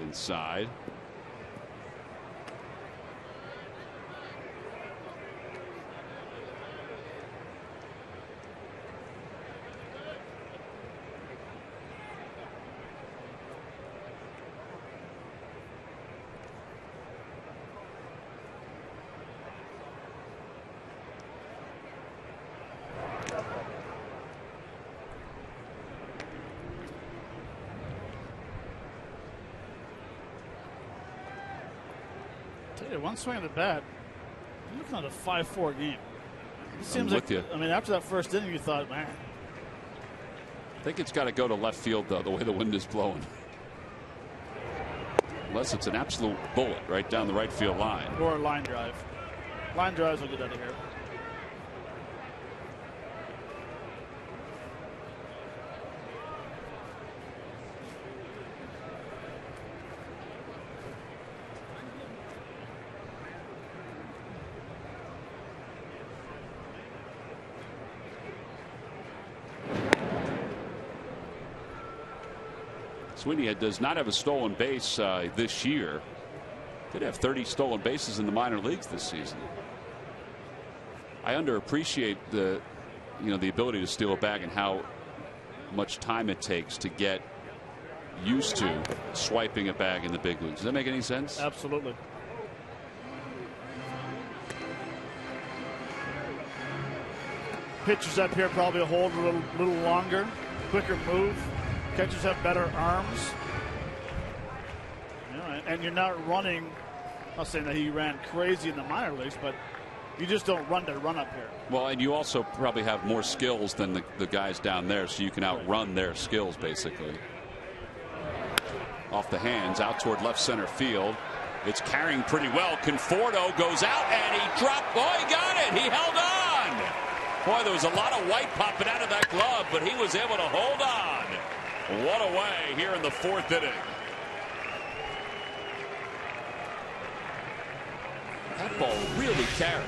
Inside. One swing of the bat. You're looking at a 5-4 game. It seems like, I mean, after that first inning, you thought, man. I think it's got to go to left field, though, the way the wind is blowing. Unless it's an absolute bullet right down the right field line. Or a line drive. Line drives will get out of here. Sweeney does not have a stolen base this year. Did have 30 stolen bases in the minor leagues this season. I underappreciate the ability to steal a bag and how much time it takes to get used to swiping a bag in the big leagues. Does that make any sense? Absolutely. Pitchers up here probably hold a little longer, quicker move. Catchers have better arms. And you're not running. I'm not saying that he ran crazy in the minor leagues, but you just don't run to run up here. Well, and you also probably have more skills than the guys down there, so you can outrun their skills, basically. Off the hands, out toward left center field. It's carrying pretty well. Conforto goes out, and he dropped. Oh, he got it. He held on. Boy, there was a lot of white popping out of that glove, but he was able to hold on. What a way here in the 4th inning. That ball really carried.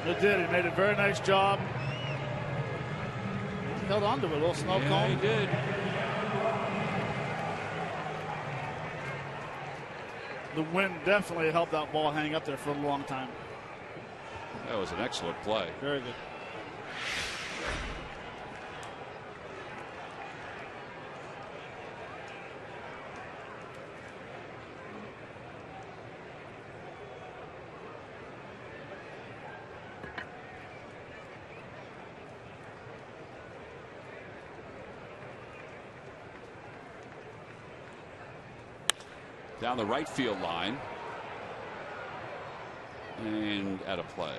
It did. He made a very nice job. He held on to it. A little snow cone. He did. The wind definitely helped that ball hang up there for a long time. That was an excellent play. Very good. Down the right field line. And out of play.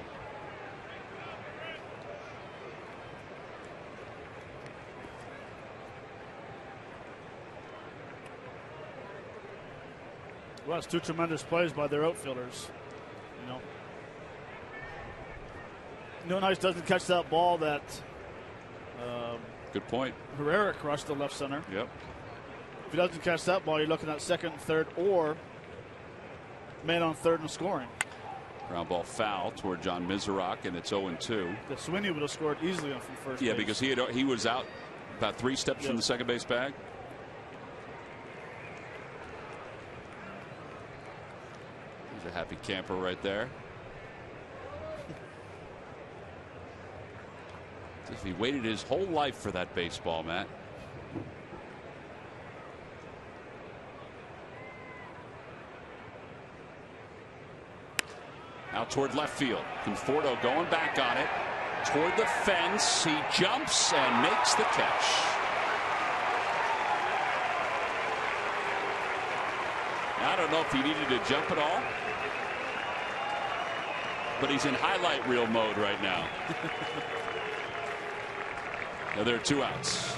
Well, it's two tremendous plays by their outfielders. No Nice doesn't catch that ball that good point. Herrera crushed the left center. Yep. If he doesn't catch that ball, you're looking at second, third, or man on third and scoring. Ground ball foul toward John Miserock, and it's 0-2. The Sweeney would have scored easily from first Yeah, base. because he was out about 3 steps from the second base bag. There's a happy camper right there. As if he waited his whole life for that baseball, Matt. Out toward left field. Conforto going back on it. Toward the fence. He jumps and makes the catch. I don't know if he needed to jump at all. But he's in highlight reel mode right now. Now there are 2 outs.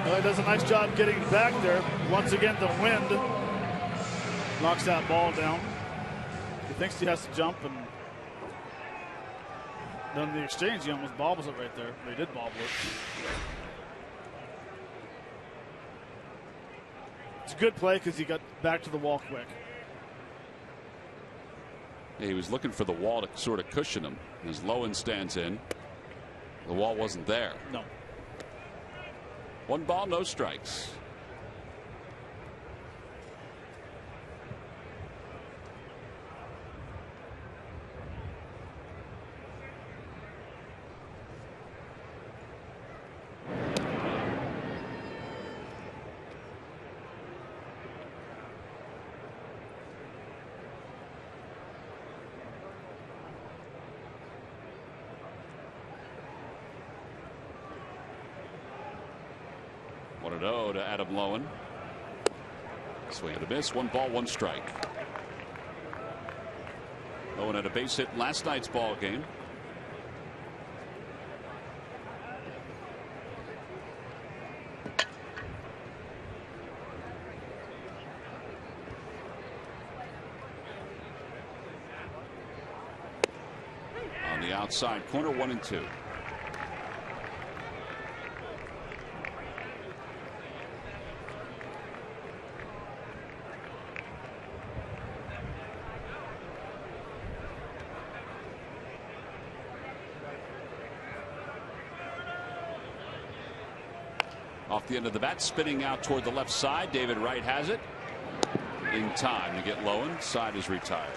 Well, he does a nice job getting back there. Once again, the wind knocks that ball down. He thinks he has to jump, and then in the exchange, he almost bobbles it right there. They did bobble it. It's a good play because he got back to the wall quick. Yeah, he was looking for the wall to sort of cushion him. As Lowen stands in, the wall wasn't there. No. 1 ball, no strikes. To Adam Lowen. Swing and a miss. 1 ball, 1 strike. Lowen had a base hit in last night's ball game. On the outside corner, 1-2. Off the end of the bat, spinning out toward the left side. David Wright has it in time to get Lowen. Side is retired.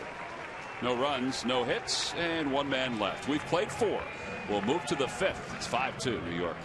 No runs, no hits, and 1 man left. We've played 4. We'll move to the 5th. It's 5-2 New York.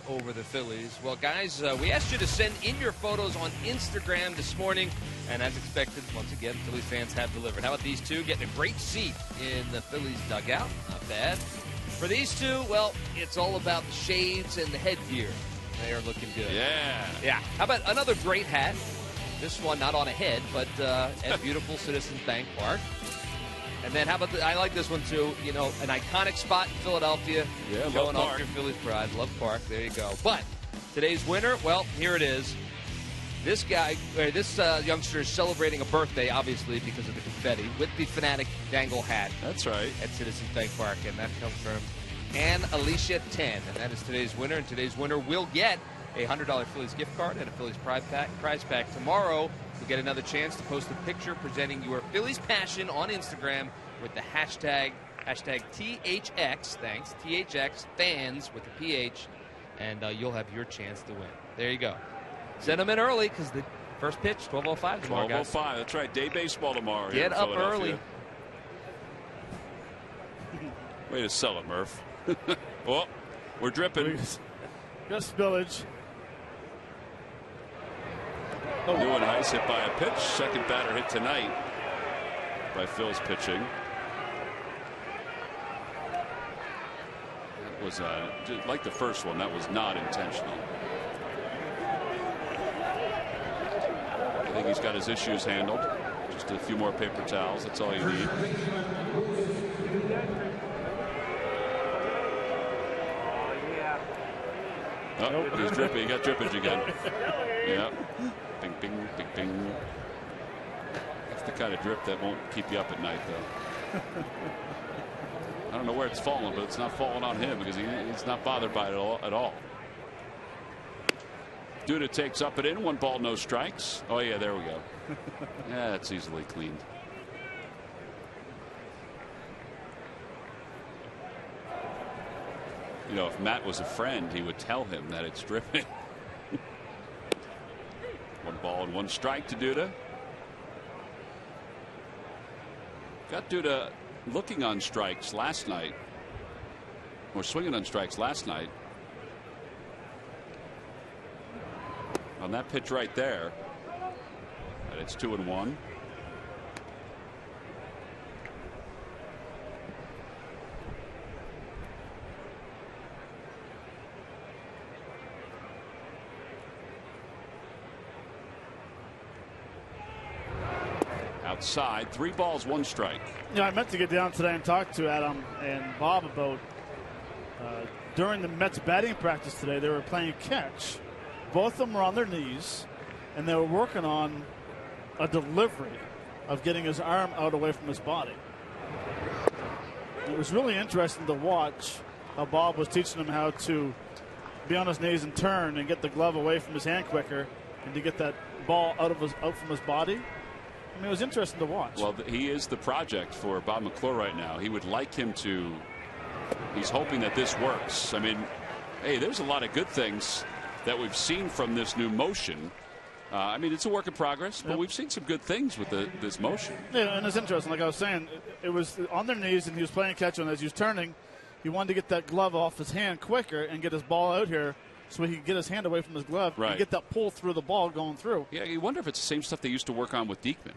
over the Phillies. Well, guys, we asked you to send in your photos on Instagram this morning, and as expected, once again, Phillies fans have delivered. How about these two getting a great seat in the Phillies dugout? Not bad. For these two, well, it's all about the shades and the headgear. They are looking good. Yeah. How about another great hat? This one not on a head, but at beautiful Citizens Bank Park. And then how about I like this one too, you know, an iconic spot in Philadelphia. Yeah, showing Love off Park. your Phillies pride. Love Park. There you go. But today's winner, well, here it is. This guy, this youngster is celebrating a birthday, obviously, because of the confetti, with the Fanatic Dangle hat. That's right. At Citizens Bank Park, and that comes from Ann Alicia 10, and that is today's winner. And today's winner will get a $100 Phillies gift card and a Phillies prize pack. Tomorrow, you'll get another chance to post a picture presenting your Phillies passion on Instagram with the hashtag THX, thanks, THX fans with the PH, and you'll have your chance to win. There you go. Send them in early because the first pitch, 12:05 tomorrow, guys. 12:05, that's right. Day baseball tomorrow. Get up early. Way to sell it, Murph. Oh, we're dripping. Just spillage. Newman Heiss hit by a pitch. Second batter hit tonight by Phil's pitching. That was just like the first one. That was not intentional. I think he's got his issues handled. Just a few more paper towels. That's all you need. Oh, he's dripping. He got drippage again. Yeah. Bing, bing, bing, bing. That's the kind of drip that won't keep you up at night, though. I don't know where it's falling, but it's not falling on him because he's not bothered by it at all. Duda takes up and in. 1 ball, no strikes. Oh, yeah, there we go. Yeah, that's easily cleaned. You know, if Matt was a friend, he would tell him that it's dripping. 1 ball and 1 strike to Duda. Got Duda looking on strikes last night, or swinging on strikes last night. On that pitch right there, and it's 2-1. Outside, 3 balls, 1 strike. You know, I meant to get down today and talk to Adam and Bob about during the Mets batting practice today. They were playing catch. Both of them were on their knees, and they were working on a delivery of getting his arm out away from his body. It was really interesting to watch how Bob was teaching him how to be on his knees and turn and get the glove away from his hand quicker and to get that ball out from his body. I mean, it was interesting to watch. Well, he is the project for Bob McClure right now. He would like him to. He's hoping that this works. I mean, hey, there's a lot of good things that we've seen from this new motion. I mean, it's a work in progress, but we've seen some good things with this motion. Yeah, and it's interesting. Like I was saying, it was on their knees, and he was playing catch, and as he was turning, he wanted to get that glove off his hand quicker and get his ball out here so he could get his hand away from his glove and get that pull through the ball going through. Yeah, you wonder if it's the same stuff they used to work on with Diekman.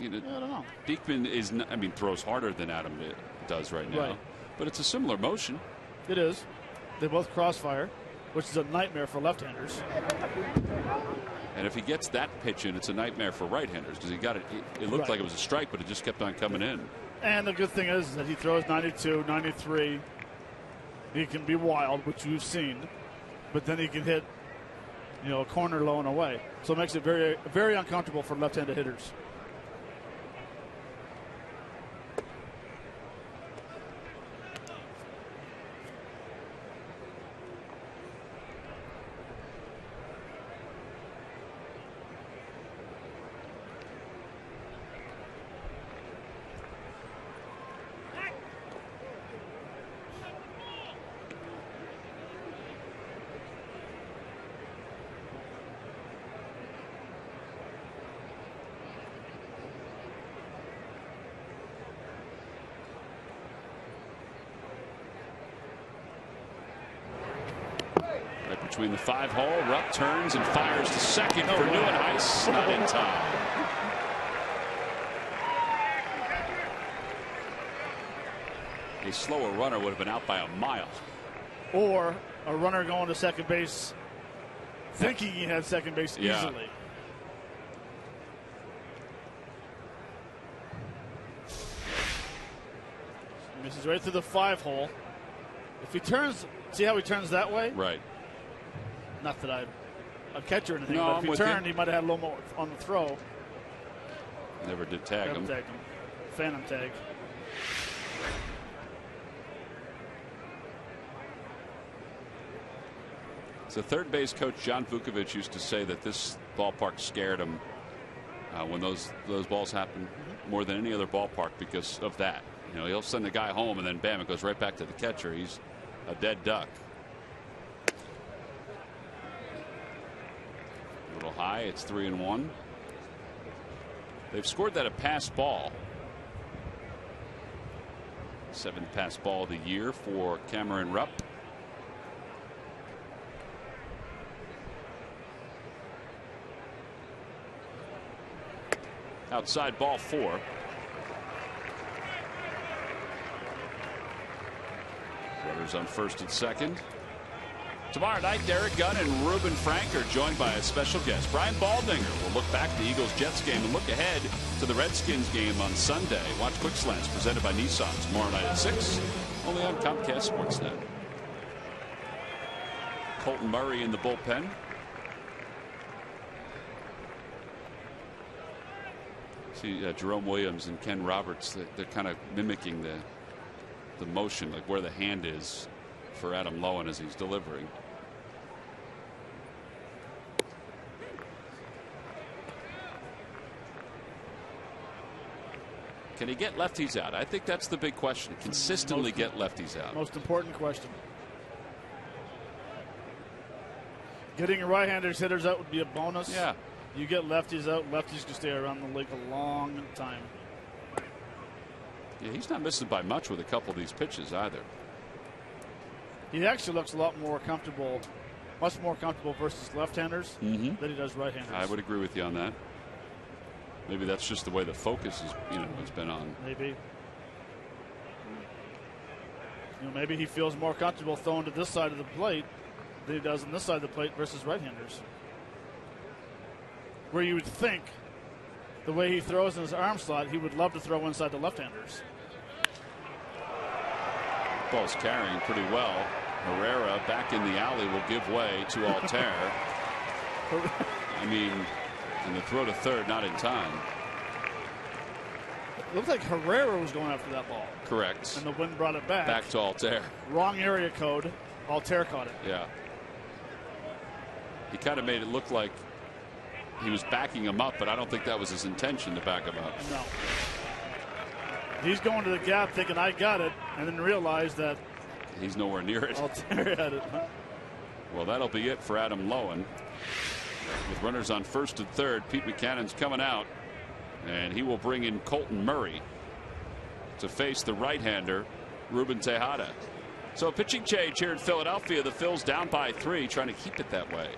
You know, I don't know. Diekman is, I mean, throws harder than Adam does right now, but it's a similar motion. It is. They both crossfire, which is a nightmare for left-handers. And if he gets that pitch in, it's a nightmare for right-handers because he got it. It looked like it was a strike, but it just kept on coming in. And the good thing is that he throws 92, 93. He can be wild, which you've seen, but then he can hit, you know, a corner low and away. So it makes it very, very uncomfortable for left-handed hitters. between the 5-hole. Rupp turns and fires to second for Neuenhuis. Not in time. A slower runner would have been out by a mile. Or a runner going to second base thinking he had second base easily. Misses right through the 5-hole. If he turns, see how he turns that way? Right. Not that I'm a catcher or anything, no, but if he turned, he might have had a little more on the throw. Never did tag him. Tagged him. Phantom tag. So third base coach John Vukovic used to say that this ballpark scared him when those balls happen more than any other ballpark because of that. You know, he'll send the guy home and then bam, it goes right back to the catcher. He's a dead duck. A little high. It's 3-1. They've scored that a pass ball. 7th pass ball of the year for Cameron Rupp. Outside ball 4. Runners on first and second. Tomorrow night, Derek Gunn and Reuben Frank are joined by a special guest. Brian Baldinger will look back at the Eagles-Jets game and look ahead to the Redskins game on Sunday. Watch Quick Slants presented by Nissan tomorrow night at 6, only on Comcast Sportsnet. Colton Murray in the bullpen. See Jerome Williams and Ken Roberts, they're kind of mimicking the motion, like where the hand is for Adam Lowen as he's delivering. Can he get lefties out? I think that's the big question. Consistently get lefties out. Most important question. Getting right-handers hitters out would be a bonus. Yeah. You get lefties out, lefties can stay around the league a long time. Yeah, he's not missing by much with a couple of these pitches either. He actually looks a lot more comfortable, much more comfortable versus left-handers than he does right-handers. I would agree with you on that. Maybe that's just the way the focus is, has been on. Maybe. Maybe he feels more comfortable throwing to this side of the plate than he does on this side of the plate versus right-handers. Where you would think the way he throws in his arm slot, he would love to throw inside the left-handers. Ball's carrying pretty well. Herrera back in the alley will give way to Altair. I mean, and the throw to third not in time. It looked like Herrera was going after that ball. Correct. And the wind brought it back. Back to Altair. Wrong area code. Altair caught it. Yeah. He kind of made it look like he was backing him up, but I don't think that was his intention to back him up. No. He's going to the gap thinking I got it, and then realized that he's nowhere near it. Altair had it. Well, that'll be it for Adam Lowen. With runners on first and third, Pete Buchanan's coming out, and he will bring in Colton Murray to face the right-hander, Ruben Tejada. So a pitching change here in Philadelphia. The Phils down by 3, trying to keep it that way.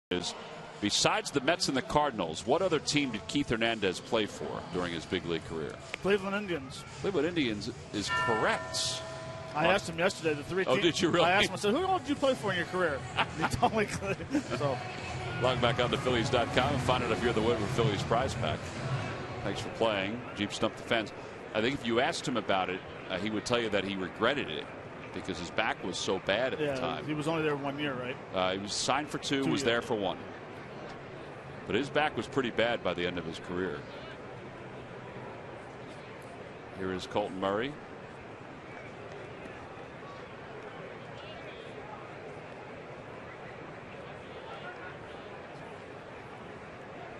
is, besides the Mets and the Cardinals, what other team did Keith Hernandez play for during his big league career? Cleveland Indians. Cleveland Indians is correct. I asked him yesterday, the three teams. Oh, did you really? I asked him, I said, who all did you play for in your career? And he told me. So. Log back on to Phillies.com and find out if you're the winner of Phillies prize pack. Thanks for playing. Jeep Stump the Fence. I think if you asked him about it, he would tell you that he regretted it because his back was so bad at the time. He was only there 1 year, right? He was signed for 2, was there for 1. But his back was pretty bad by the end of his career. Here is Colton Murray.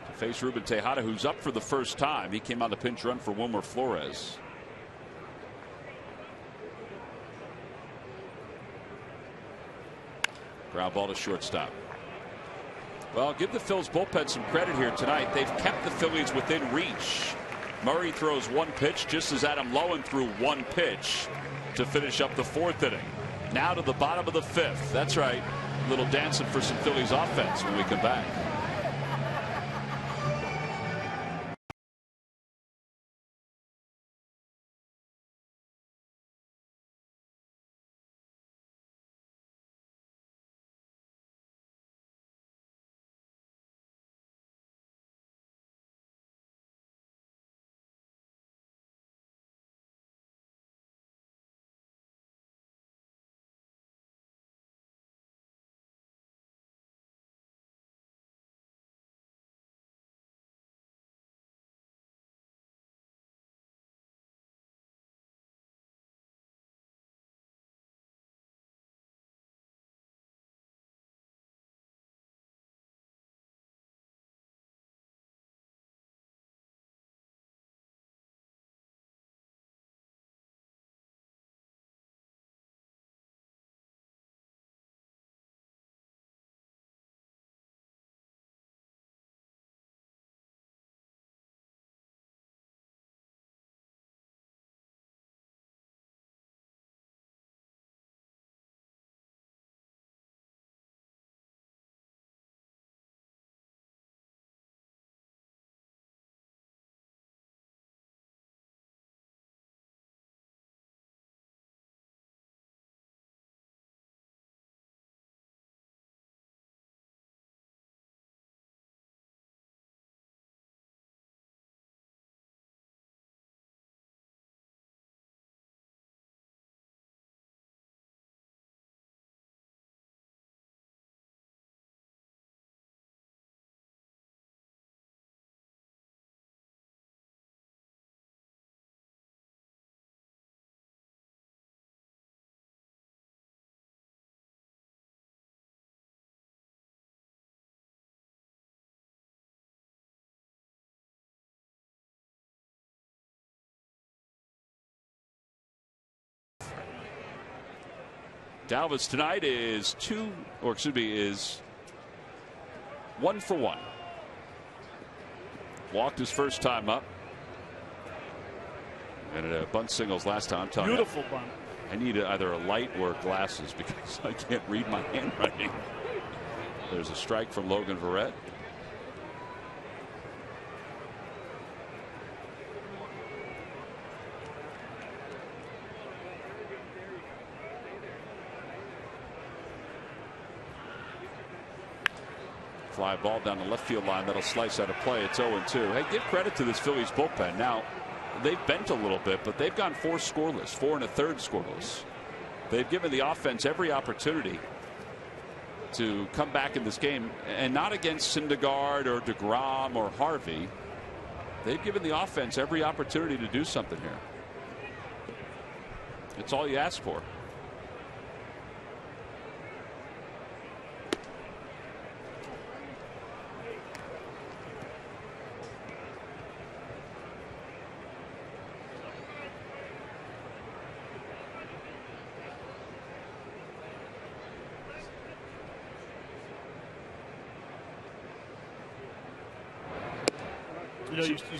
To face Ruben Tejada, who's up for the first time. He came on the pinch run for Wilmer Flores. Ground ball to shortstop. Well, give the Phils bullpen some credit here tonight. They've kept the Phillies within reach. Murray throws 1 pitch just as Adam Lowen threw 1 pitch to finish up the 4th inning. Now to the bottom of the 5th. That's right. A little dancing for some Phillies offense when we come back. Dalvis tonight is 1 for 1. Walked his first time up. And a bunt singles last time. Beautiful bunt. I need either a light or glasses because I can't read my handwriting. There's a strike from Logan Verrett. Fly ball down the left field line. That'll slice out of play. It's 0-2. Hey, give credit to this Phillies bullpen. Now, they've bent a little bit, but they've gone 4 scoreless, 4 1/3 scoreless. They've given the offense every opportunity to come back in this game, and not against Syndergaard or DeGrom or Harvey. They've given the offense every opportunity to do something here. It's all you ask for.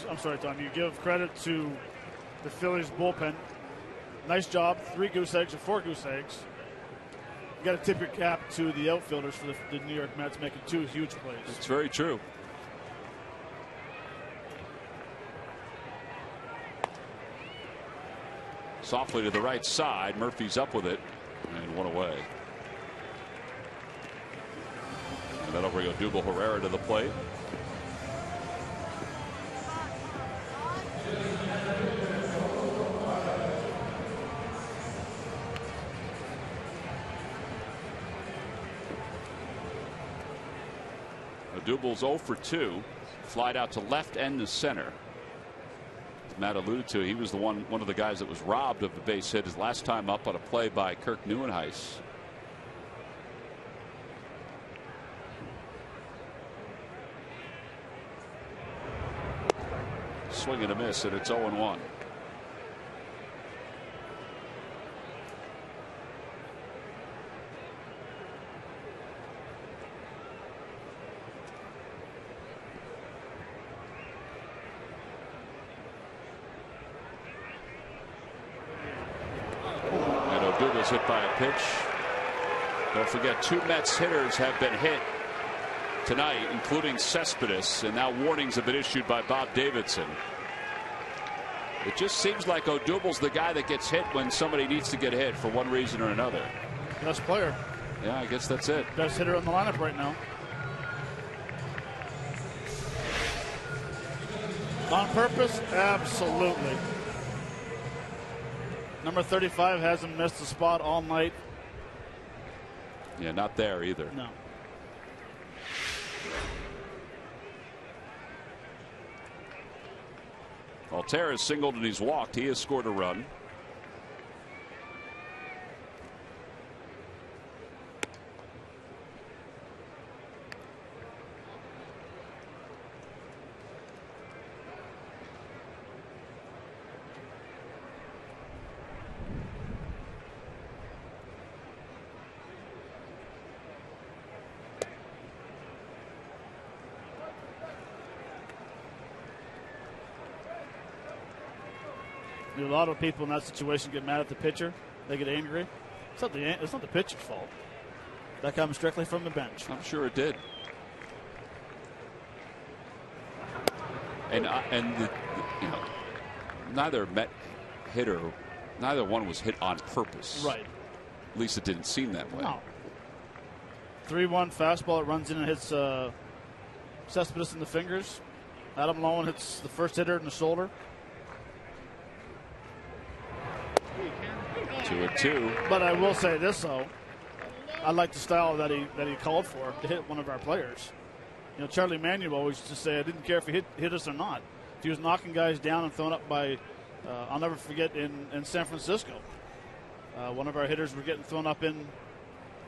I'm sorry, Tom. You give credit to the Phillies bullpen. Nice job. 3 goose eggs or 4 goose eggs. you got to tip your cap to the outfielders for the New York Mets making 2 huge plays. It's very true. Softly to the right side. Murphy's up with it. And 1 away. And that'll bring Odubel Herrera to the plate. Odubel's 0 for 2. Flied out to left and to center. As Matt alluded to, he was the one of the guys that was robbed of a base hit his last time up on a play by Kirk Neuenhuis. Swing and a miss, and it's 0-1. Odubel's hit by a pitch. Don't forget, 2 Mets hitters have been hit tonight, including Cespedes, and now warnings have been issued by Bob Davidson. It just seems like Odubel's the guy that gets hit when somebody needs to get hit for one reason or another. Best player. Yeah, I guess that's it. Best hitter on the lineup right now. On purpose? Absolutely. Number 35 hasn't missed a spot all night. Yeah, not there either. No. Altair has singled and he's walked. He has scored a run. A lot of people in that situation get mad at the pitcher. They get angry. It's not the pitcher's fault. That comes strictly from the bench. I'm sure it did. And you know, neither Met hitter, neither one was hit on purpose. Right. At least it didn't seem that way. No. 3-1 fastball. It runs in and hits Cespedes in the fingers. Adam Lowen hits the first hitter in the shoulder. 2-2. But I will say this though, I like the style that he called for to hit one of our players. You know, Charlie Manuel always used to say, I didn't care if he hit us or not. If he was knocking guys down and throwing up by, I'll never forget in San Francisco, one of our hitters were getting thrown up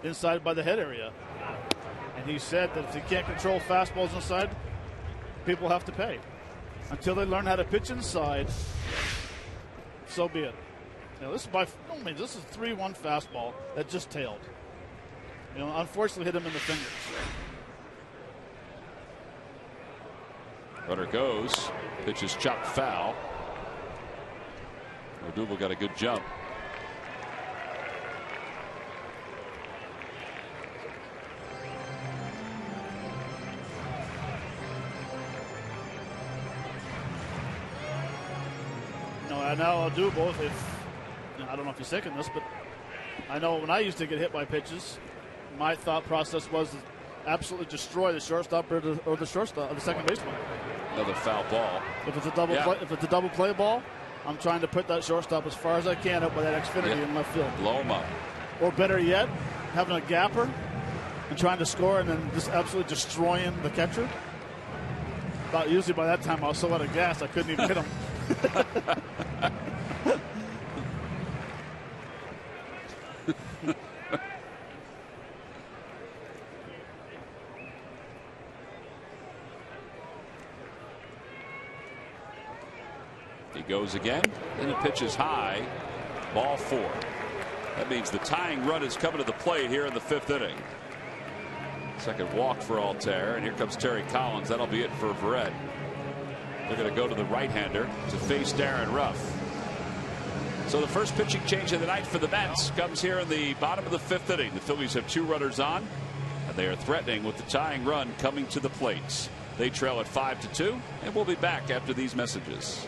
inside by the head area, and he said that if you can't control fastballs inside, people have to pay. Until they learn how to pitch inside, so be it. You know, this is this is 3-1 fastball that just tailed. You know, unfortunately hit him in the fingers. Runner goes. Pitch is chopped foul. Odubel got a good jump. No, now Odubel, I don't know if he's thinking this, but I know when I used to get hit by pitches, my thought process was to absolutely destroy the shortstop or the shortstop or the second baseman. Another foul ball. If it's a double play ball, I'm trying to put that shortstop as far as I can up by that Xfinity in left field. Blow him up. Or better yet, having a gapper and trying to score and then just absolutely destroying the catcher. But usually by that time I was so out of gas I couldn't even hit him. He goes again, and the pitch is high. Ball 4. That means the tying run is coming to the plate here in the 5th inning. Second walk for Altair, and here comes Terry Collins. That'll be it for Verrett. They're going to go to the right-hander to face Darren Ruff. So the first pitching change of the night for the Mets comes here in the bottom of the 5th inning. The Phillies have 2 runners on, and they are threatening with the tying run coming to the plate. They trail at 5-2, and we'll be back after these messages.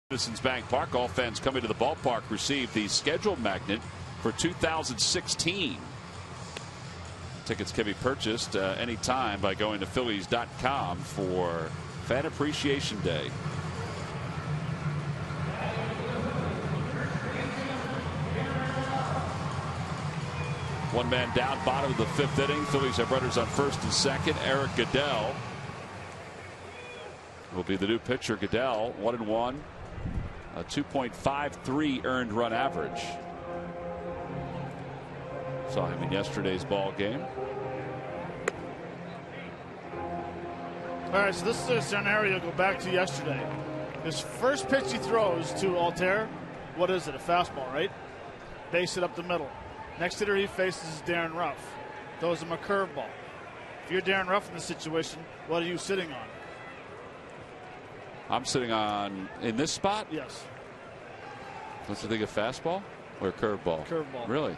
Citizens Bank Park. All fans coming to the ballpark receive the schedule magnet for 2016. Tickets can be purchased anytime by going to Phillies.com for Fan Appreciation Day. One man down, bottom of the 5th inning. Phillies have runners on first and second. Eric Goodell will be the new pitcher. Goodell 1-1. A 2.53 earned run average. Saw him in yesterday's ball game. All right, so this is a scenario. Go back to yesterday. His first pitch he throws to Altair, what is it? A fastball, right? Base hit up the middle. Next hitter he faces is Darren Ruff. Throws him a curveball. If you're Darren Ruff in this situation, what are you sitting on? I'm sitting on in this spot. Yes. What's the thing, a fastball or a curveball? Curveball. Really?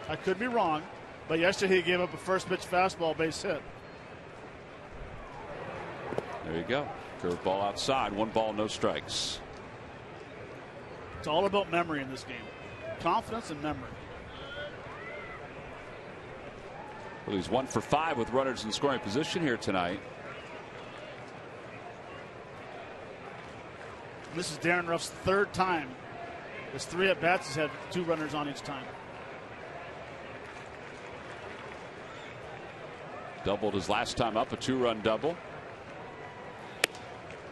I could be wrong, but yesterday he gave up a first pitch fastball base hit. There you go. Curveball outside. 1 ball, no strikes. It's all about memory in this game. Confidence and memory. Well, he's 1 for 5 with runners in scoring position here tonight. This is Darren Ruff's 3rd time. His 3 at-bats has had 2 runners on each time. Doubled his last time up, a 2-run double.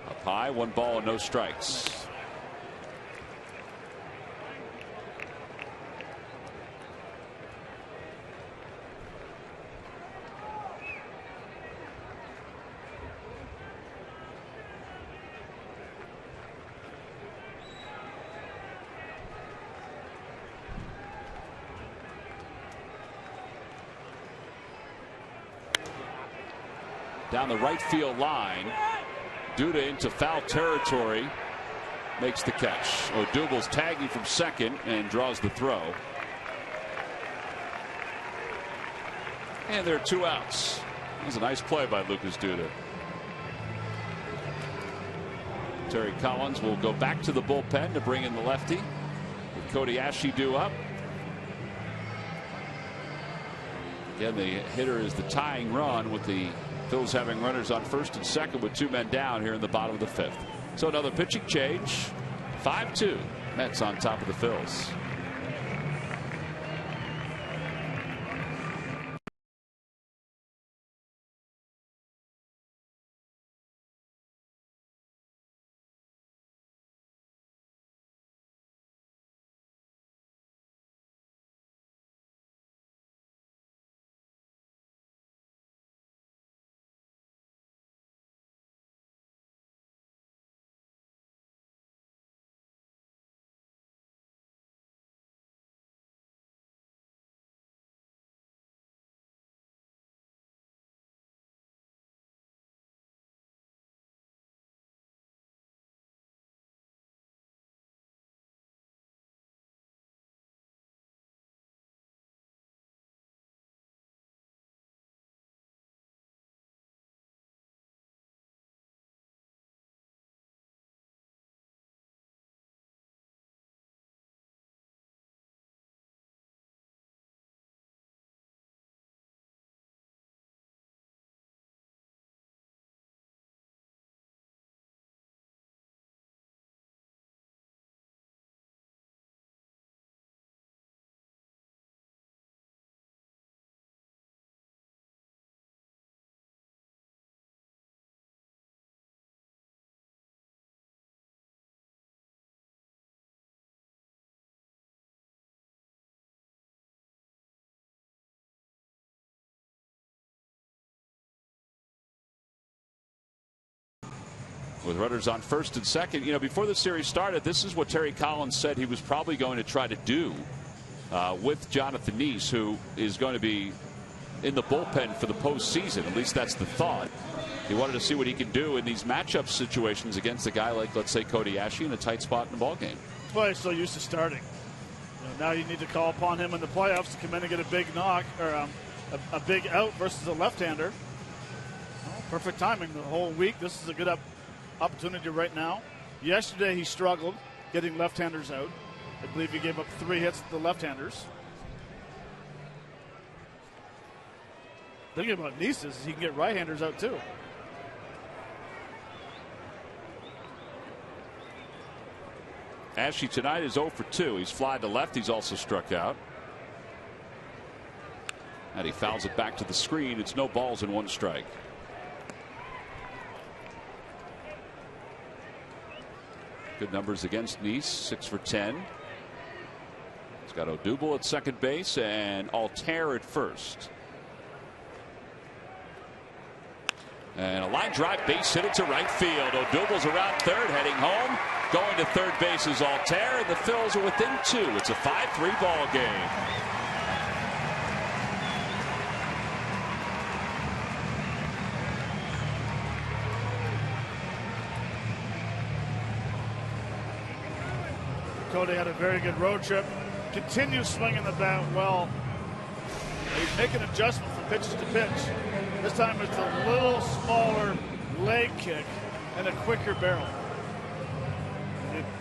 Up high, 1 ball and no strikes. Down the right field line. Duda into foul territory. Makes the catch. Odubel's tagging from second and draws the throw. And there are 2 outs. That was a nice play by Lucas Duda. Terry Collins will go back to the bullpen to bring in the lefty. With Cody Ashe due up. Again, the hitter is the tying run with the Phillies having runners on first and second with 2 men down here in the bottom of the 5th. So another pitching change. 5-2. Mets on top of the Phillies. with runners on first and second. You know, before the series started, this is what Terry Collins said he was probably going to try to do with Jonathan Neese, who is going to be in the bullpen for the postseason. At least that's the thought. He wanted to see what he can do in these matchup situations against a guy like, let's say, Cody Ashley in a tight spot in the ballgame. Well, he's so used to starting. Now you need to call upon him in the playoffs to come in and get a big knock or a big out versus a left-hander. Well, perfect timing the whole week. This is a good opportunity right now. Yesterday he struggled getting left-handers out. I believe he gave up 3 hits to the left-handers. The thing about Neese is he can get right-handers out too. Ashley tonight is 0 for 2. He's flied to left. He's also struck out. And he fouls it back to the screen. It's no balls and 1 strike. Good numbers against Neese. 6 for 10. He's got Odubel at second base and Altair at first. And a line drive base hit it to right field. Odubel's around third, heading home. Going to third base is Altair, and the Phils are within 2. It's a 5-3 ball game. Cody had a very good road trip. Continues swinging the bat well. He's making adjustments from pitches to pitch. This time it's a little smaller leg kick and a quicker barrel.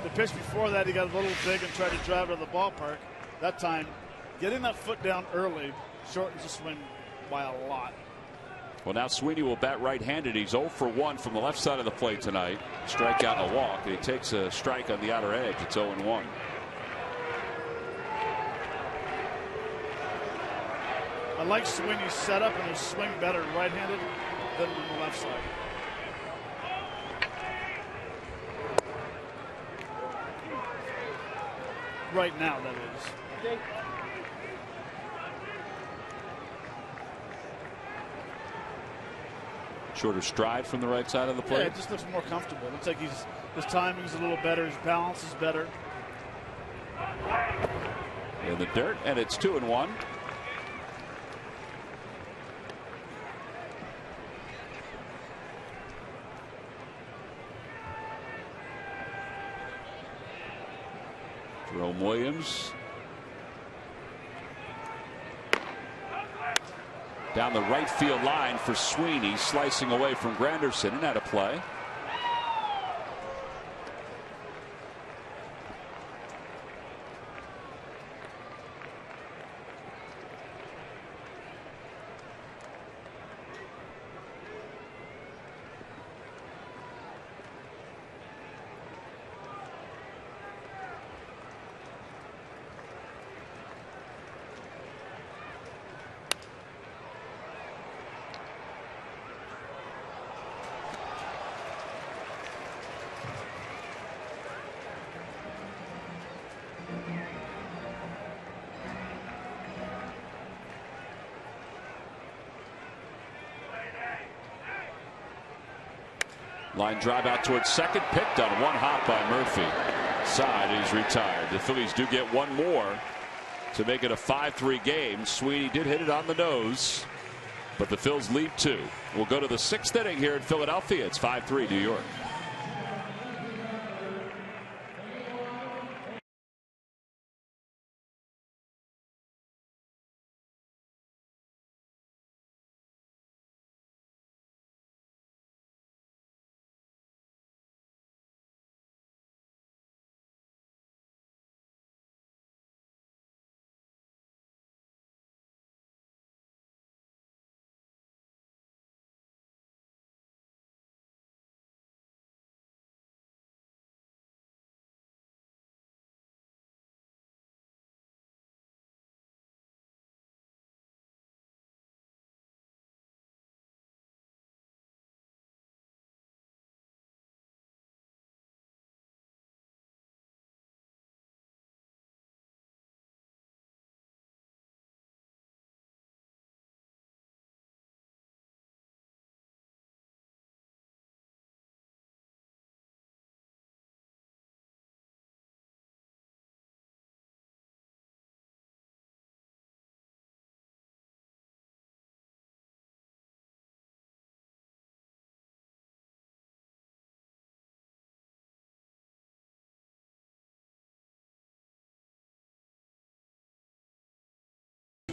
The pitch before that, he got a little big and tried to drive it to the ballpark. That time, getting that foot down early shortens the swing by a lot. Well, now Sweeney will bat right-handed. He's 0 for 1 from the left side of the plate tonight. Strikeout and a walk. And he takes a strike on the outer edge. It's 0-1. I like Sweeney's setup and his swing better right-handed than on the left side. Right now, that is. Shorter stride from the right side of the plate. Yeah, it just looks more comfortable. It looks like his timing's a little better. His balance is better. In the dirt, and it's 2-1. Jerome Williams down the right field line for Sweeney, slicing away from Granderson and out of play. Line drive out towards second, picked on 1 hop by Murphy. Side is retired. The Phillies do get 1 more to make it a 5-3 game. Sweeney did hit it on the nose, but the Phils lead 2. We'll go to the 6th inning here in Philadelphia. It's 5-3 New York.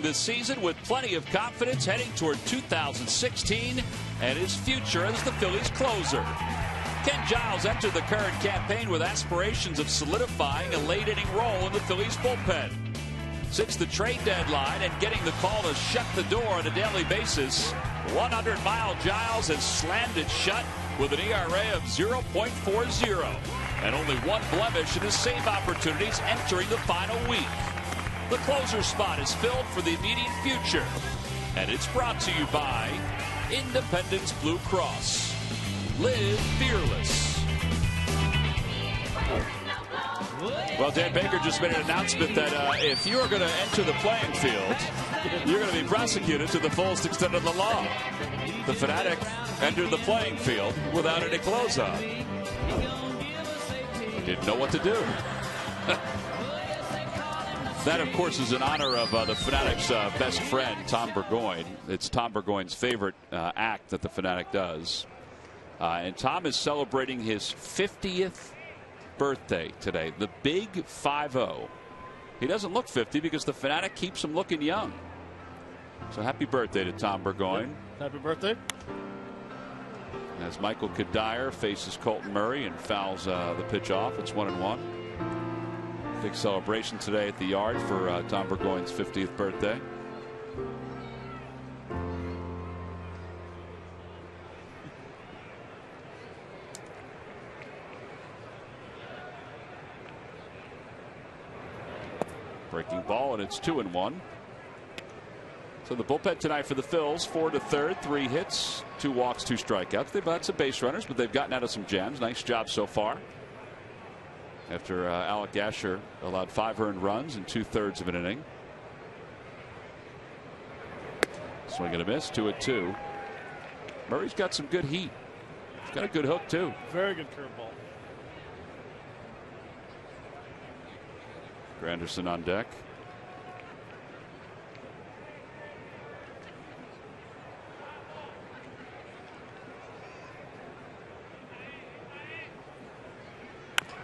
This season with plenty of confidence heading toward 2016 and his future as the Phillies closer. Ken Giles entered the current campaign with aspirations of solidifying a late-inning role in the Phillies bullpen. Since the trade deadline and getting the call to shut the door on a daily basis, 100-mile Giles has slammed it shut with an ERA of 0.40 and only one blemish in his save opportunities entering the final week. The closer spot is filled for the immediate future, and it's brought to you by Independence Blue Cross. Live fearless. Well, Dan Baker just made an announcement that if you are going to enter the playing field, you're going to be prosecuted to the fullest extent of the law. The Fanatic entered the playing field without any clothes on. Didn't know what to do. That, of course, is in honor of the Fanatic's best friend, Tom Burgoyne. It's Tom Burgoyne's favorite act that the Fanatic does. And Tom is celebrating his 50th birthday today, the big 5-0. He doesn't look 50 because the Fanatic keeps him looking young. So happy birthday to Tom Burgoyne. Happy birthday. As Michael Kadire faces Colton Murray and fouls the pitch off, it's 1-1. Big celebration today at the Yard for Tom Burgoyne's 50th birthday. Breaking ball, and it's 2-1. So the bullpen tonight for the Phils, 4 to third, 3 hits, 2 walks, 2 strikeouts. They've had some base runners, but they've gotten out of some jams. Nice job so far. After Alec Asher allowed 5 earned runs in 2/3 of an inning. Swing and a miss, 2-2. Murray's got some good heat. He's got a good hook too. Very good curveball. Granderson on deck.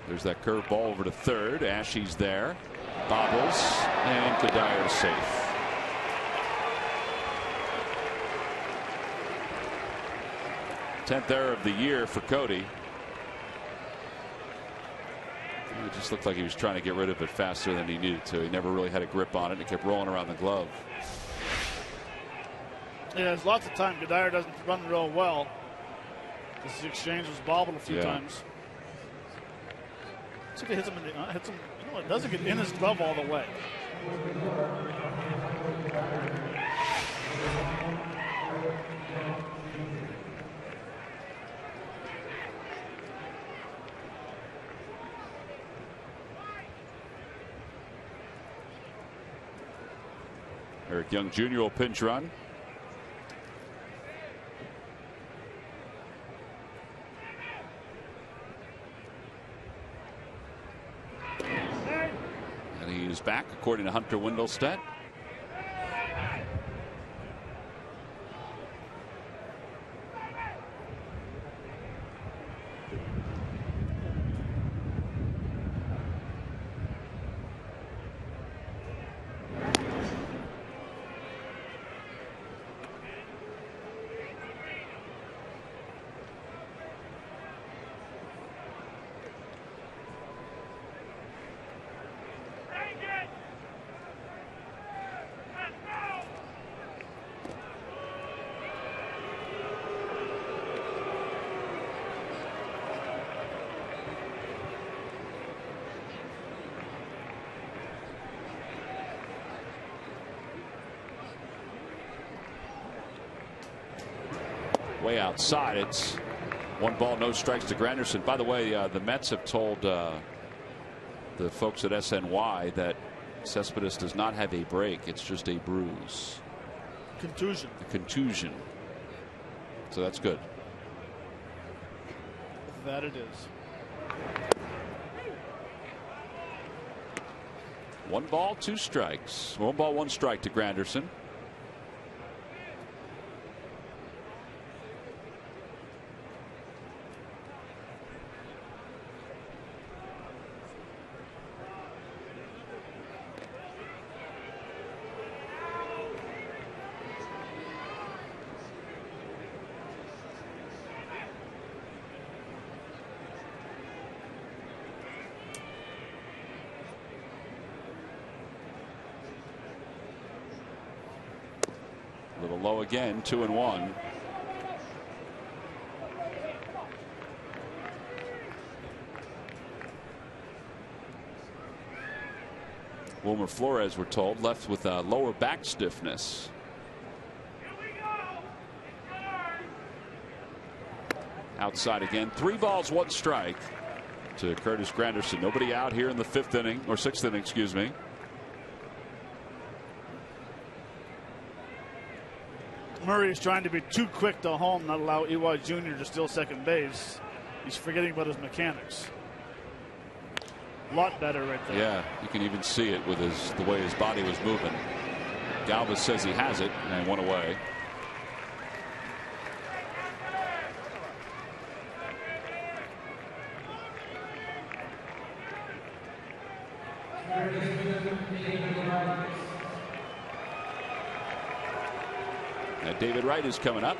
There's that curveball over to third. Ashy's there. Bobbles, and Kadire's safe. Tenth error of the year for Cody. It just looked like he was trying to get rid of it faster than he needed to. He never really had a grip on it. It kept rolling around the glove. Yeah, there's lots of time Kadire doesn't run real well. This exchange was bobbled a few times. See if it hits him in the hits him. You know, it doesn't get in his glove all the way. Eric Young Jr. will pinch run. And he's back, according to Hunter Wendelstedt. Way outside. It's 1 ball, no strikes to Granderson. By the way, the Mets have told the folks at SNY that Cespedes does not have a break. It's just a bruise. Contusion. A contusion. So that's good. That it is. 1 ball, 2 strikes. 1 ball, 1 strike to Granderson. low again, 2-1. Wilmer Flores, we're told, left with lower back stiffness. Outside again. 3 balls, 1 strike to Curtis Granderson. Nobody out here in the 5th inning, or 6th inning, excuse me. Murray is trying to be too quick to home, not allow E.Y. Jr. to steal second base. He's forgetting about his mechanics. A lot better right there. Yeah, you can even see it with the way his body was moving. Galvis says he has it, and 1 away. Now David Wright is coming up.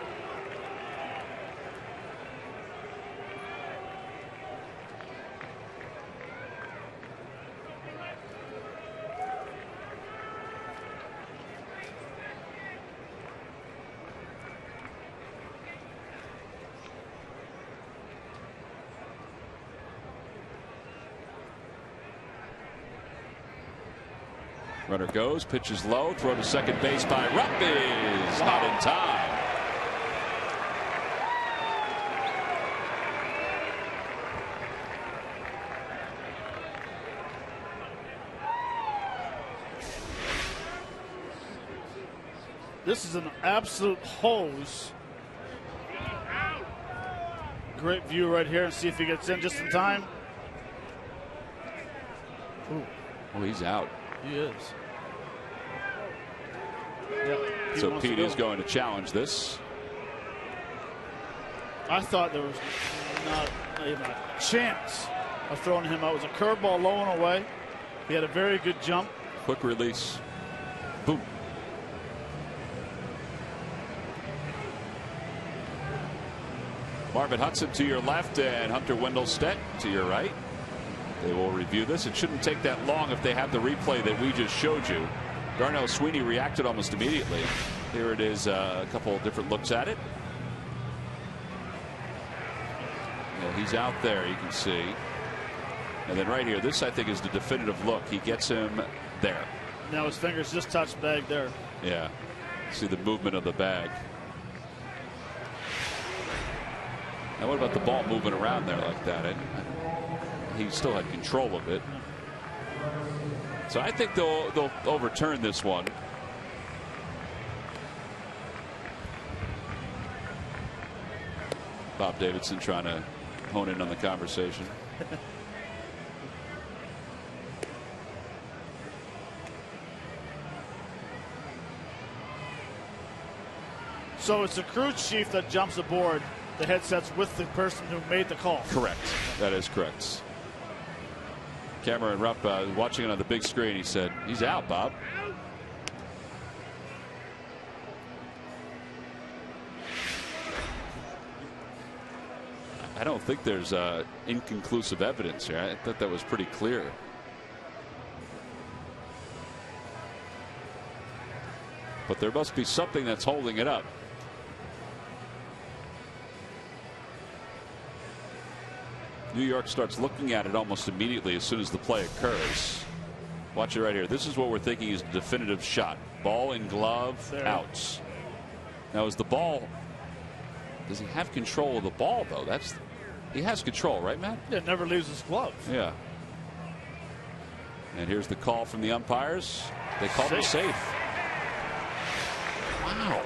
Runner goes, pitches low, throw to second base by Ruff is not in time. This is an absolute hose. Great view right here, and see if he gets in just in time. Ooh. Oh, he's out. He is. Yep, so Pete is going to challenge this. I thought there was not even a chance of throwing him out. It was a curveball low and away. He had a very good jump. Quick release. Boom. Marvin Hudson to your left and Hunter Wendelstedt to your right. They will review this. It shouldn't take that long if they have the replay that we just showed you. Darnell Sweeney reacted almost immediately. Here it is, a couple of different looks at it. Yeah, he's out there, you can see. And then right here, this I think is the definitive look. He gets him there. Now his fingers just touched bag there. Yeah. See the movement of the bag. Now what about the ball moving around there like that? He still had control of it. So I think they'll overturn this one. Bob Davidson trying to hone in on the conversation. So it's the crew chief that jumps aboard the headsets with the person who made the call. Correct. That is correct. Cameron Rupp watching it on the big screen. He said, he's out, Bob. I don't think there's inconclusive evidence here. I thought that was pretty clear. But there must be something that's holding it up. New York starts looking at it almost immediately as soon as the play occurs. Watch it right here. This is what we're thinking is a definitive shot. Ball and glove, there. Outs. Now is the ball, does he have control of the ball though? He has control, right, Matt? Yeah, never leaves his glove. Yeah. And here's the call from the umpires. They called him safe. Wow.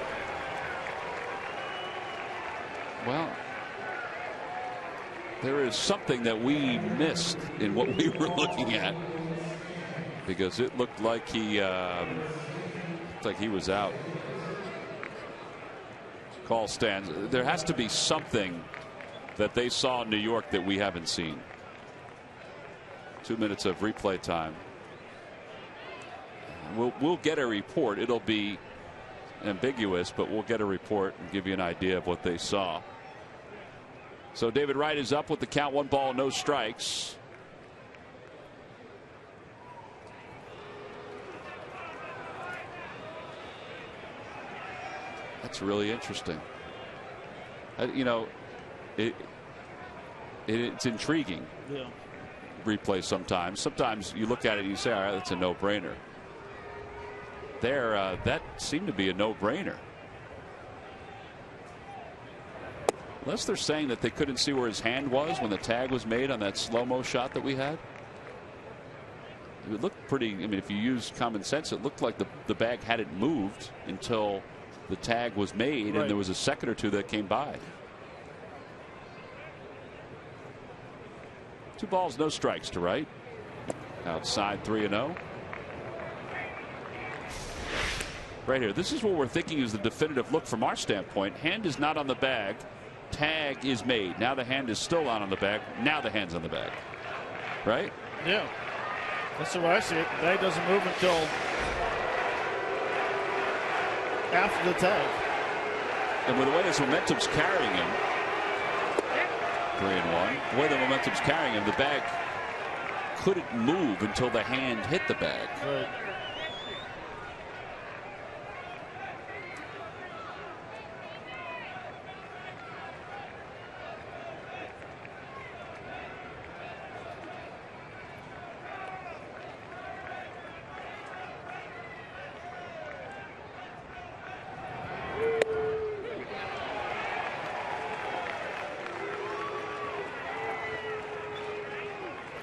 Well, there is something that we missed in what we were looking at, because it looked like he was out. Call stands. There has to be something that they saw in New York that we haven't seen. 2 minutes of replay time. We'll get a report. It'll be ambiguous, but we'll get a report and give you an idea of what they saw. So David Wright is up with the count, 1 ball, no strikes. That's really interesting. It's intriguing. Yeah. Replay sometimes. Sometimes you look at it and you say, all right, that's a no-brainer. That seemed to be a no-brainer. Unless they're saying that they couldn't see where his hand was when the tag was made on that slow-mo shot that we had. It looked pretty, if you use common sense, it looked like the bag hadn't moved until the tag was made, right. And there was a second or two that came by. 2 balls, no strikes to right. Outside 3-0. Right here. This is what we're thinking is the definitive look from our standpoint. Hand is not on the bag. Tag is made. Now the hand is still on the bag. Now the hand's on the bag. Right? Yeah. That's the way I see it. The bag doesn't move until after the tag. And with the way his momentum's carrying him, 3-1. The way the momentum's carrying him, the bag couldn't move until the hand hit the bag. Right.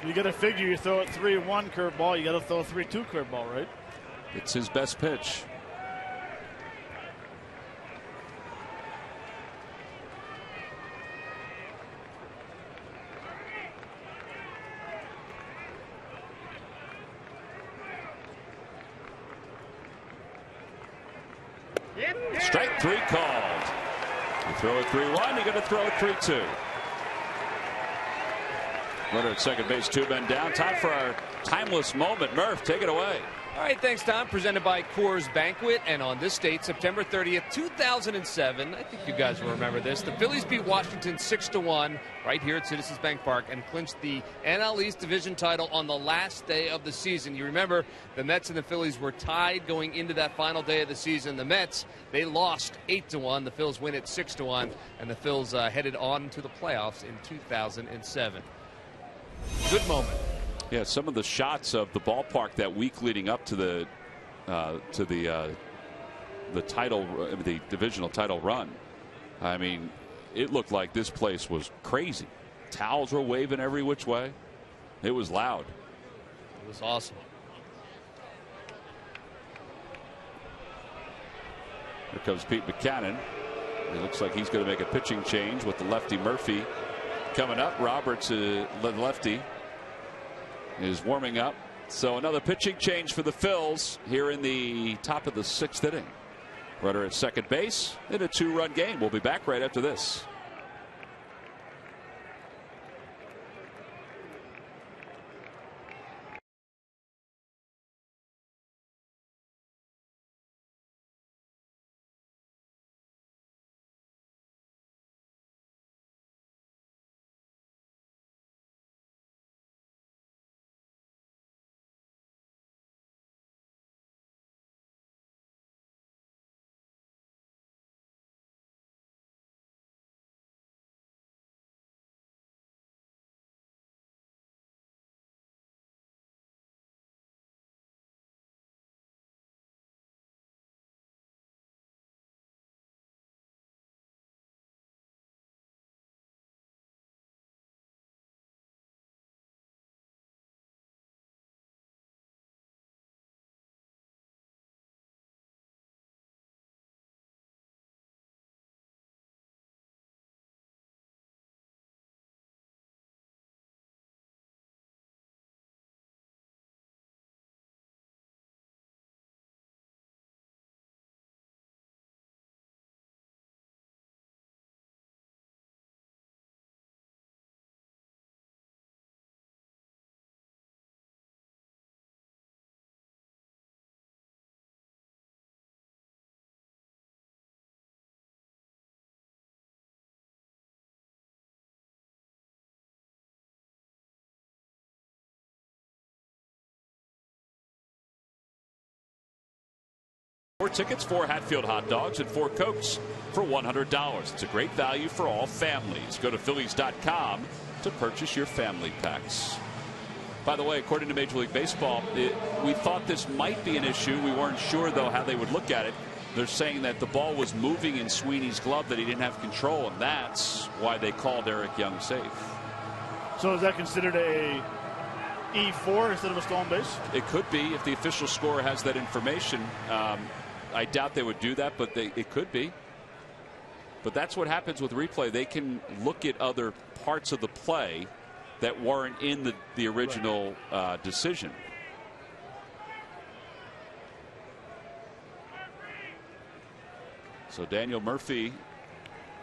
You got to figure you throw a 3-1 curveball, you got to throw a 3-2 curveball, right? It's his best pitch. Strike 3 called. You throw a 3-1, you got to throw a 3-2. Runner at second base, 2 men down. Time for our timeless moment. Murph, take it away. All right, thanks, Tom. Presented by Coors Banquet. And on this date, September 30th, 2007, I think you guys will remember this, the Phillies beat Washington 6-1 right here at Citizens Bank Park and clinched the NL East division title on the last day of the season. You remember the Mets and the Phillies were tied going into that final day of the season. The Mets, they lost 8-1. The Phils win it 6-1. And the Phils headed on to the playoffs in 2007. Good moment. Yeah, some of the shots of the ballpark that week leading up to the title, the divisional title run. I mean, it looked like this place was crazy. Towels were waving every which way. It was loud. It was awesome. Here comes Pete Buchanan. It looks like he's going to make a pitching change with the lefty Murphy coming up. Roberts, the lefty, is warming up. So another pitching change for the Phils here in the top of the 6th inning. Runner at second base in a 2-run game. We'll be back right after this. 4 tickets, 4 Hatfield hot dogs, and 4 Cokes for $100. It's a great value for all families. Go to Phillies.com to purchase your family packs. By the way, according to Major League Baseball, we thought this might be an issue. We weren't sure, though, how they would look at it. They're saying that the ball was moving in Sweeney's glove, that he didn't have control, and that's why they called Eric Young safe. So is that considered a E4 instead of a stolen base? It could be if the official scorer has that information. I doubt they would do that, but it could be. But that's what happens with replay. They can look at other parts of the play that weren't in the original decision. So Daniel Murphy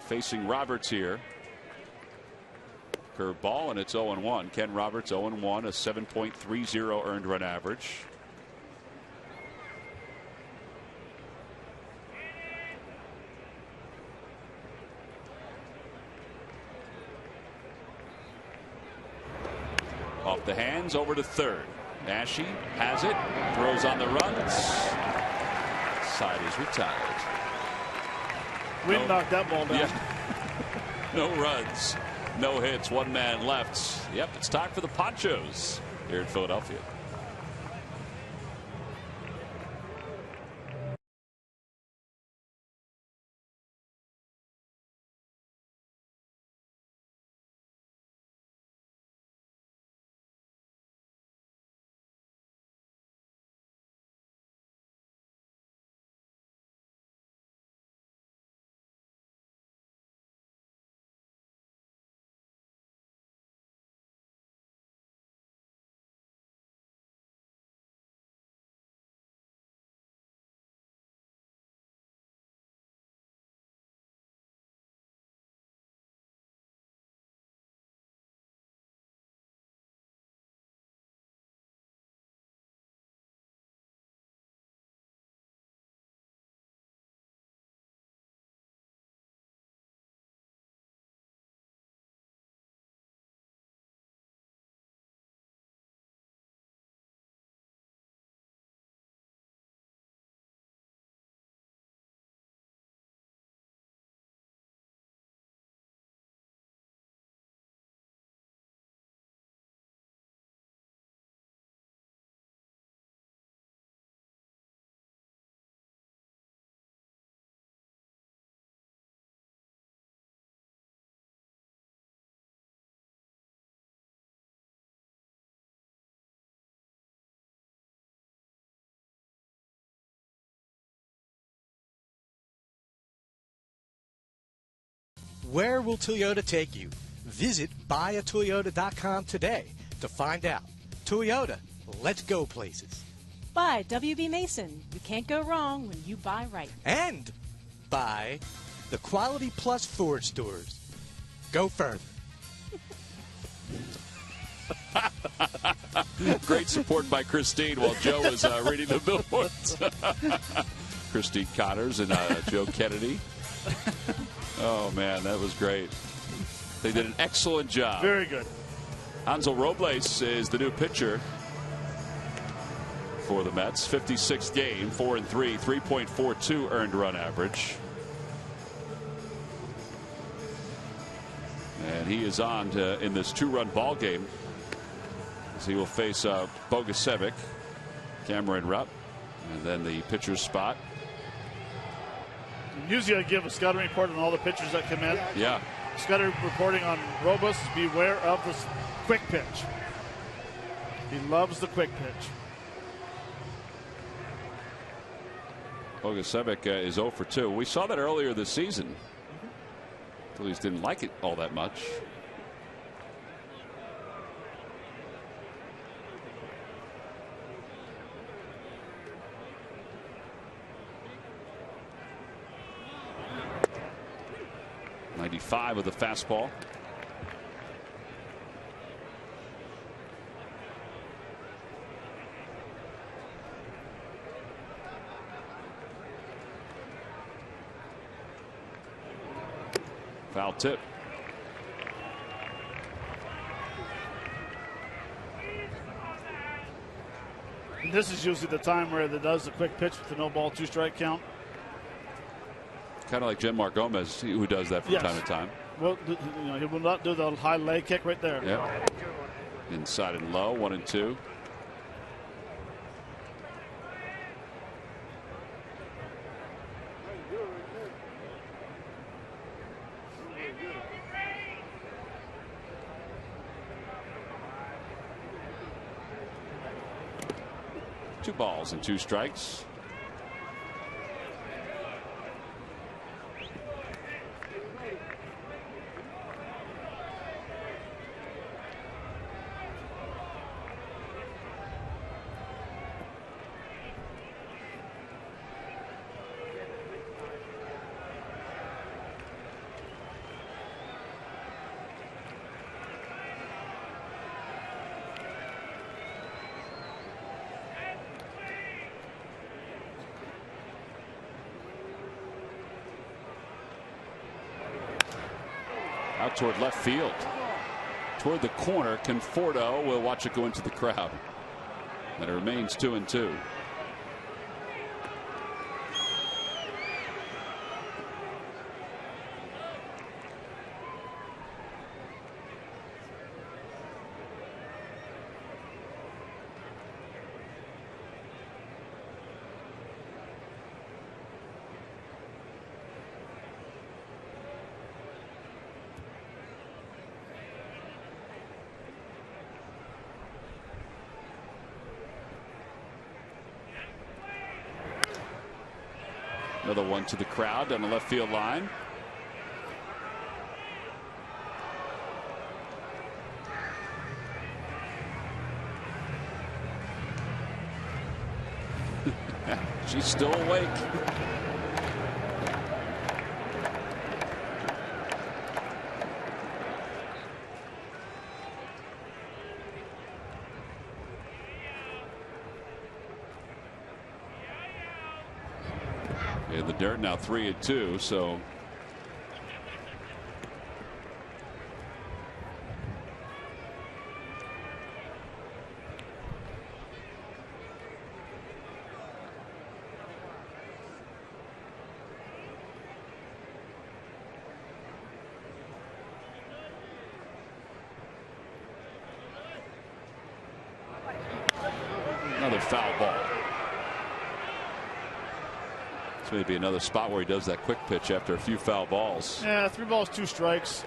facing Roberts here. Curveball, and it's 0-1. Ken Roberts 0-1, a 7.30 earned run average. Off the hands, over to third. Nashi has it, throws on the runs. Side is retired. Wind knocked that ball down. Yeah. No runs, no hits, 1 man left. Yep, it's time for the Ponchos here in Philadelphia. Where will Toyota take you? Visit buyatoyota.com today to find out. Toyota, let's go places. Buy WB Mason. You can't go wrong when you buy right. And buy the Quality Plus Ford stores. Go further. Great support by Christine while Joe was reading the billboards. Christine Connors and Joe Kennedy. Oh, man, that was great. They did an excellent job. Very good. Hansel Robles is the new pitcher for the Mets. 56th game, 4-3, 3.42 earned run average. And he is on in this 2-run ball game as he will face Bogusevic, Cameron Rupp, and then the pitcher's spot. Usually I give a scouting report on all the pitchers that come in. Yeah. Scouting reporting on Robles, beware of this quick pitch. He loves the quick pitch. Bogusevic is 0 for 2. We saw that earlier this season. Phillies didn't like it all that much. .95 with the fastball. Foul tip. And this is usually the time where it does the quick pitch with the no ball, 2 strike count. Kind of like Genmar Gomez, who does that from time to time. Well, he will not do the high leg kick right there. Yep. Inside and low, 1-2. Two balls and 2 strikes. Out toward left field. Toward the corner, Conforto will watch it go into the crowd. And it remains 2-2. Another one to the crowd down the left field line. She's still awake. In the dirt now, 3-2. So another foul ball. Maybe another spot where he does that quick pitch after a few foul balls. Yeah, 3 balls, 2 strikes.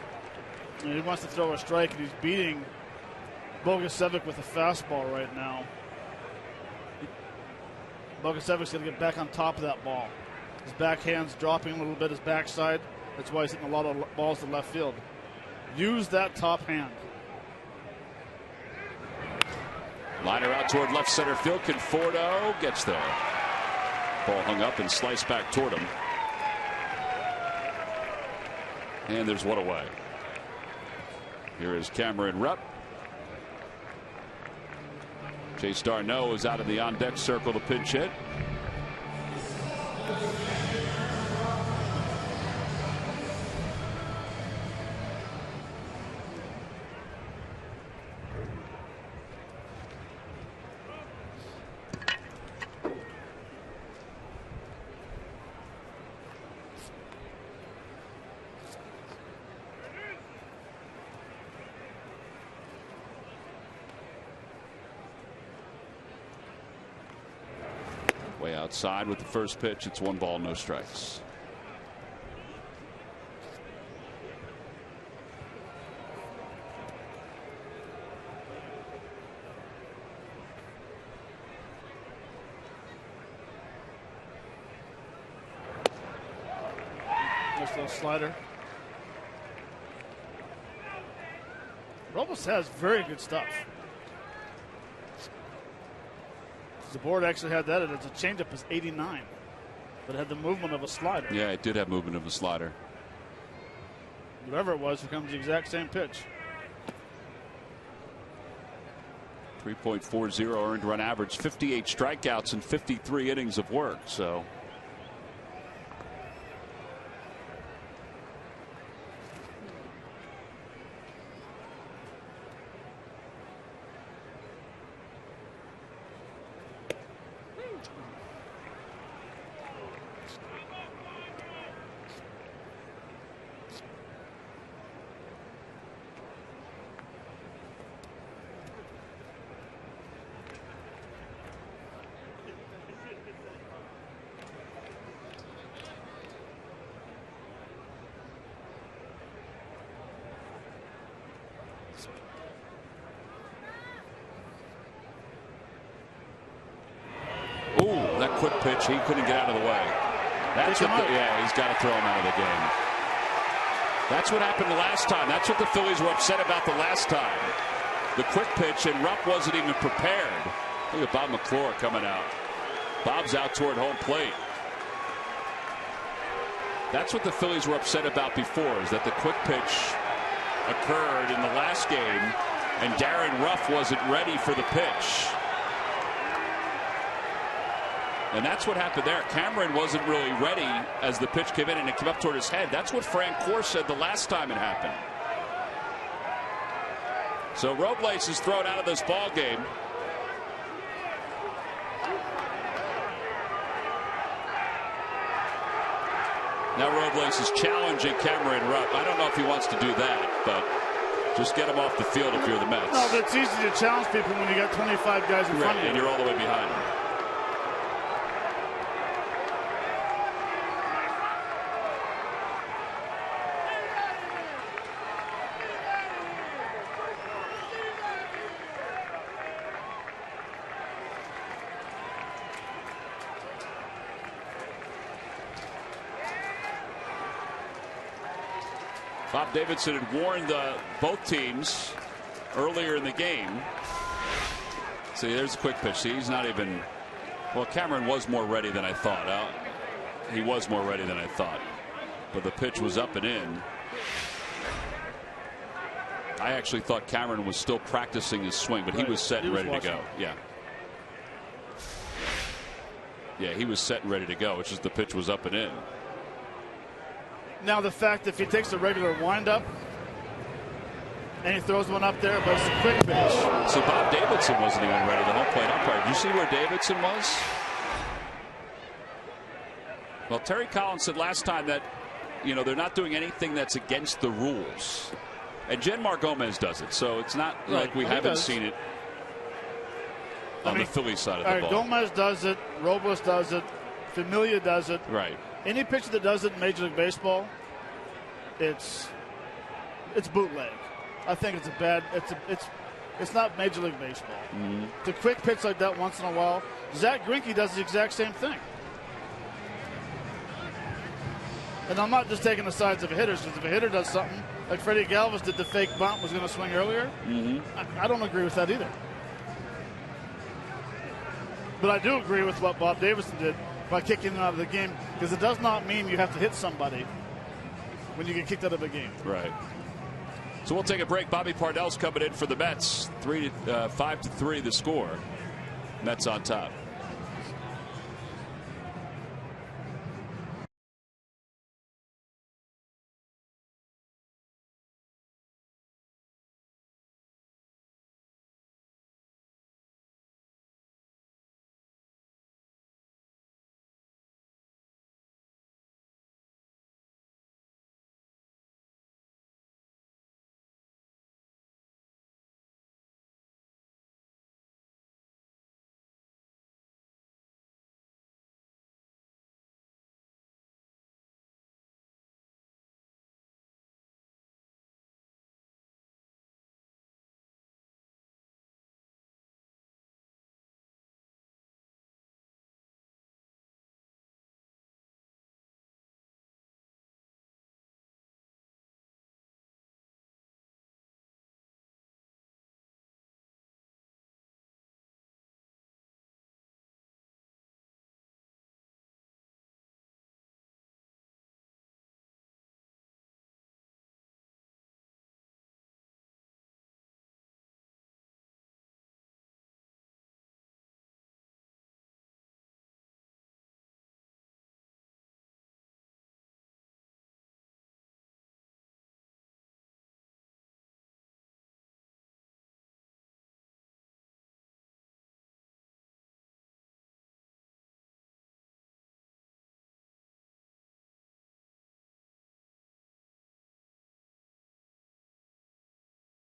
And he wants to throw a strike, and he's beating Bogusevic with a fastball right now. Bogusevic's going to get back on top of that ball. His backhand's dropping a little bit, his backside. That's why he's hitting a lot of balls to left field. Use that top hand. Liner out toward left center field. Conforto gets there. Ball hung up and sliced back toward him. And there's one away. Here is Cameron Rupp. Chase Darno is out of the on deck circle to pinch hit. Way outside with the first pitch. It's 1 ball, no strikes. Nice little slider. Robles has very good stuff. The board actually had that, and it's a changeup is 89, but it had the movement of a slider. Yeah, it did have movement of a slider. Whatever it was becomes the exact same pitch. 3.40 earned run average, 58 strikeouts and 53 innings of work. So quick pitch. He couldn't get out of the way. That's what he's got to throw him out of the game. That's what happened the last time. That's what the Phillies were upset about the last time. The quick pitch, and Ruff wasn't even prepared. Look at Bob McClure coming out. Bob's out toward home plate. That's what the Phillies were upset about before, is that the quick pitch occurred in the last game, and Darren Ruff wasn't ready for the pitch. And that's what happened there. Cameron wasn't really ready as the pitch came in, and it came up toward his head. That's what Frank Core said the last time it happened. So Robles is thrown out of this ball game. Now Robles is challenging Cameron Rupp. I don't know if he wants to do that, but just get him off the field if you're the Mets. No, but it's easy to challenge people when you got 25 guys in front of you. And you're all the way behind them. Bob Davidson had warned both teams earlier in the game. See, there's a quick pitch. See, he's not even. Well, Cameron was more ready than I thought. He was more ready than I thought. But the pitch was up and in. I actually thought Cameron was still practicing his swing, but he was set and ready to go. Yeah. Yeah, he was set and ready to go. It's just the pitch was up and in. Now the fact if he takes a regular windup and he throws one up there, but it's a quick pitch. See, Bob Davidson wasn't even ready. The home plate umpire. Did you see where Davidson was? Well, Terry Collins said last time that, they're not doing anything that's against the rules. And Jenmar Gomez does it, so it's not like we haven't seen it on the Phillies side of the ball. Gomez does it, Robles does it, Familia does it. Right. Any pitcher that does it in Major League Baseball, it's bootleg. I think it's it's not Major League Baseball. Mm-hmm. The quick pitch like that once in a while. Zach Greinke does the exact same thing. And I'm not just taking the sides of a hitter, because if a hitter does something like Freddie Galvis did, the fake bunt was going to swing earlier. Mm-hmm. I don't agree with that either. But I do agree with what Bob Davidson did by kicking him out of the game, because it does not mean you have to hit somebody when you get kicked out of a game. Right. So we'll take a break. Bobby Parnell's coming in for the Mets. 5-3 the score. Mets on top.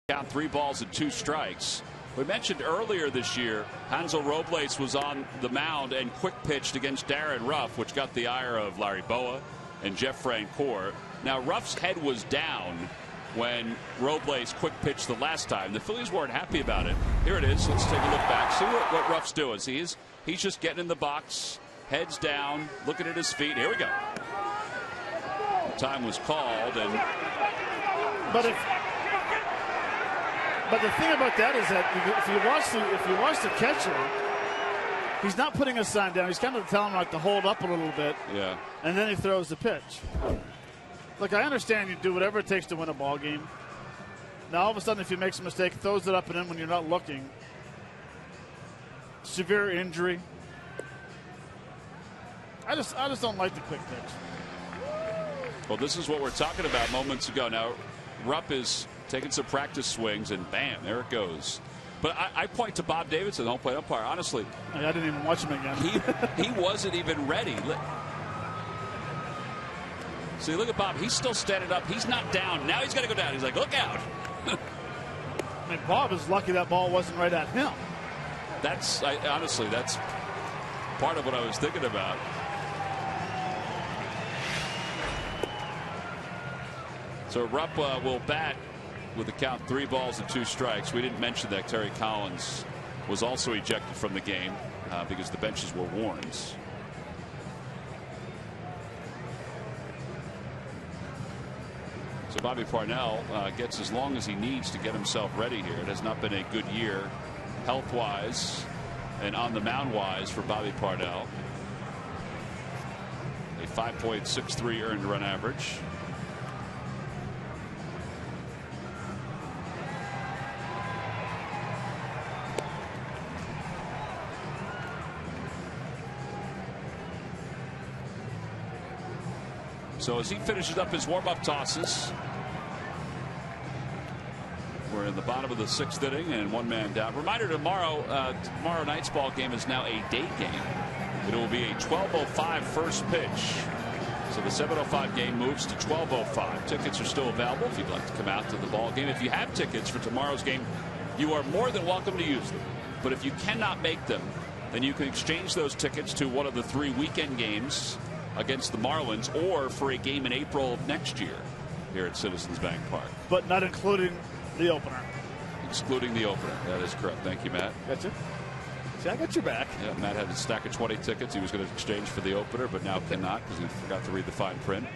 Count 3 balls and 2 strikes. We mentioned earlier this year, Hansel Robles was on the mound and quick pitched against Darren Ruff, which got the ire of Larry Boa and Jeff Francoeur. Now, Ruff's head was down when Robles quick pitched the last time. The Phillies weren't happy about it. Here it is. Let's take a look back. See what Ruff's doing. See, he's just getting in the box, heads down, looking at his feet. Here we go. Time was called, and but the thing about that is that if you watch the catcher, he's not putting a sign down. He's kind of telling him like to hold up a little bit. Yeah. And then he throws the pitch. Look, I understand you do whatever it takes to win a ball game. Now all of a sudden, if he makes a mistake, throws it up and in when you're not looking. Severe injury. I just don't like the quick pitch. Well, this is what we're talking about moments ago. Now, Rupp is taking some practice swings, and bam, there it goes. But I point to Bob Davidson, the home plate umpire. Honestly, I didn't even watch him again. He wasn't even ready. See, look at Bob. He's still standing up. He's not down. Now he's got to go down. He's like, look out. I mean, Bob is lucky that ball wasn't right at him. Honestly, that's part of what I was thinking about. So Rupp will bat with the count 3 balls and 2 strikes. We didn't mention that Terry Collins was also ejected from the game because the benches were warned. So Bobby Parnell gets as long as he needs to get himself ready here. It has not been a good year health-wise and on the mound-wise for Bobby Parnell. A 5.63 earned run average. So as he finishes up his warm-up tosses, we're in the bottom of the 6th inning and 1 man down. Reminder, tomorrow night's ball game is now a day game. It will be a 12:05 first pitch. So the 7:05 game moves to 12:05. Tickets are still available if you'd like to come out to the ball game. If you have tickets for tomorrow's game, you are more than welcome to use them. But if you cannot make them, then you can exchange those tickets to one of the 3 weekend games against the Marlins or for a game in April of next year here at Citizens Bank Park. But not including the opener. Excluding the opener. That is correct. Thank you, Matt. Gotcha. See, I got your back. Yeah, Matt had a stack of 20 tickets he was going to exchange for the opener, but now cannot because he forgot to read the fine print.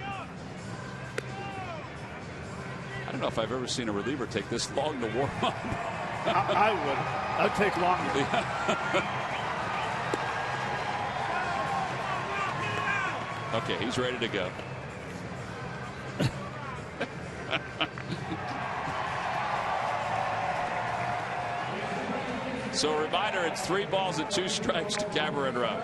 I don't know if I've ever seen a reliever take this long to warm up. I would. I'd take longer. Okay, he's ready to go. So a reminder, it's 3 balls and 2 strikes to Cameron Rupp.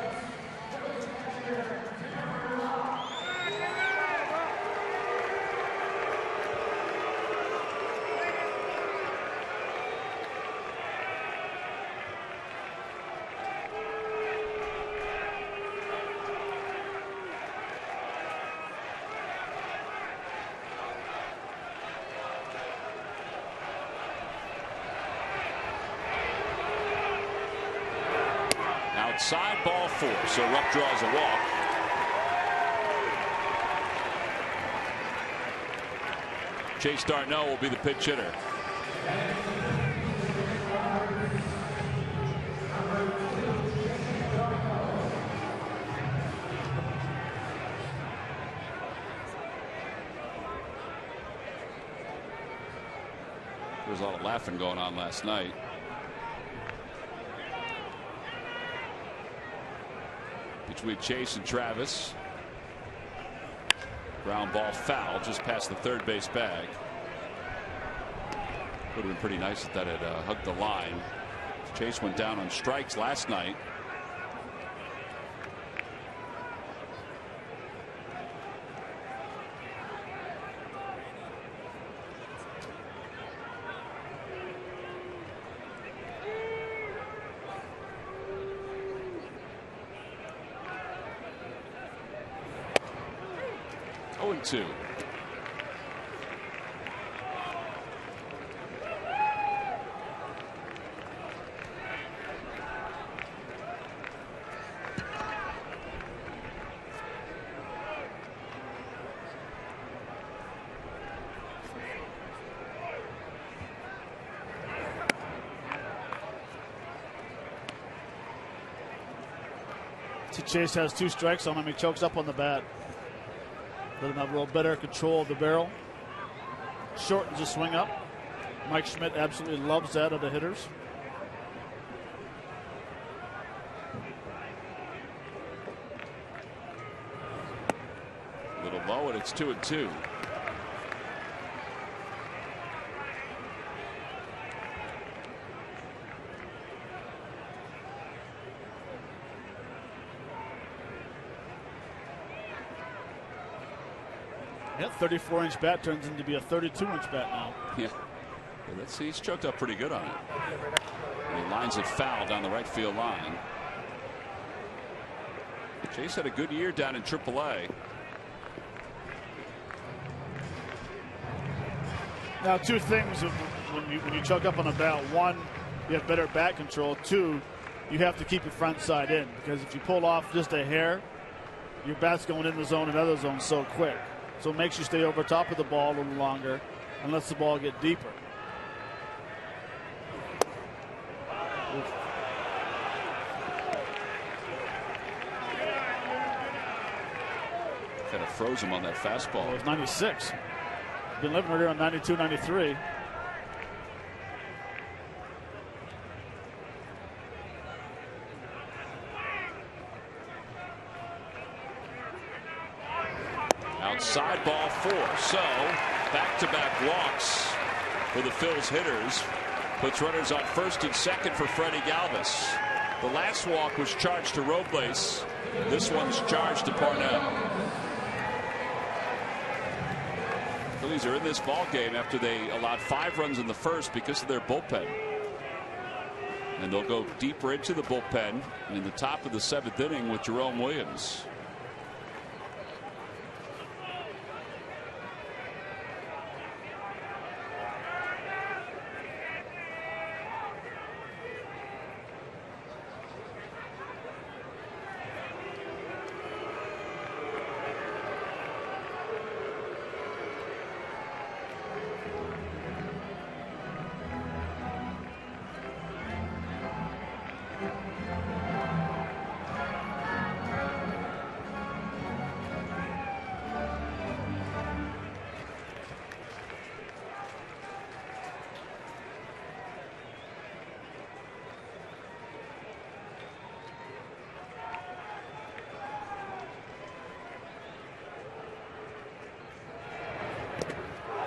Outside, ball 4. So Rupp draws a walk. Chase Darnell will be the pitch hitter. There was a lot of laughing going on last night. Between Chase and Travis. Ground ball foul just past the third base bag. Would have been pretty nice if that had hugged the line. Chase went down on strikes last night. Two. Chase has 2 strikes on him. He chokes up on the bat. Let him have a little better control of the barrel. Shortens the swing up. Mike Schmidt absolutely loves that of the hitters. A little low, and it's 2-2. Yeah, 34-inch bat turns into be a 32-inch bat now. Yeah. Let's see. He's choked up pretty good on it. And he lines it foul down the right field line. Chase had a good year down in AAA. Now, 2 things when you choke up on a bat. 1, you have better bat control. 2, you have to keep your front side in, because if you pull off just a hair, your bat's going in the zone and other zones so quick. So it makes you stay over top of the ball a little longer and lets the ball get deeper. Kind of froze him on that fastball. It was 96. Been living right here on 92, 93. Outside ball 4. So back-to-back walks for the Phil's hitters. Puts runners on first and second for Freddie Galvis. The last walk was charged to Robles. This one's charged to Parnell. Phillies are in this ball game after they allowed 5 runs in the first because of their bullpen. And they'll go deeper into the bullpen in the top of the 7th inning with Jerome Williams.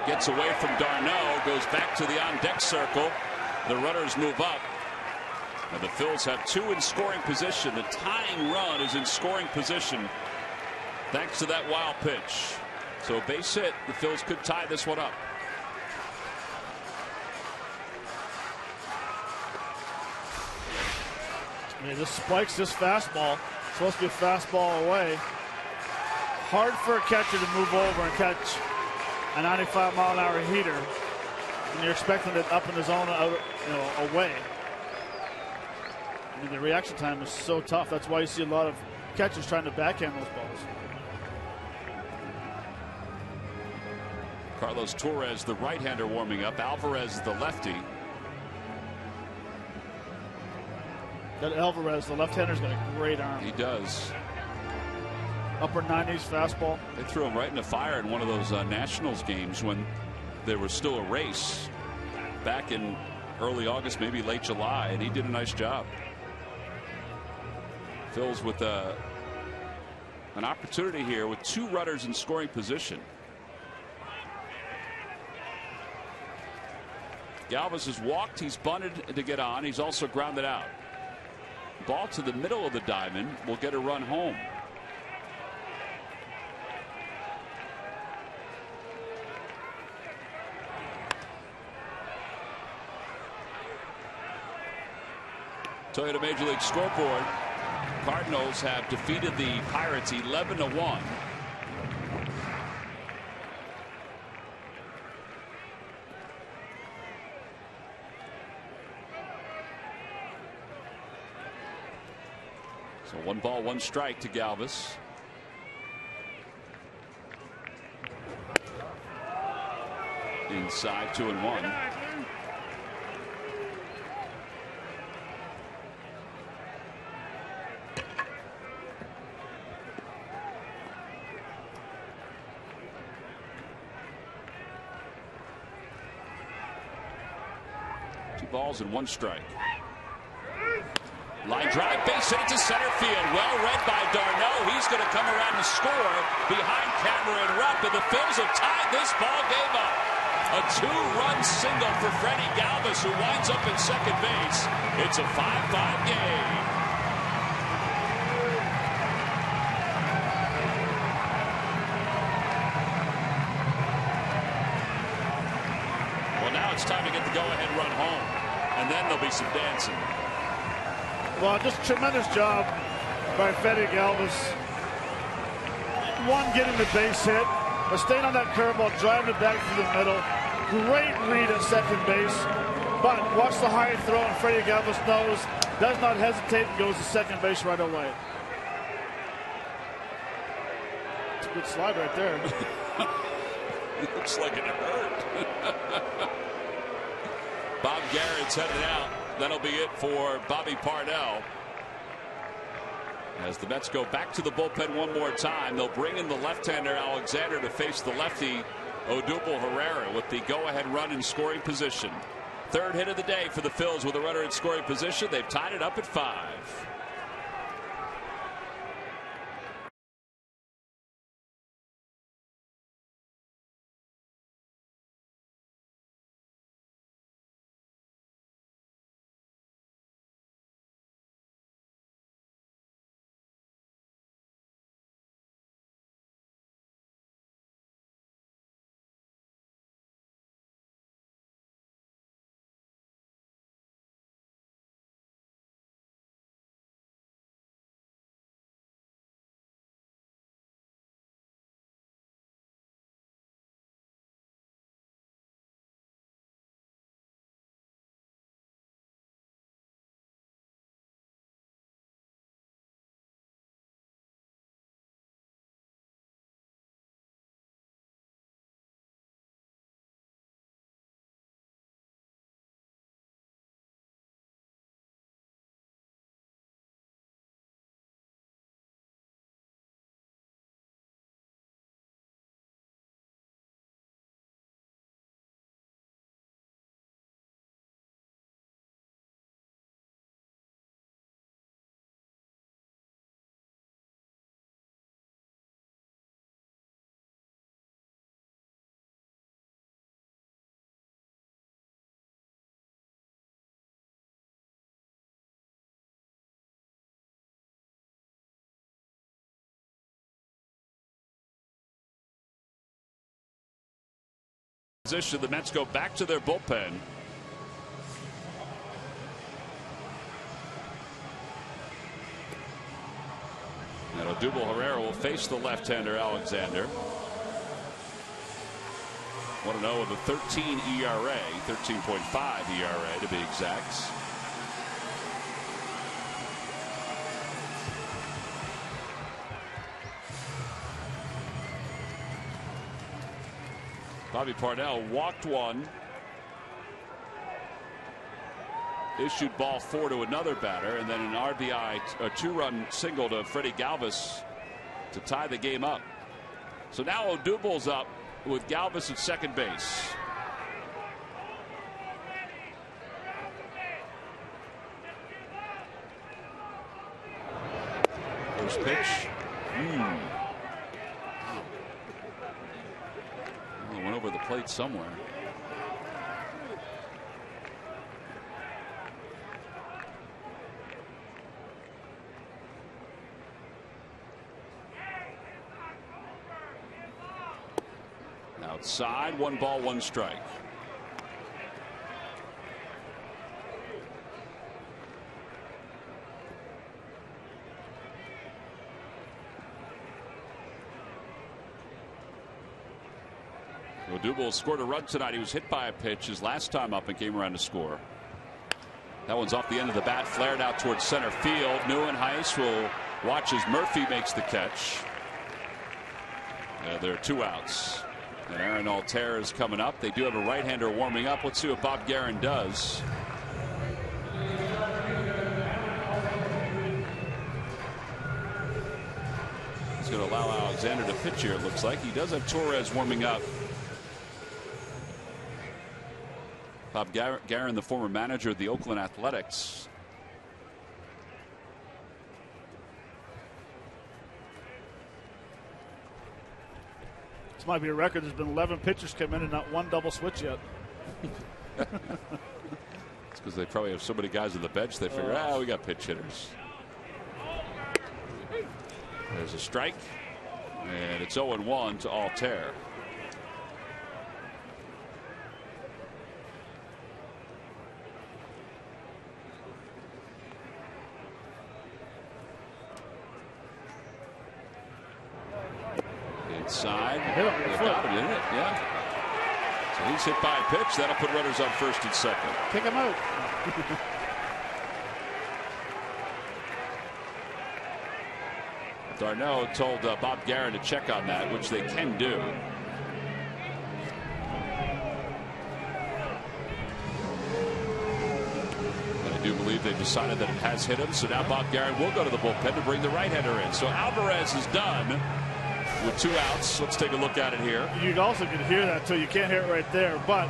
Gets away from Darno, goes back to the on-deck circle. The runners move up. And the Phils have 2 in scoring position. The tying run is in scoring position thanks to that wild pitch. So base hit, the Phils could tie this one up. He just spikes this fastball. Supposed to be a fastball away. Hard for a catcher to move over and catch a 95-mile-an-hour heater, and you're expecting it up in the zone, away. I mean, the reaction time is so tough. That's why you see a lot of catchers trying to backhand those balls. Carlos Torres, the right-hander, warming up. Alvarez, the lefty. That Alvarez, the left-hander's got a great arm. He does. Upper 90s fastball. They threw him right in the fire in one of those Nationals games when there was still a race back in early August, maybe late July, and he did a nice job. Phil's with an opportunity here with 2 runners in scoring position. Galvis has walked. He's bunted to get on. He's also grounded out. Ball to the middle of the diamond will get a run home. Toyota Major League scoreboard. Cardinals have defeated the Pirates 11-1. So 1 ball, 1 strike to Galvis. Inside 2-1. balls and 1 strike. Line drive, base hit to center field. Well read by Darno. He's going to come around and score behind Cameron Rupp, and the Phils have tied this ball game up. A 2-run single for Freddie Galvis, who winds up at second base. It's a 5-5 game. Well, now it's time to get the go-ahead run home, and then there'll be some dancing. Well, just tremendous job by Freddie Galvis. One, getting the base hit, but staying on that curveball, driving it back through the middle. Great read at second base. But watch the high throw, and Freddie Galvis knows, does not hesitate, and goes to second base right away. It's a good slide right there. It looks like it hurt. Bob Garrett's headed out. That'll be it for Bobby Parnell. As the Mets go back to the bullpen one more time, they'll bring in the left-hander Alexander to face the lefty Odubel Herrera with the go-ahead run in scoring position. 3rd hit of the day for the Phils with a runner in scoring position. They've tied it up at 5. Position, the Mets go back to their bullpen. And Odubel Herrera will face the left-hander Alexander. 1-0 with a 13 ERA, 13.5 ERA to be exact. Bobby Parnell walked 1. Issued ball 4 to another batter, and then an RBI, a 2-run single to Freddie Galvis to tie the game up. So now Odubel's up with Galvis at second base. First pitch. Went over the plate somewhere. Outside, 1 ball, 1 strike. Odubel scored a run tonight. He was hit by a pitch his last time up and came around to score. That one's off the end of the bat, flared out towards center field. Neuenhuis will watch as Murphy makes the catch. There are 2 outs. And Aaron Altair is coming up. They do have a right-hander warming up. Let's see what Bob Guerin does. He's going to allow Alexander to pitch here, it looks like. He does have Torres warming up. Bob Guerin, the former manager of the Oakland Athletics. This might be a record. There's been 11 pitchers come in and not one double switch yet. It's because they probably have so many guys on the bench they figure, we got pitch hitters. There's a strike, and it's 0-1 to Altair. Inside. Got him, didn't it? Yeah. So he's hit by a pitch. That'll put runners on first and second. Kick him out. Darno told Bob Guerin to check on that, which they can do. And I do believe they decided that it has hit him. So now Bob Guerin will go to the bullpen to bring the right-hander in. So Alvarez is done with 2 outs. Let's take a look at it here. You also could hear that too. You can't hear it right there, but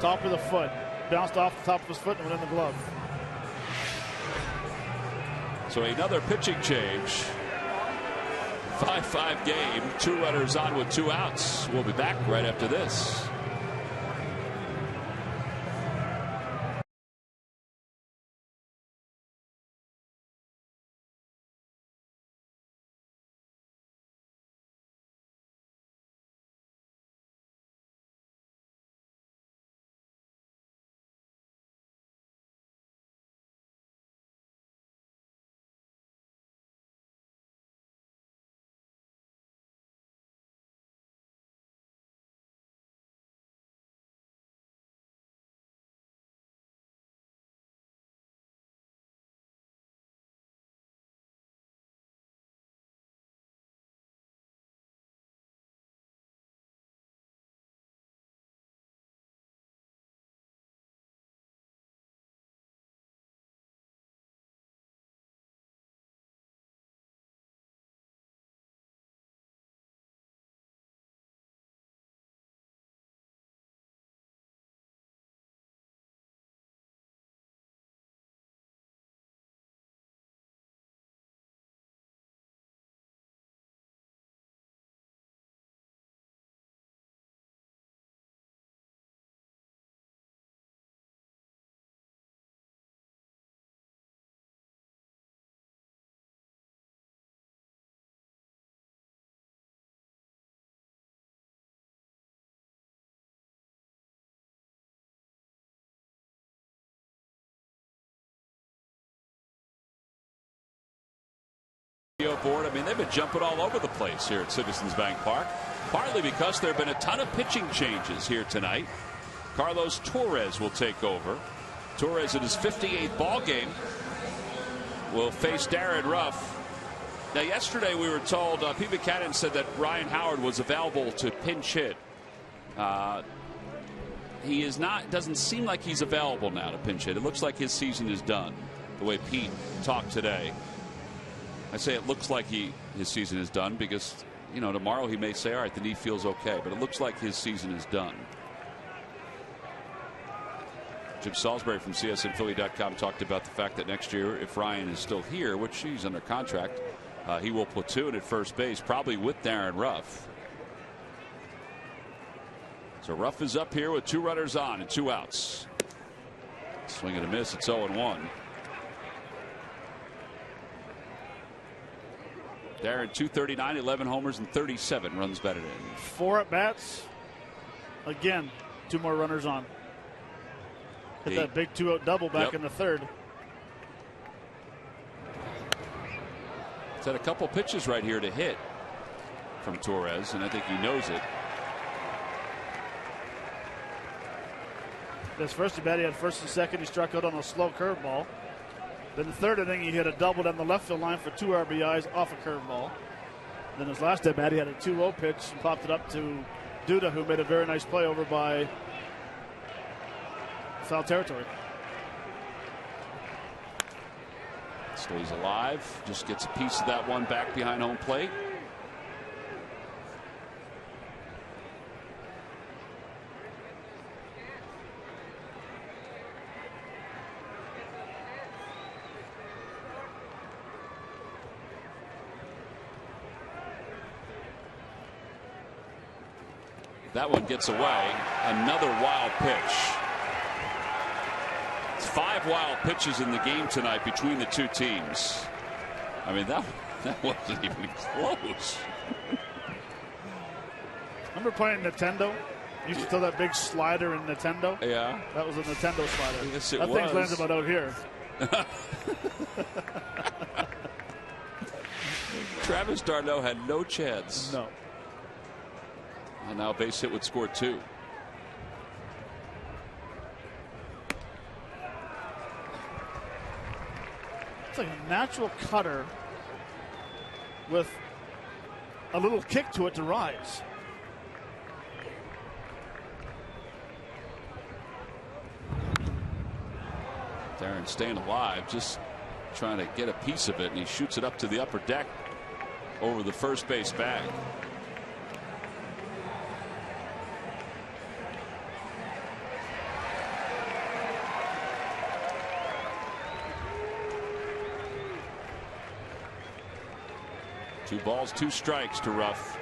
top of the foot, bounced off the top of his foot and went in the glove. So another pitching change. 5-5 game. 2 runners on with 2 outs. We'll be back right after this. Board. I mean, they've been jumping all over the place here at Citizens Bank Park, partly because there have been a ton of pitching changes here tonight. Carlos Torres will take over. Torres in his 58th ball game will face Darren Ruff. Now, yesterday we were told, Pete Buchanan said that Ryan Howard was available to pinch hit. He is not, doesn't seem like he's available now to pinch hit. It looks like his season is done, the way Pete talked today. I say it looks like his season is done because, you know, tomorrow he may say, all right, the knee feels okay, but it looks like his season is done. Jim Salisbury from CSNPhilly.com talked about the fact that next year, if Ryan is still here, which he's under contract, he will platoon at first base, probably with Darren Ruff. So Ruff is up here with 2 runners on and 2 outs. Swing and a miss. It's 0-1. Darren, 239, 11 homers, and 37 runs batted in. 4 at bats. Again, 2 more runners on. Hit that big 2-out double back in the 3rd. He's had a couple pitches right here to hit from Torres, and I think he knows it. This first at bat, he had first and second. He struck out on a slow curveball. Then the 3rd inning, he hit a double down the left field line for 2 RBIs off a curveball. Then his last at bat, he had a 2-0 pitch and popped it up to Duda, who made a very nice play over by foul territory. Stays alive, just gets a piece of that one back behind home plate. That one gets away. Another wild pitch. It's 5 wild pitches in the game tonight between the two teams. I mean, that wasn't even close. Remember playing Nintendo? You used to throw that big slider in Nintendo? Yeah. That was a Nintendo slider. Yes, it that was. thing lands about out here. Travis d'Arnaud had no chance. No. And now base hit would score 2. It's like a natural cutter with a little kick to it to rise. Darren staying alive, just trying to get a piece of it, and he shoots it up to the upper deck over the first base bag. Two balls, 2 strikes to Ruff.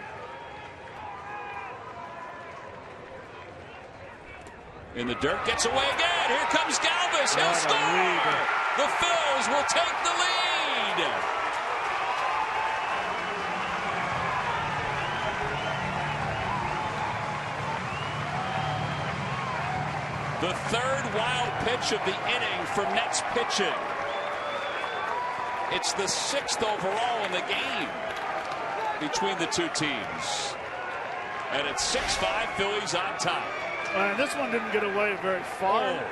In the dirt, gets away again. Here comes Galvis. He'll score. The Phils will take the lead. The 3rd wild pitch of the inning for Mets pitching. It's the 6th overall in the game between the two teams. And it's 6-5 Phillies on top. And this one didn't get away very far.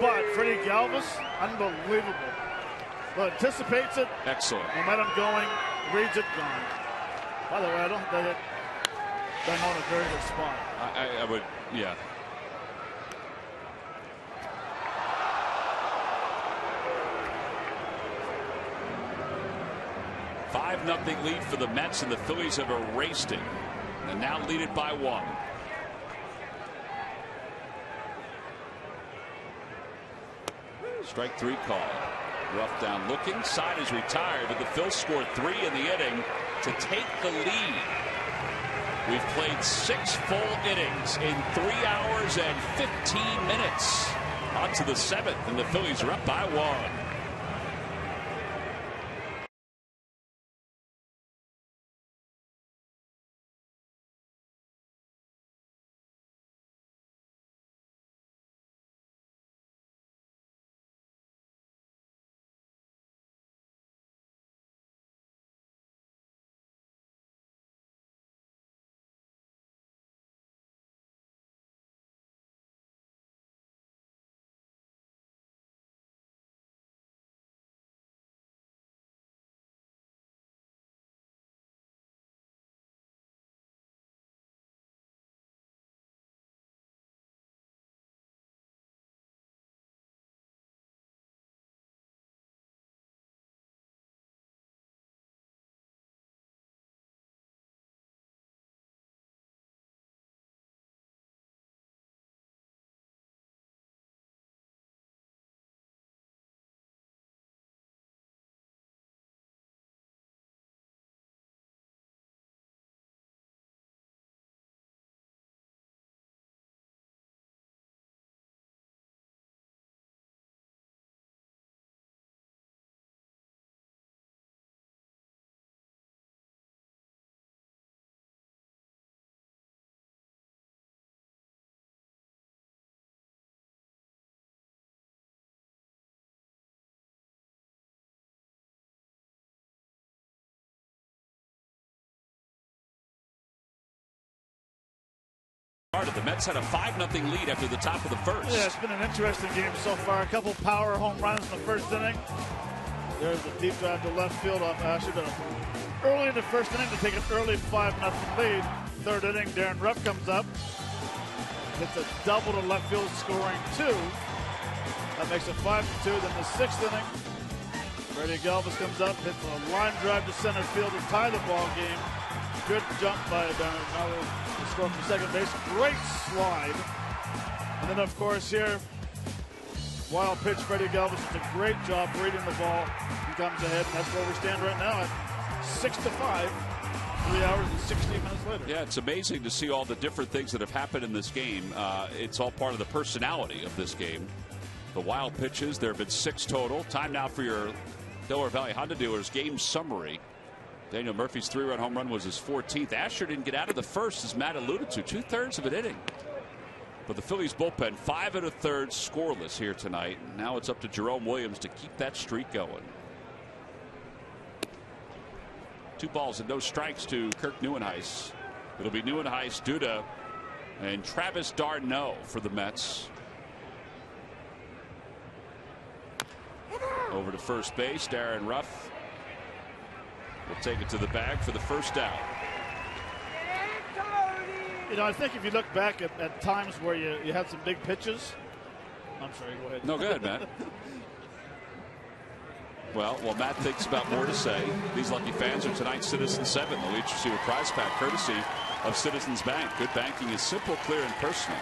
But Freddie Galvis, unbelievable. Well, anticipates it. Excellent. Momentum going, reads it, gone. By the way, I don't think they're on a very good spot. I would, yeah. Nothing lead for the Mets, and the Phillies have erased it and now lead it by 1. Strike 3 call. Ruff down looking. Side is retired, but the Phils scored 3 in the inning to take the lead. We've played 6 full innings in 3 hours and 15 minutes. On to the 7th, and the Phillies are up by 1. The Mets had a 5-0 lead after the top of the first. Yeah, it's been an interesting game so far. A couple power home runs in the first inning. There's a deep drive to left field off Asher. Early in the first inning to take an early 5-0 lead. 3rd inning, Darren Ruff comes up. Hits a double to left field, scoring 2. That makes it 5-2. Then the 6th inning, Freddie Galvis comes up, hits a line drive to center field to tie the ball game. Good jump by Darren Ruff. Score from second base. Great slide. And then, of course, here, wild pitch, Freddie Galvis does a great job reading the ball. He comes ahead, and that's where we stand right now at 6-5. 3 hours and 16 minutes later. Yeah, it's amazing to see all the different things that have happened in this game. It's all part of the personality of this game. The wild pitches, there have been 6 total. Time now for your Delaware Valley Honda dealers game summary. Daniel Murphy's 3-run home run was his 14th. Asher didn't get out of the first, as Matt alluded to, 2/3 of an inning. But the Phillies bullpen, 5 1/3 scoreless here tonight. Now it's up to Jerome Williams to keep that streak going. 2 balls and no strikes to Kirk Nieuwenhuis. It'll be Nieuwenhuis, Duda, and Travis d'Arnaud for the Mets. Over to first base, Darren Ruff will take it to the bag for the first out. You know, I think if you look back at times where you had some big pitches. I'm sorry, go ahead. No, go ahead, Matt. Well, while Matt thinks about more to say, these lucky fans are tonight's Citizens 7. They'll each receive a prize pack courtesy of Citizens Bank. Good banking is simple, clear, and personal.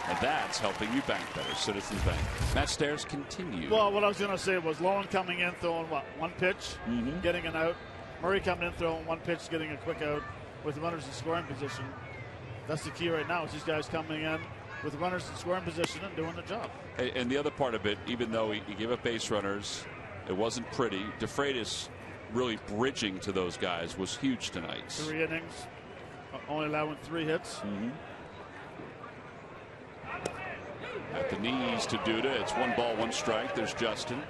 And that's helping you bank better. Citizens Bank. Matt Stairs continue. Well, what I was going to say was Lowen coming in, throwing what, 1 pitch, getting an out. Murray coming in, throwing 1 pitch, getting a quick out with runners in scoring position. That's the key right now, is these guys coming in with runners in scoring position and doing the job. And the other part of it, even though he gave up base runners, it wasn't pretty. DeFreitas really bridging to those guys was huge tonight. 3 innings, only allowing 3 hits. At the knees to Duda. It's 1 ball, 1 strike. There's Justin.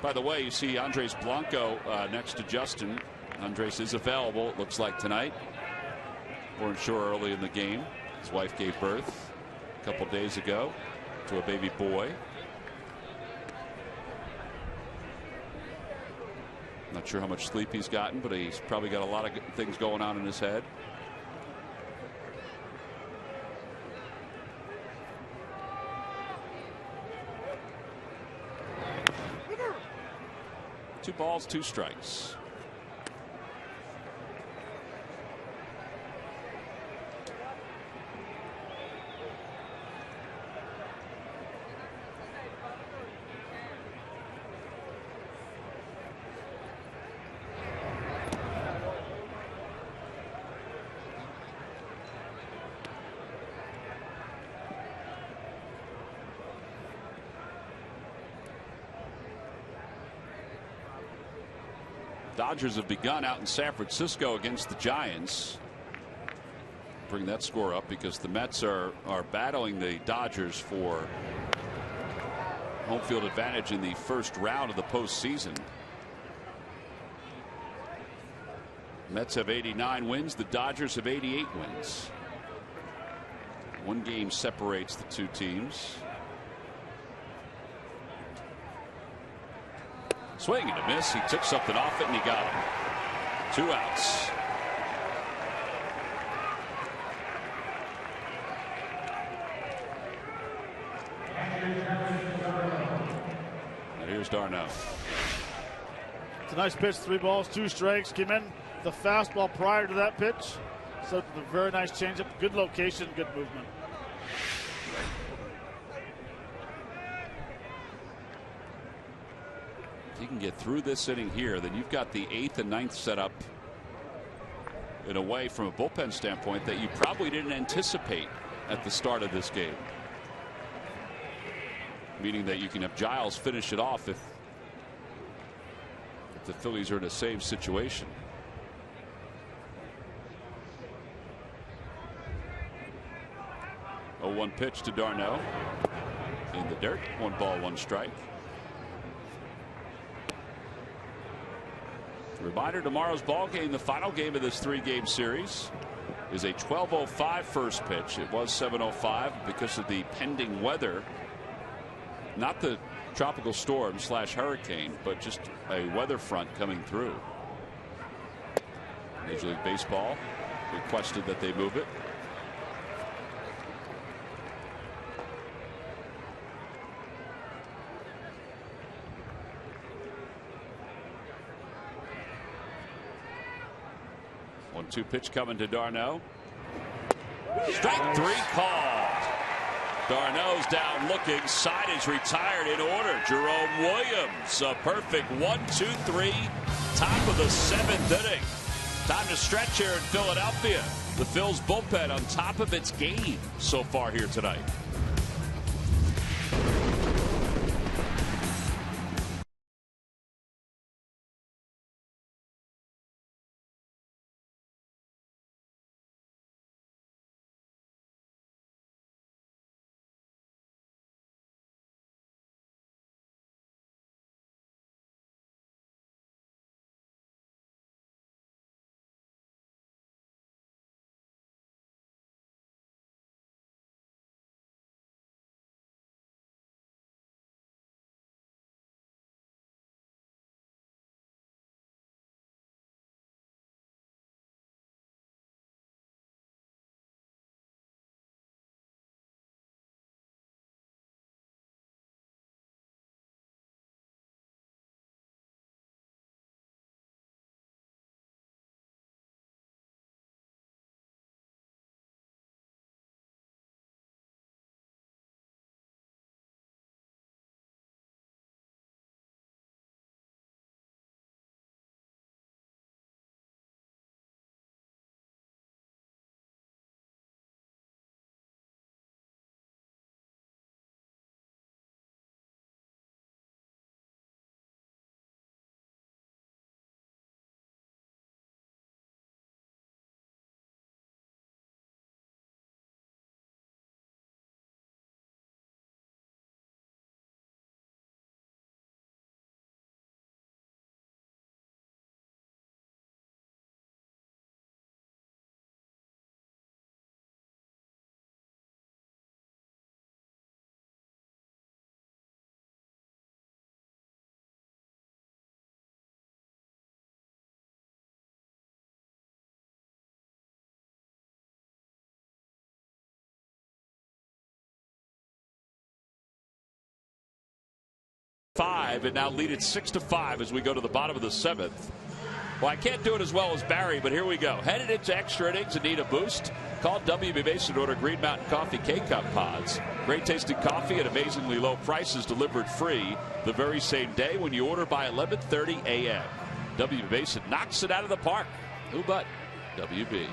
By the way, you see Andres Blanco next to Justin. Andres is available, it looks like, tonight. Weren't sure early in the game. His wife gave birth a couple days ago to a baby boy. Not sure how much sleep he's gotten, but he's probably got a lot of good things going on in his head. Two balls, 2 strikes. Dodgers have begun out in San Francisco against the Giants. Bring that score up because the Mets are battling the Dodgers for home field advantage in the first round of the postseason. Mets have 89 wins. The Dodgers have 88 wins. 1 game separates the 2 teams. Swing and a miss. He took something off it and he got him. 2 outs. And here's d'Arnaud. It's a nice pitch. 3 balls, 2 strikes. Came in the fastball prior to that pitch. So a very nice changeup. Good location, good movement. You can get through this inning here, then you've got the 8th and 9th set up in a way from a bullpen standpoint that you probably didn't anticipate at the start of this game. Meaning that you can have Giles finish it off if the Phillies are in the same situation. A 1 pitch to d'Arnaud in the dirt. 1 ball, 1 strike. Reminder, tomorrow's ball game, the final game of this 3-game series, is a 12:05 first pitch. It was 7:05 because of the pending weather. Not the tropical storm / hurricane, but just a weather front coming through. Major League Baseball requested that they move it. One-two pitch coming to d'Arnaud. Strike 3 called. d'Arnaud's down looking. Side is retired in order. Jerome Williams, a perfect 1-2-3, top of the 7th inning. Time to stretch here in Philadelphia. The Phil's bullpen on top of its game so far here tonight. Five and now lead it 6-5 as we go to the bottom of the 7th. Well, I can't do it as well as Barry, but here we go. Headed into extra innings and need a boost. Call WB Mason to order Green Mountain Coffee K-Cup pods. Great tasting coffee at amazingly low prices delivered free the very same day when you order by 11:30 a.m. WB Mason knocks it out of the park. Who but WB?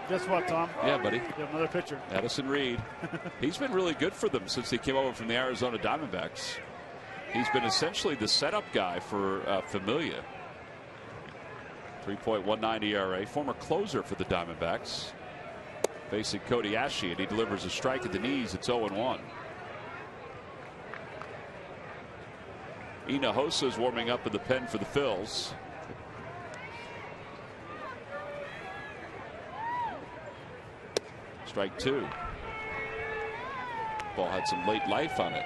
Guess what, Tom? Yeah, buddy. You have another pitcher. Addison Reed. He's been really good for them since he came over from the Arizona Diamondbacks. He's been essentially the setup guy for Familia. 3.19 ERA. Former closer for the Diamondbacks. Facing Cody Ashe, and he delivers a strike at the knees. It's 0-1. Hinojosa's warming up in the pen for the Phils. Strike two. Ball had some late life on it.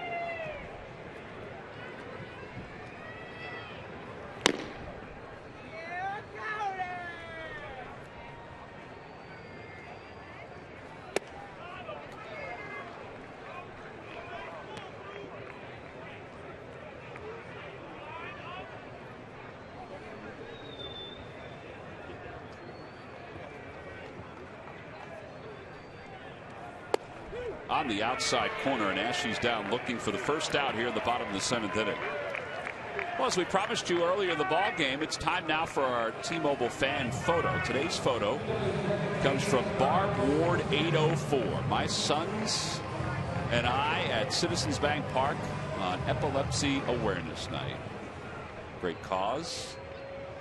On the outside corner, and Ashe's down looking for the first out here in the bottom of the 7th inning. Well, as we promised you earlier in the ball game, it's time now for our T-Mobile fan photo. Today's photo comes from Barb Ward 804. My sons and I at Citizens Bank Park on Epilepsy Awareness Night. Great cause.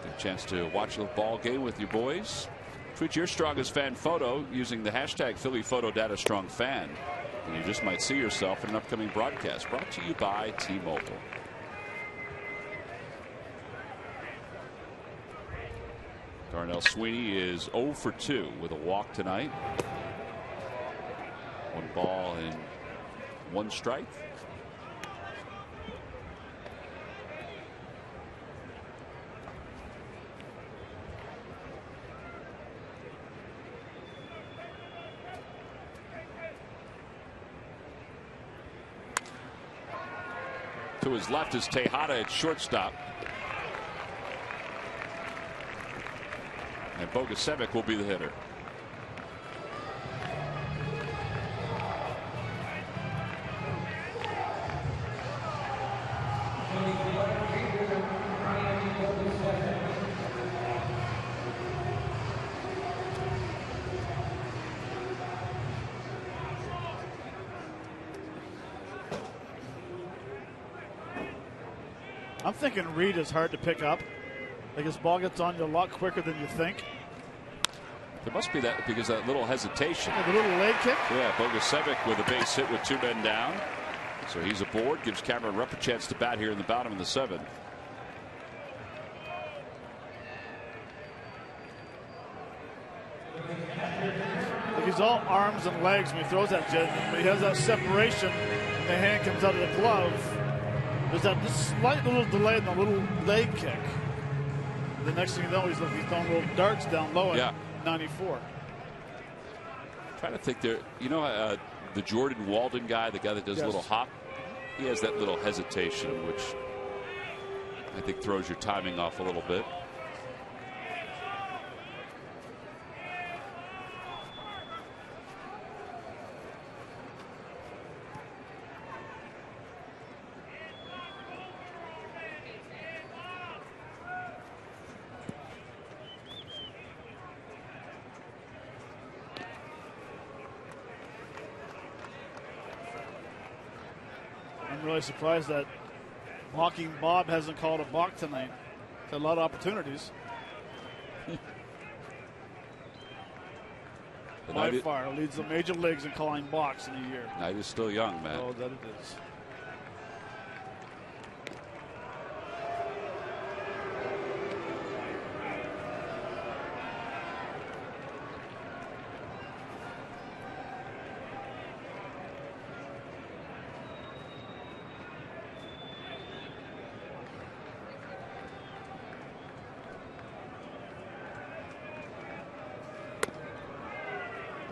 Good chance to watch the ball game with your boys. Tweet your strongest fan photo using the hashtag #PhillyPhotoDataStrongFan. And you just might see yourself in an upcoming broadcast. Brought to you by T-Mobile. Darnell Sweeney is 0 for 2 with a walk tonight. 1 ball and 1 strike. To his left is Tejada at shortstop. And Bogusevic will be the hitter. I'm thinking Reed is hard to pick up. Like his ball gets on you a lot quicker than you think. There must be that because that little hesitation. Yeah, the little leg kick. Yeah, Bogusevic with a base hit with 2 men down. So he's aboard, gives Cameron Rupp a chance to bat here in the bottom of the 7th. Like he's all arms and legs when he throws that jet, but he has that separation and the hand comes out of the glove. There's that slight little delay in the little leg kick. The next thing you know, he's throwing little darts down low at 94. Trying to think there, you know, the Jordan Walden guy, the guy that does a little hop, he has that little hesitation, which I think throws your timing off a little bit. I'm really surprised that Walking Bob hasn't called a balk tonight. Had a lot of opportunities. By far leads the major leagues in calling balks in a year. Night is still young, man. Oh, that it is.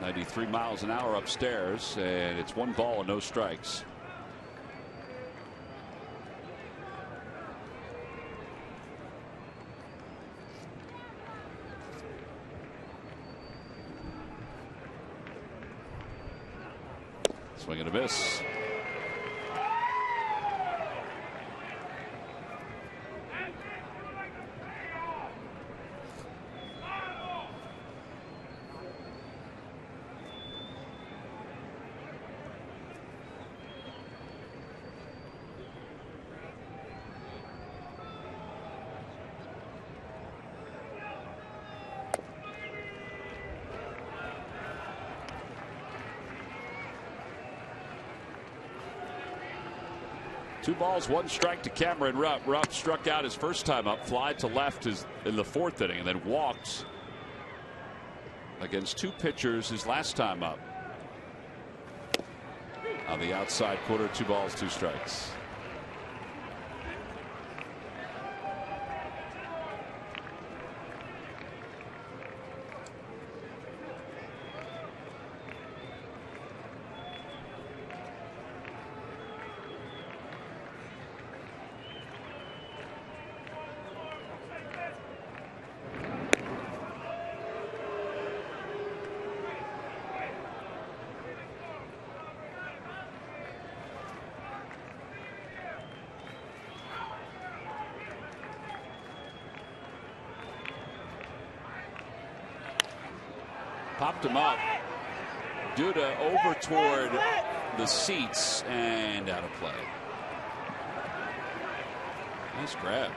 .93 miles an hour upstairs, and it's 1 ball and no strikes. Swing and a miss. Two balls, 1 strike to Cameron Rupp. Rupp struck out his first time up, fly to left in the 4th inning, and then walked against 2 pitchers his last time up. On the outside corner, 2 balls, 2 strikes. Popped him up. Duda over toward the seats and out of play. Nice grab.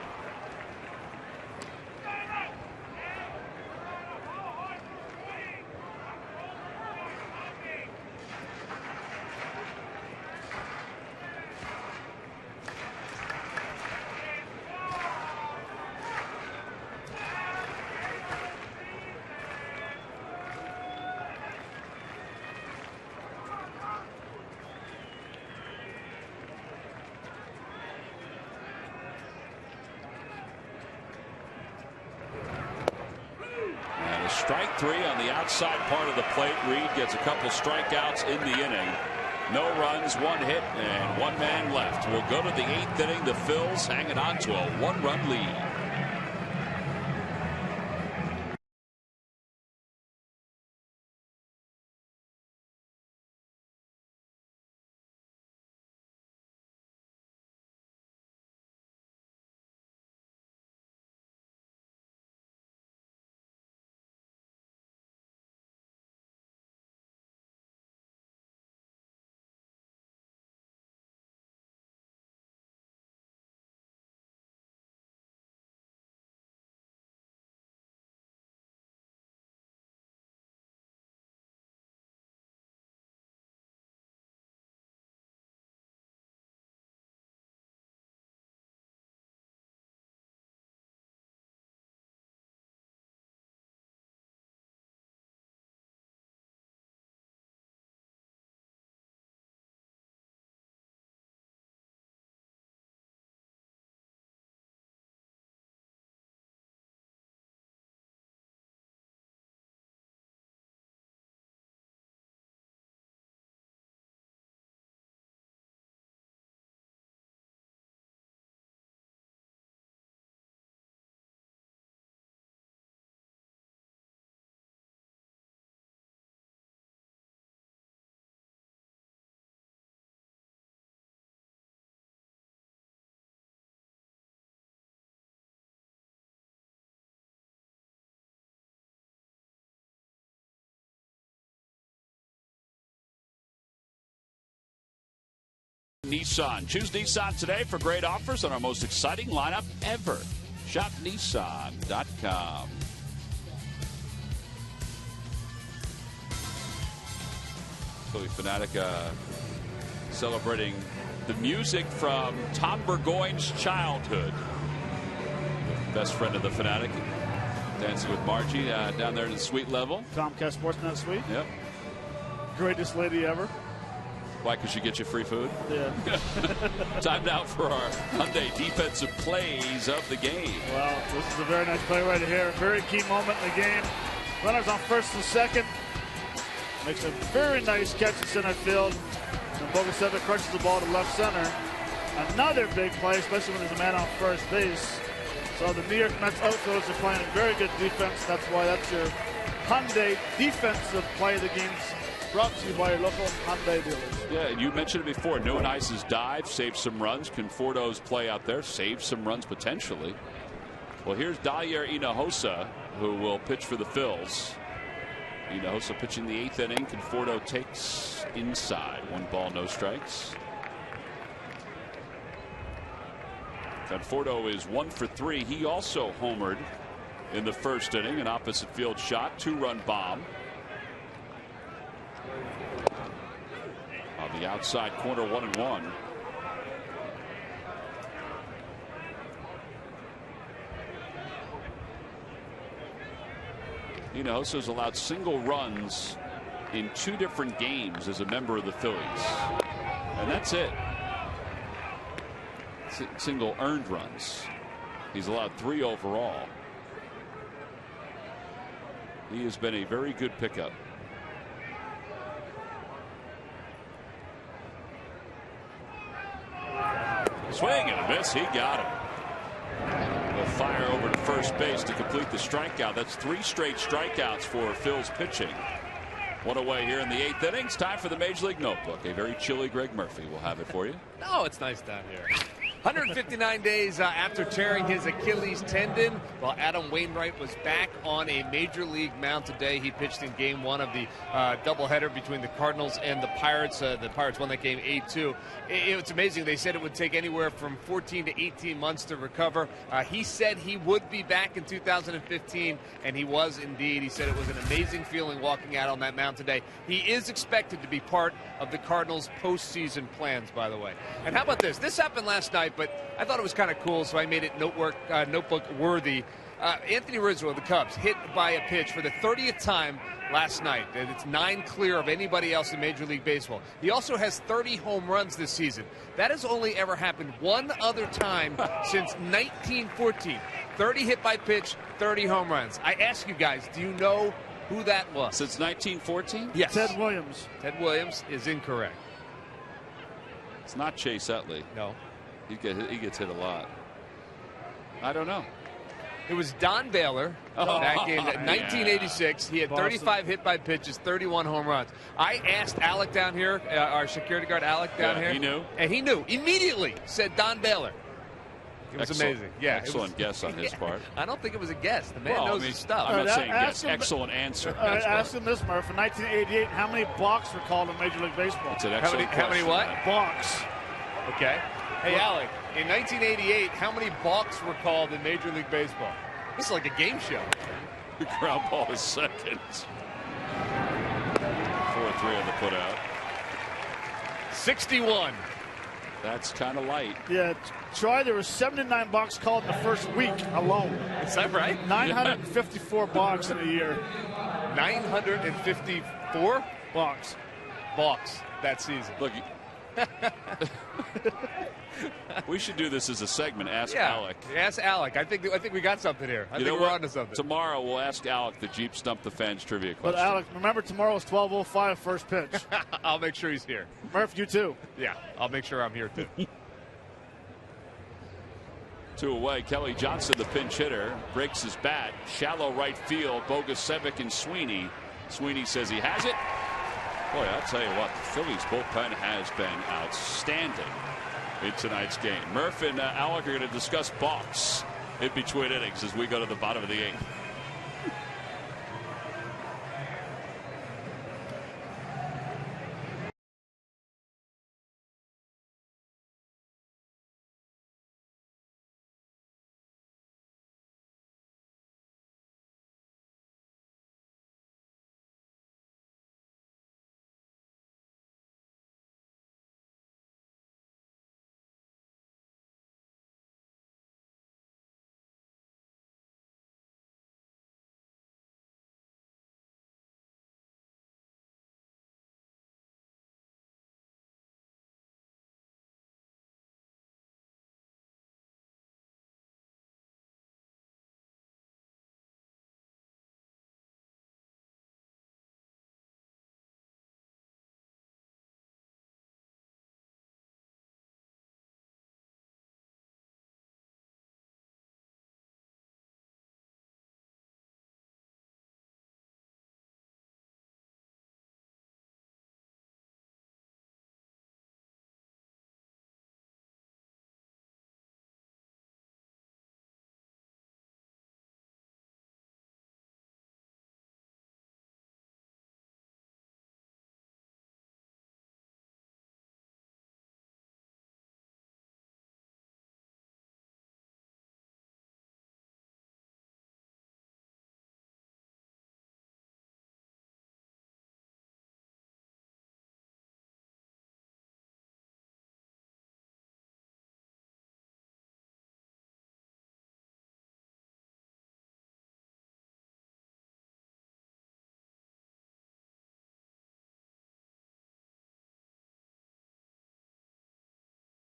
Strike 3 on the outside part of the plate. Reed gets a couple strikeouts in the inning. No runs, 1 hit, and 1 man left. We'll go to the 8th inning. The Phils hanging on to a 1-run lead. Nissan. Choose Nissan today for great offers on our most exciting lineup ever. Shop Nissan.com. Philly Fanatic celebrating the music from Tom Burgoyne's childhood. Best friend of the Fanatic. Dancing with Margie down there in the suite level. Comcast Sportsnet suite. Yep. Greatest lady ever. Why? Because she gets you free food? Yeah. Time now for our Hyundai defensive plays of the game. Well, this is a very nice play right here. Very key moment in the game. Runners on first and second. Makes a very nice catch in center field. And Bogasevic crunches the ball to left center. Another big play, especially when there's a man on first base. So the New York Mets outfielders are playing very good defense. That's why that's your Hyundai defensive play of the game. Brought to you by your local Hyundai dealers. Yeah, and you mentioned it before. NYN Ice's dive saved some runs. Conforto's play out there saved some runs potentially. Well, here's Dyer Hinojosa, who will pitch for the Phils. Hinojosa pitching the 8th inning. Conforto takes inside. 1 ball, no strikes. Conforto is 1 for 3. He also homered in the first inning. An opposite field shot. 2-run bomb. On the outside corner, 1-1. Hinojosa's allowed single runs in 2 different games as a member of the Phillies. And that's it. Single earned runs. He's allowed 3 overall. He has been a very good pickup. Swing and a miss. He got him. The fire over to first base to complete the strikeout. That's 3 straight strikeouts for Phil's pitching. 1 away here in the 8th inning. It's time for the Major League Notebook. A very chilly Greg Murphy will have it for you. No, it's nice down here. 159 days after tearing his Achilles tendon, while Adam Wainwright was back on a major league mound today. He pitched in game 1 of the doubleheader between the Cardinals and the Pirates. The Pirates won that game 8-2. It's amazing. They said it would take anywhere from 14 to 18 months to recover. He said he would be back in 2015, and he was indeed. He said it was an amazing feeling walking out on that mound today. He is expected to be part of the Cardinals' postseason plans, by the way. And how about this? This happened last night, but I thought it was kind of cool, so I made it notebook worthy. Anthony Rizzo of the Cubs hit by a pitch for the 30th time last night. And it's 9 clear of anybody else in Major League Baseball. He also has 30 home runs this season. That has only ever happened one other time since 1914. 30 hit by pitch, 30 home runs. I ask you guys, do you know who that was? Since 1914? Yes. Ted Williams. Ted Williams is incorrect. It's not Chase Utley. No. He gets hit a lot. I don't know. It was Don Baylor back in 1986. He had 35 hit by pitches, 31 home runs. I asked Alec down here, our security guard Alec down here. He knew. And he knew. Immediately said Don Baylor. It was amazing. Yeah, excellent guess on his part. I don't think it was a guess. The man knows his stuff. I'm not saying guess. Excellent answer. Ask him this, Murph. In 1988, how many balks were called in Major League Baseball? It's an excellent question. How many what? Balks. Okay. Hey, Alec, in 1988, how many balks were called in Major League Baseball? This is like a game show. The ground ball is second. 4-3 on the putout. 61. That's kind of light. Yeah, Troy, there were 79 balks called in the first week alone. Is that right? 954 balks in a year. 954? Balks. Balks that season. Look, we should do this as a segment. Ask Alec. Ask Alec. I think we got something here. I think we're onto something. Tomorrow we'll ask Alec the Jeep Stump the Fans trivia question. But Alec, remember tomorrow's 12:05 first pitch. I'll make sure he's here. Murph, you too. Yeah, I'll make sure I'm here too. 2 away. Kelly Johnson, the pinch hitter, breaks his bat. Shallow right field. Bogasevic and Sweeney. Sweeney says he has it. Boy, I'll tell you what, the Phillies bullpen has been outstanding in tonight's game. Murph and Alec are going to discuss balks in between innings as we go to the bottom of the 8th.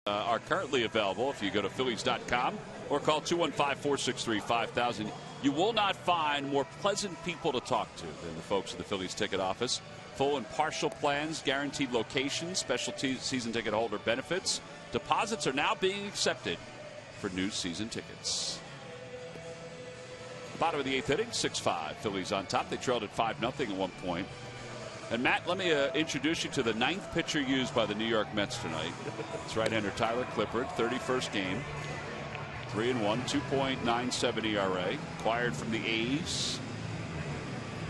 are currently available if you go to Phillies.com or call 215-463-5000. You will not find more pleasant people to talk to than the folks at the Phillies ticket office. Full and partial plans, guaranteed locations, special season ticket holder benefits. Deposits are now being accepted for new season tickets. Bottom of the 8th inning, 6-5. Phillies on top. They trailed at 5-0 at one point. And Matt, let me introduce you to the 9th pitcher used by the New York Mets tonight. It's right-hander Tyler Clippard, 31st game. 3-1, 2.97 ERA. Acquired from the A's.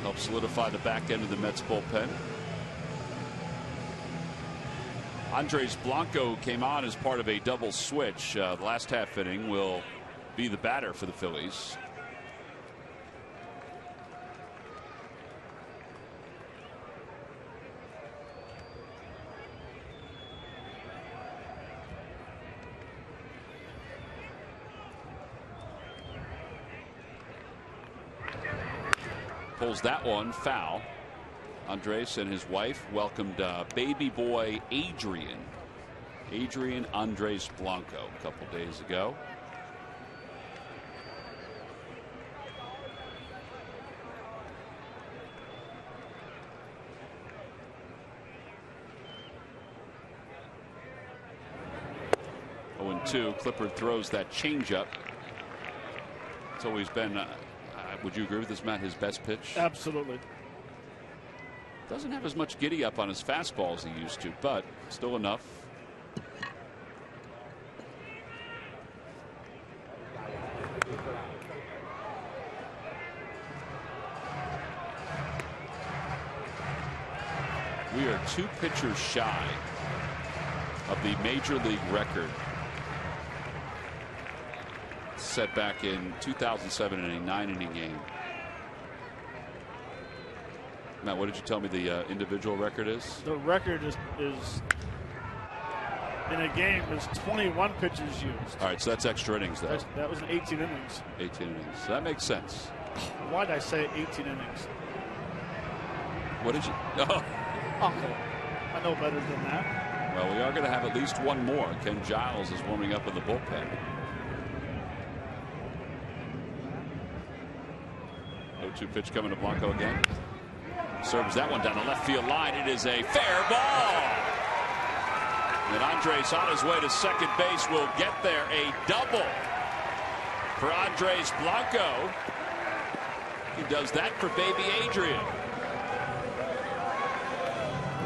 Helped solidify the back end of the Mets bullpen. Andres Blanco came on as part of a double switch. The last half inning will be the batter for the Phillies. Pulls that one foul. Andres and his wife welcomed baby boy Adrian Andres Blanco a couple days ago. Oh, 0-2. Clippard throws that changeup. It's always been. Would you agree with this, Matt? His best pitch? Absolutely. Doesn't have as much giddy up on his fastball as he used to, but still enough. We are 2 pitchers shy of the major league record set back in 2007 in a 9-inning game. Matt, what did you tell me the individual record is? The record is in a game is 21 pitchers used. All right, so that's extra innings, though. That was 18 innings. 18 innings. So that makes sense. Why did I say 18 innings? What did you? Oh. Uncle, I know better than that. Well, we are going to have at least one more. Ken Giles is warming up in the bullpen. 0-2 pitch coming to Blanco again. Serves that one down the left field line. It is a fair ball. And Andres on his way to second base will get there. A double for Andres Blanco. He does that for baby Adrian.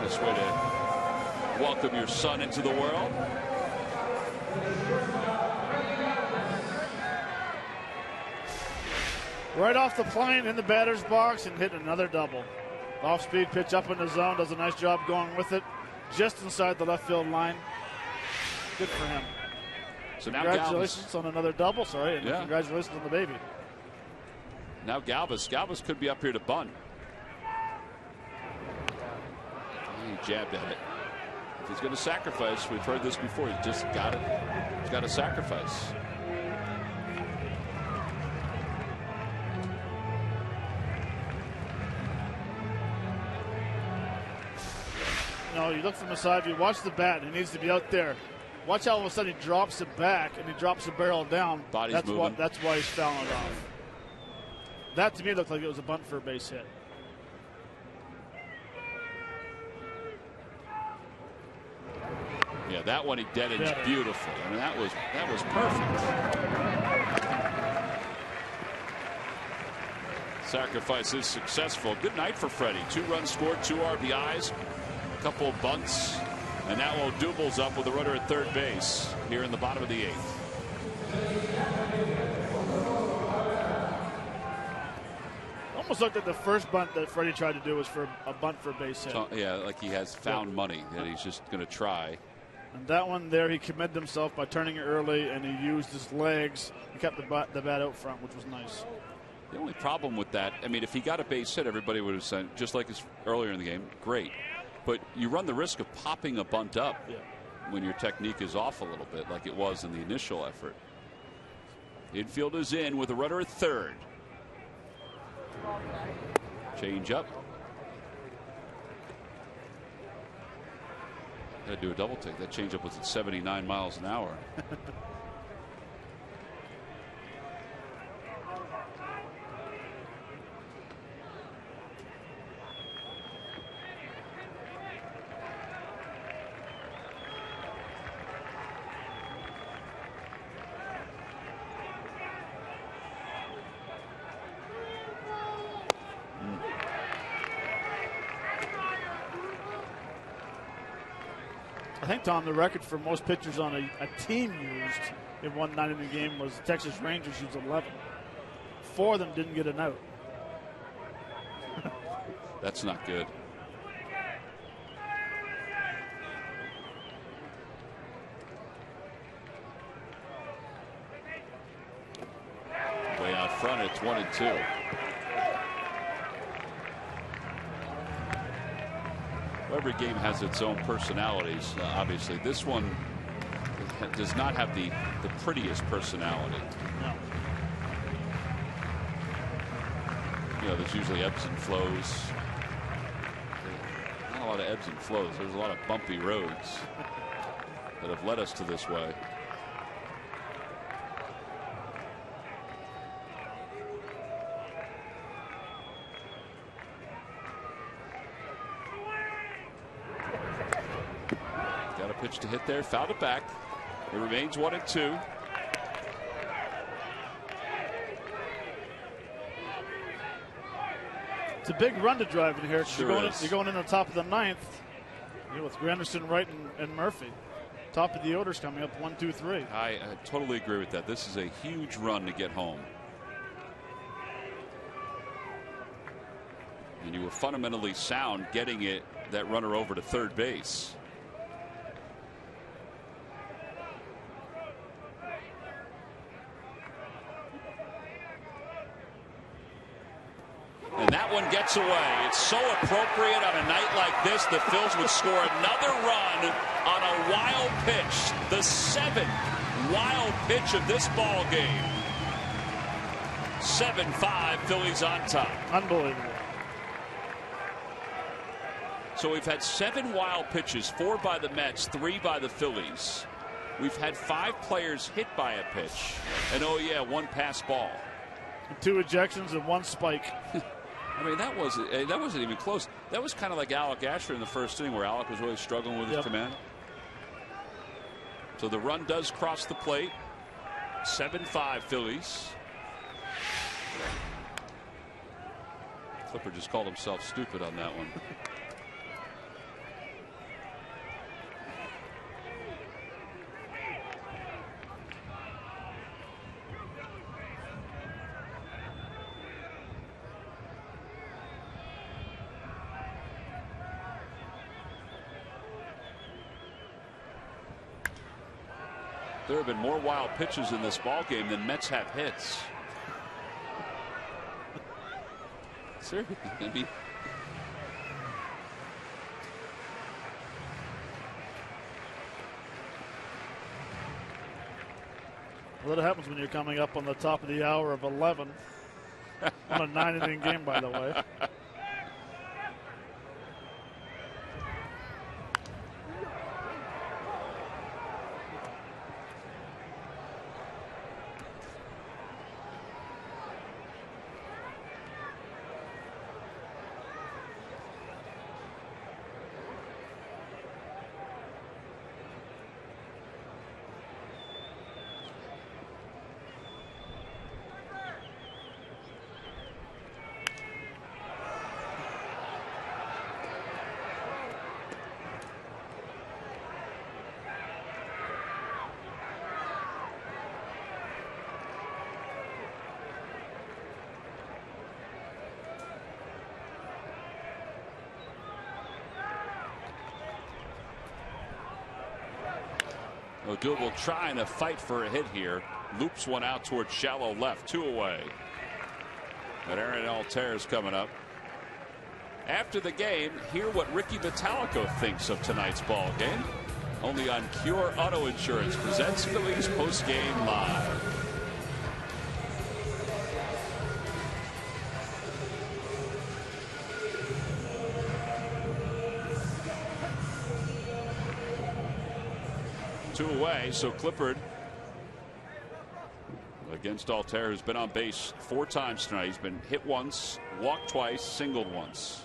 Nice way to welcome your son into the world. Right off the plane in the batter's box and hit another double. Off-speed pitch up in the zone. Does a nice job going with it. Just inside the left field line. Good for him. So now congratulations on another double. Sorry, and congratulations on the baby. Now Galvis could be up here to bunt. He jabbed at it. If he's going to sacrifice, we've heard this before. He's just got it. He's got to sacrifice. No, you look from the side view, watch the bat. He needs to be out there. Watch how all of a sudden he drops it back and he drops the barrel down. Body's moving. That's why he's fouling it off. That to me looked like it was a bunt for a base hit. Yeah, that one he dead edged beautifully. I mean, that was perfect. Sacrifice is successful. Good night for Freddie. 2 runs scored, 2 RBIs, a couple of bunts, and now Odubel's up with a runner at third base here in the bottom of the 8th. Almost looked like the first bunt that Freddie tried to do was for a bunt for a base hit. Yeah, like he has found money that he's just going to try. And that one there, he committed himself by turning it early, and he used his legs. He kept the bat out front, which was nice. The only problem with that, I mean, if he got a base hit, everybody would have said, just like earlier in the game, great. But you run the risk of popping a bunt up when your technique is off a little bit, like it was in the initial effort. Infield is in with a runner at third. Change up. Got to do a double take. That changeup was at 79 miles an hour. I think, Tom, the record for most pitchers on a team used in one 9-inning game was the Texas Rangers used 11. 4 of them didn't get an out. That's not good. Way out front, it's 1-2. Every game has its own personalities. Obviously, this one does not have the prettiest personality. No. You know, there's usually ebbs and flows. Not a lot of ebbs and flows. There's a lot of bumpy roads that have led us to this way. Pitch to hit there, fouled it back. It remains 1-2. It's a big run to drive in here. Sure you're going in the top of the 9th. With Granderson, Wright, and Murphy. Top of the order's coming up 1, 2, 3. I totally agree with that. This is a huge run to get home. And you were fundamentally sound getting that runner over to third base. And that one gets away. It's so appropriate on a night like this. The Phils would score another run on a wild pitch. The 7th wild pitch of this ball game. 7-5, Phillies on top. Unbelievable. So we've had 7 wild pitches, 4 by the Mets, 3 by the Phillies. We've had 5 players hit by a pitch. And oh yeah, 1 pass ball. 2 ejections and 1 spike. I mean, that wasn't even close. That was kind of like Alec Asher in the first inning, where Alec was really struggling with his command. So the run does cross the plate. 7-5 Phillies. Clipper just called himself stupid on that one. There have been more wild pitches in this ball game than Mets have hits. Seriously, I mean, well, that happens when you're coming up on the top of the hour of 11 on a 9-inning game, by the way. Odubel trying to fight for a hit here. Loops one out towards shallow left. 2 away. But Aaron Altair's coming up. After the game, hear what Ricky Metallico thinks of tonight's ball game. Only on Cure Auto Insurance presents Phillies Postgame Live. 2 away. So Clifford against Altair, who's been on base 4 times tonight. He's been hit once, walked twice, singled once.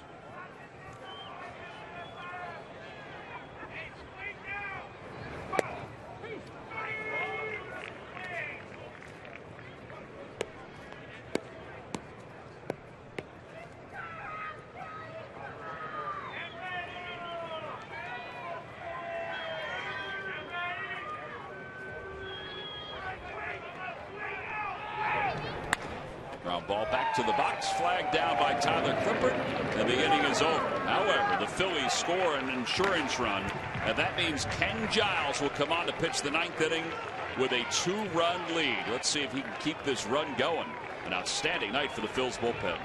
Ground ball back to the box, flagged down by Tyler Clippard, and the inning is over. However, the Phillies score an insurance run, and that means Ken Giles will come on to pitch the 9th inning with a 2-run lead. Let's see if he can keep this run going. An outstanding night for the Phillies bullpen.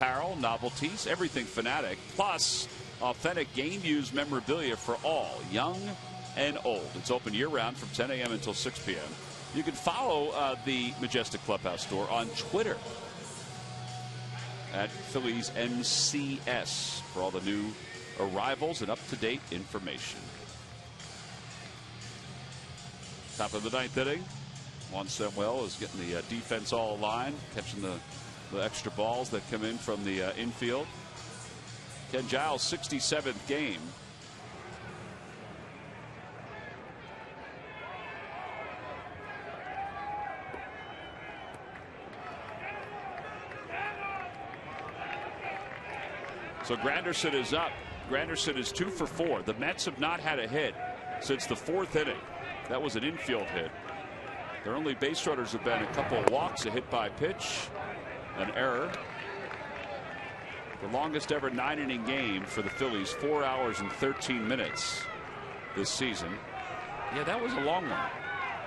Apparel, novelties, everything Fanatic, plus authentic game-used memorabilia for all, young and old. It's open year-round from 10 a.m. until 6 p.m. You can follow the Majestic Clubhouse store on Twitter at Phillies MCS for all the new arrivals and up-to-date information. Top of the 9th inning. Juan Samuel is getting the defense all aligned, catching the extra balls that come in from the infield. Ken Giles' 67th game. So Granderson is up. Granderson is 2 for 4. The Mets have not had a hit since the 4th inning. That was an infield hit. Their only base runners have been a couple of walks, a hit by pitch, an error. The longest ever 9-inning game for the Phillies, 4 hours and 13 minutes this season. Yeah, that was a long one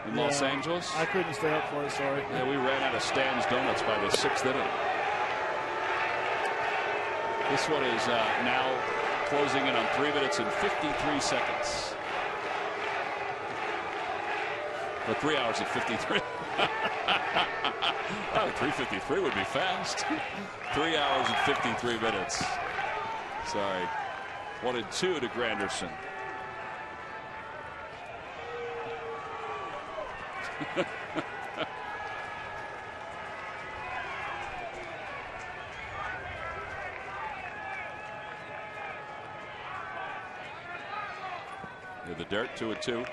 in Los Angeles. I couldn't stay up for it, sorry. Yeah, we ran out of Stan's Donuts by the 6th inning. This one is now closing in on 3 minutes and 53 seconds. For 3 hours and 53. Oh, 3:53 would be fast. 3 hours and 53 minutes. Sorry. 1-2 to Granderson. The dirt, 2-2.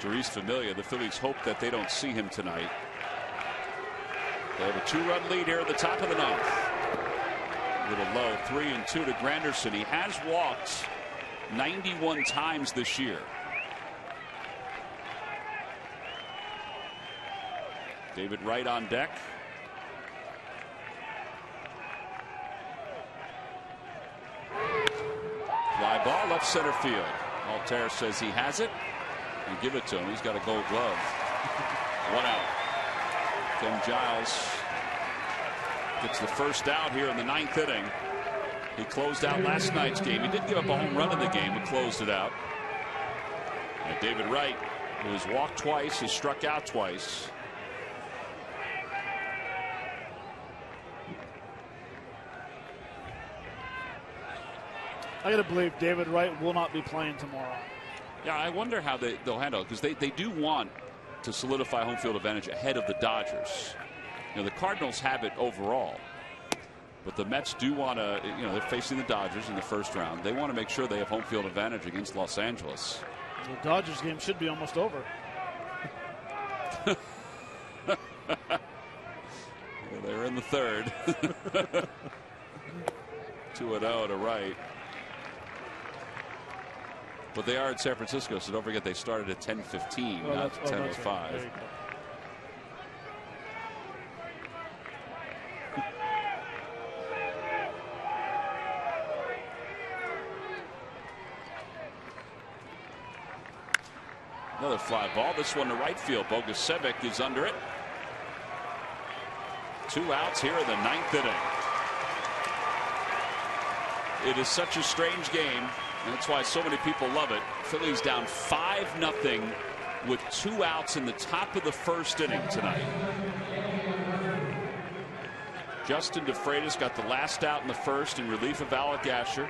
Jeurys Familia, the Phillies hope that they don't see him tonight. They have a 2-run lead here at the top of the 9th. A little low, 3-2 to Granderson. He has walked 91 times this year. David Wright on deck. left center field. Altair says he has it, and give it to him. He's got a Gold Glove. 1 out. Ken Giles gets the first out here in the 9th inning. He closed out last night's game. He did give up a home run in the game, but closed it out. And David Wright, who has walked twice, has struck out twice. I got to believe David Wright will not be playing tomorrow. Yeah, I wonder how they'll handle it, because they do want to solidify home field advantage ahead of the Dodgers. You know, the Cardinals have it overall, but the Mets do want to, you know, they're facing the Dodgers in the first round. They want to make sure they have home field advantage against Los Angeles. The Dodgers game should be almost over. They're in the 3rd. 2-0 to Wright. But they are in San Francisco, so don't forget they started at 10:15, not 10:05. Right. Another fly ball. This one to right field. Bogusevic is under it. 2 outs here in the 9th inning. It is such a strange game. And that's why so many people love it. Phillies down 5-0 with 2 outs in the top of the 1st inning tonight. Justin DeFreitas got the last out in the 1st in relief of Alec Asher,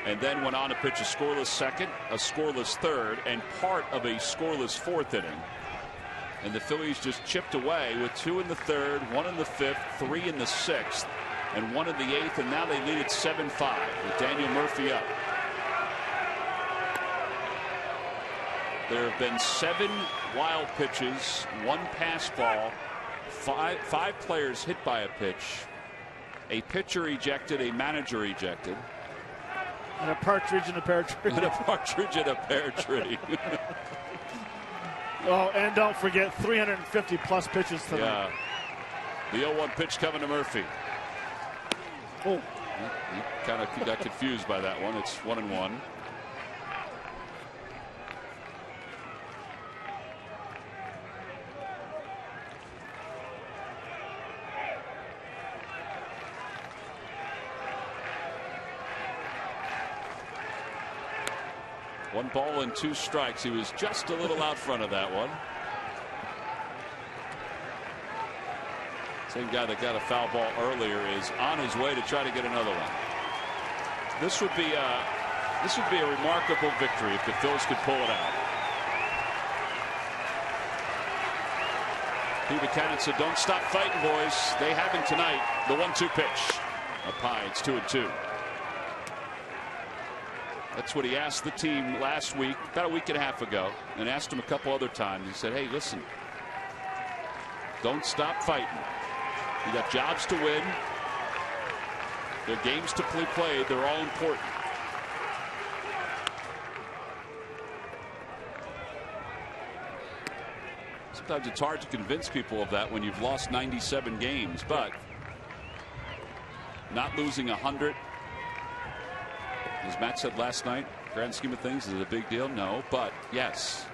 and then went on to pitch a scoreless 2nd, a scoreless 3rd, and part of a scoreless 4th inning. And the Phillies just chipped away with 2 in the 3rd, 1 in the 5th, 3 in the 6th, and 1 in the 8th, and now they lead at 7-5 with Daniel Murphy up. There have been 7 wild pitches, 1 pass ball, 5 players hit by a pitch, a pitcher ejected, a manager ejected, and a partridge in a pear tree. And a partridge in a pear tree. Oh, and don't forget 350 plus pitches tonight. Yeah. The 0-1 pitch coming to Murphy. Oh, he kind of got confused by that one. It's 1-1. One ball and 2 strikes. He was just a little out front of that one. Same guy that got a foul ball earlier is on his way to try to get another one. This would be a remarkable victory if the Phils could pull it out. Pete Buchanan said, "Don't stop fighting, boys." They have him tonight. The 1-2 pitch. Up high, it's 2-2. That's what he asked the team last week, about a week and a half ago, and asked him a couple other times. He said, "Hey, listen, don't stop fighting. You got jobs to win. There are games to play played. They're all important." Sometimes it's hard to convince people of that when you've lost 97 games, but not losing 100. As Matt said last night, grand scheme of things, is it a big deal? No, but yes.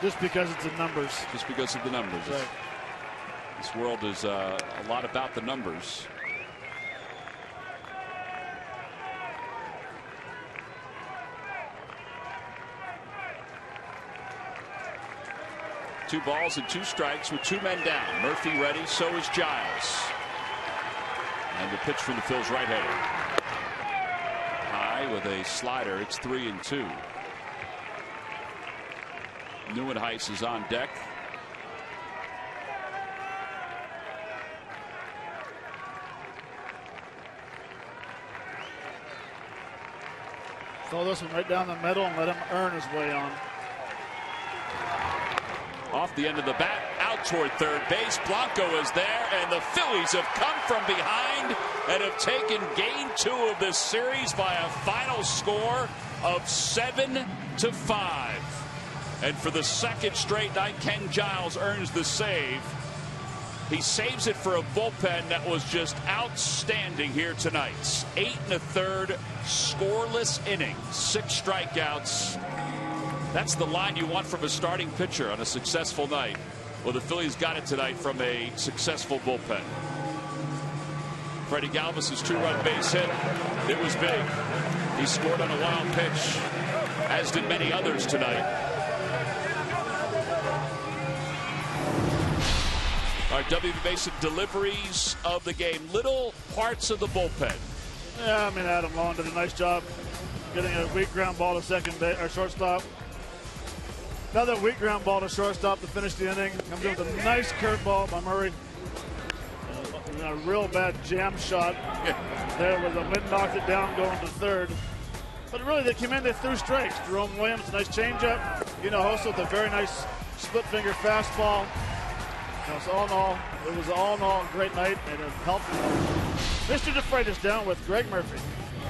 Just because it's the numbers. Just because of the numbers. Right. This world is a lot about the numbers. Two balls and 2 strikes with 2 men down. Murphy ready, so is Giles. And the pitch from the Phil's right-hander. High with a slider. It's 3-2. Neuenhuis is on deck. Throw this one right down the middle and let him earn his way on. Off the end of the bat, out toward third base. Blanco is there, and the Phillies have come from behind and have taken game 2 of this series by a final score of 7-5. And for the 2nd straight night, Ken Giles earns the save. He saves it for a bullpen that was just outstanding here tonight. 8 1/3 scoreless innings, 6 strikeouts. That's the line you want from a starting pitcher on a successful night. Well, the Phillies got it tonight from a successful bullpen. Freddie Galvis's 2-run base hit. It was big. He scored on a wild pitch, as did many others tonight. All right, W.B. Mason, deliveries of the game. Little parts of the bullpen. Yeah, I mean, Adam Long did a nice job getting a weak ground ball to second base, or shortstop. Another weak ground ball to shortstop to finish the inning. Comes in with a nice curveball by Murray. A real bad jam shot there where the wind knocked it down going to third. But really, they came in, they threw strikes. Jerome Williams, a nice changeup. Hinojosa with a very nice split finger fastball. So all in all, it was all in all a great night, and it helped Mr. DeFreitas down with Greg Murphy.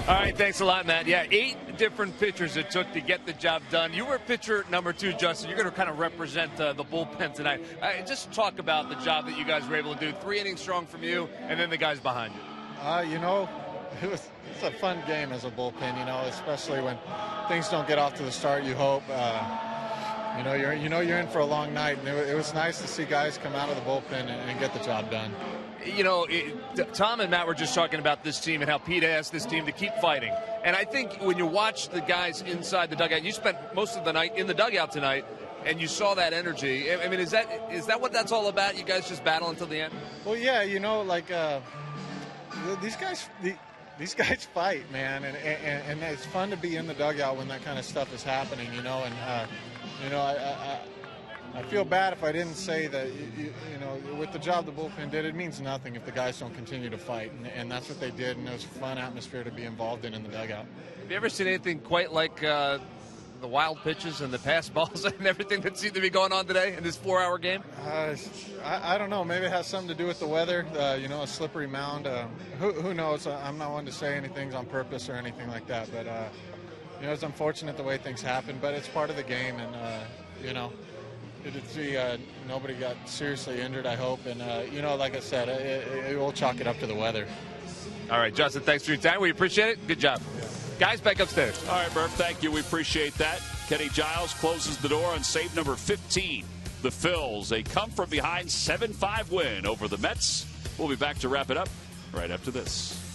All right, thanks a lot, Matt. Yeah, 8 different pitchers it took to get the job done. You were pitcher number 2, Justin. You're going to kind of represent the bullpen tonight. Just talk about the job that you guys were able to do. 3 innings strong from you, and then the guys behind you. It's a fun game as a bullpen, especially when things don't get off to the start you hope. You're in for a long night, and it was nice to see guys come out of the bullpen and get the job done. Tom and Matt were just talking about this team and how Pete asked this team to keep fighting. And I think when you watch the guys inside the dugout, you spent most of the night in the dugout tonight, and you saw that energy. I mean, is that what that's all about? You guys just battle until the end? Well, yeah, these guys fight, man, and it's fun to be in the dugout when that kind of stuff is happening, I feel bad if I didn't say that, with the job the bullpen did, it means nothing if the guys don't continue to fight, and that's what they did, and it was a fun atmosphere to be involved in the dugout. Have you ever seen anything quite like the wild pitches and the pass balls and everything that seemed to be going on today in this 4-hour game? I don't know. Maybe it has something to do with the weather, a slippery mound. Who knows? I'm not one to say anything's on purpose or anything like that, but, it's unfortunate the way things happen, but it's part of the game, and, nobody got seriously injured, I hope. And, like I said, we'll chalk it up to the weather. All right, Justin, thanks for your time. We appreciate it. Good job. Yeah. Guys, back upstairs. All right, Murph, thank you. We appreciate that. Kenny Giles closes the door on save number 15. The Phils, a come-from-behind 7-5 win over the Mets. We'll be back to wrap it up right after this.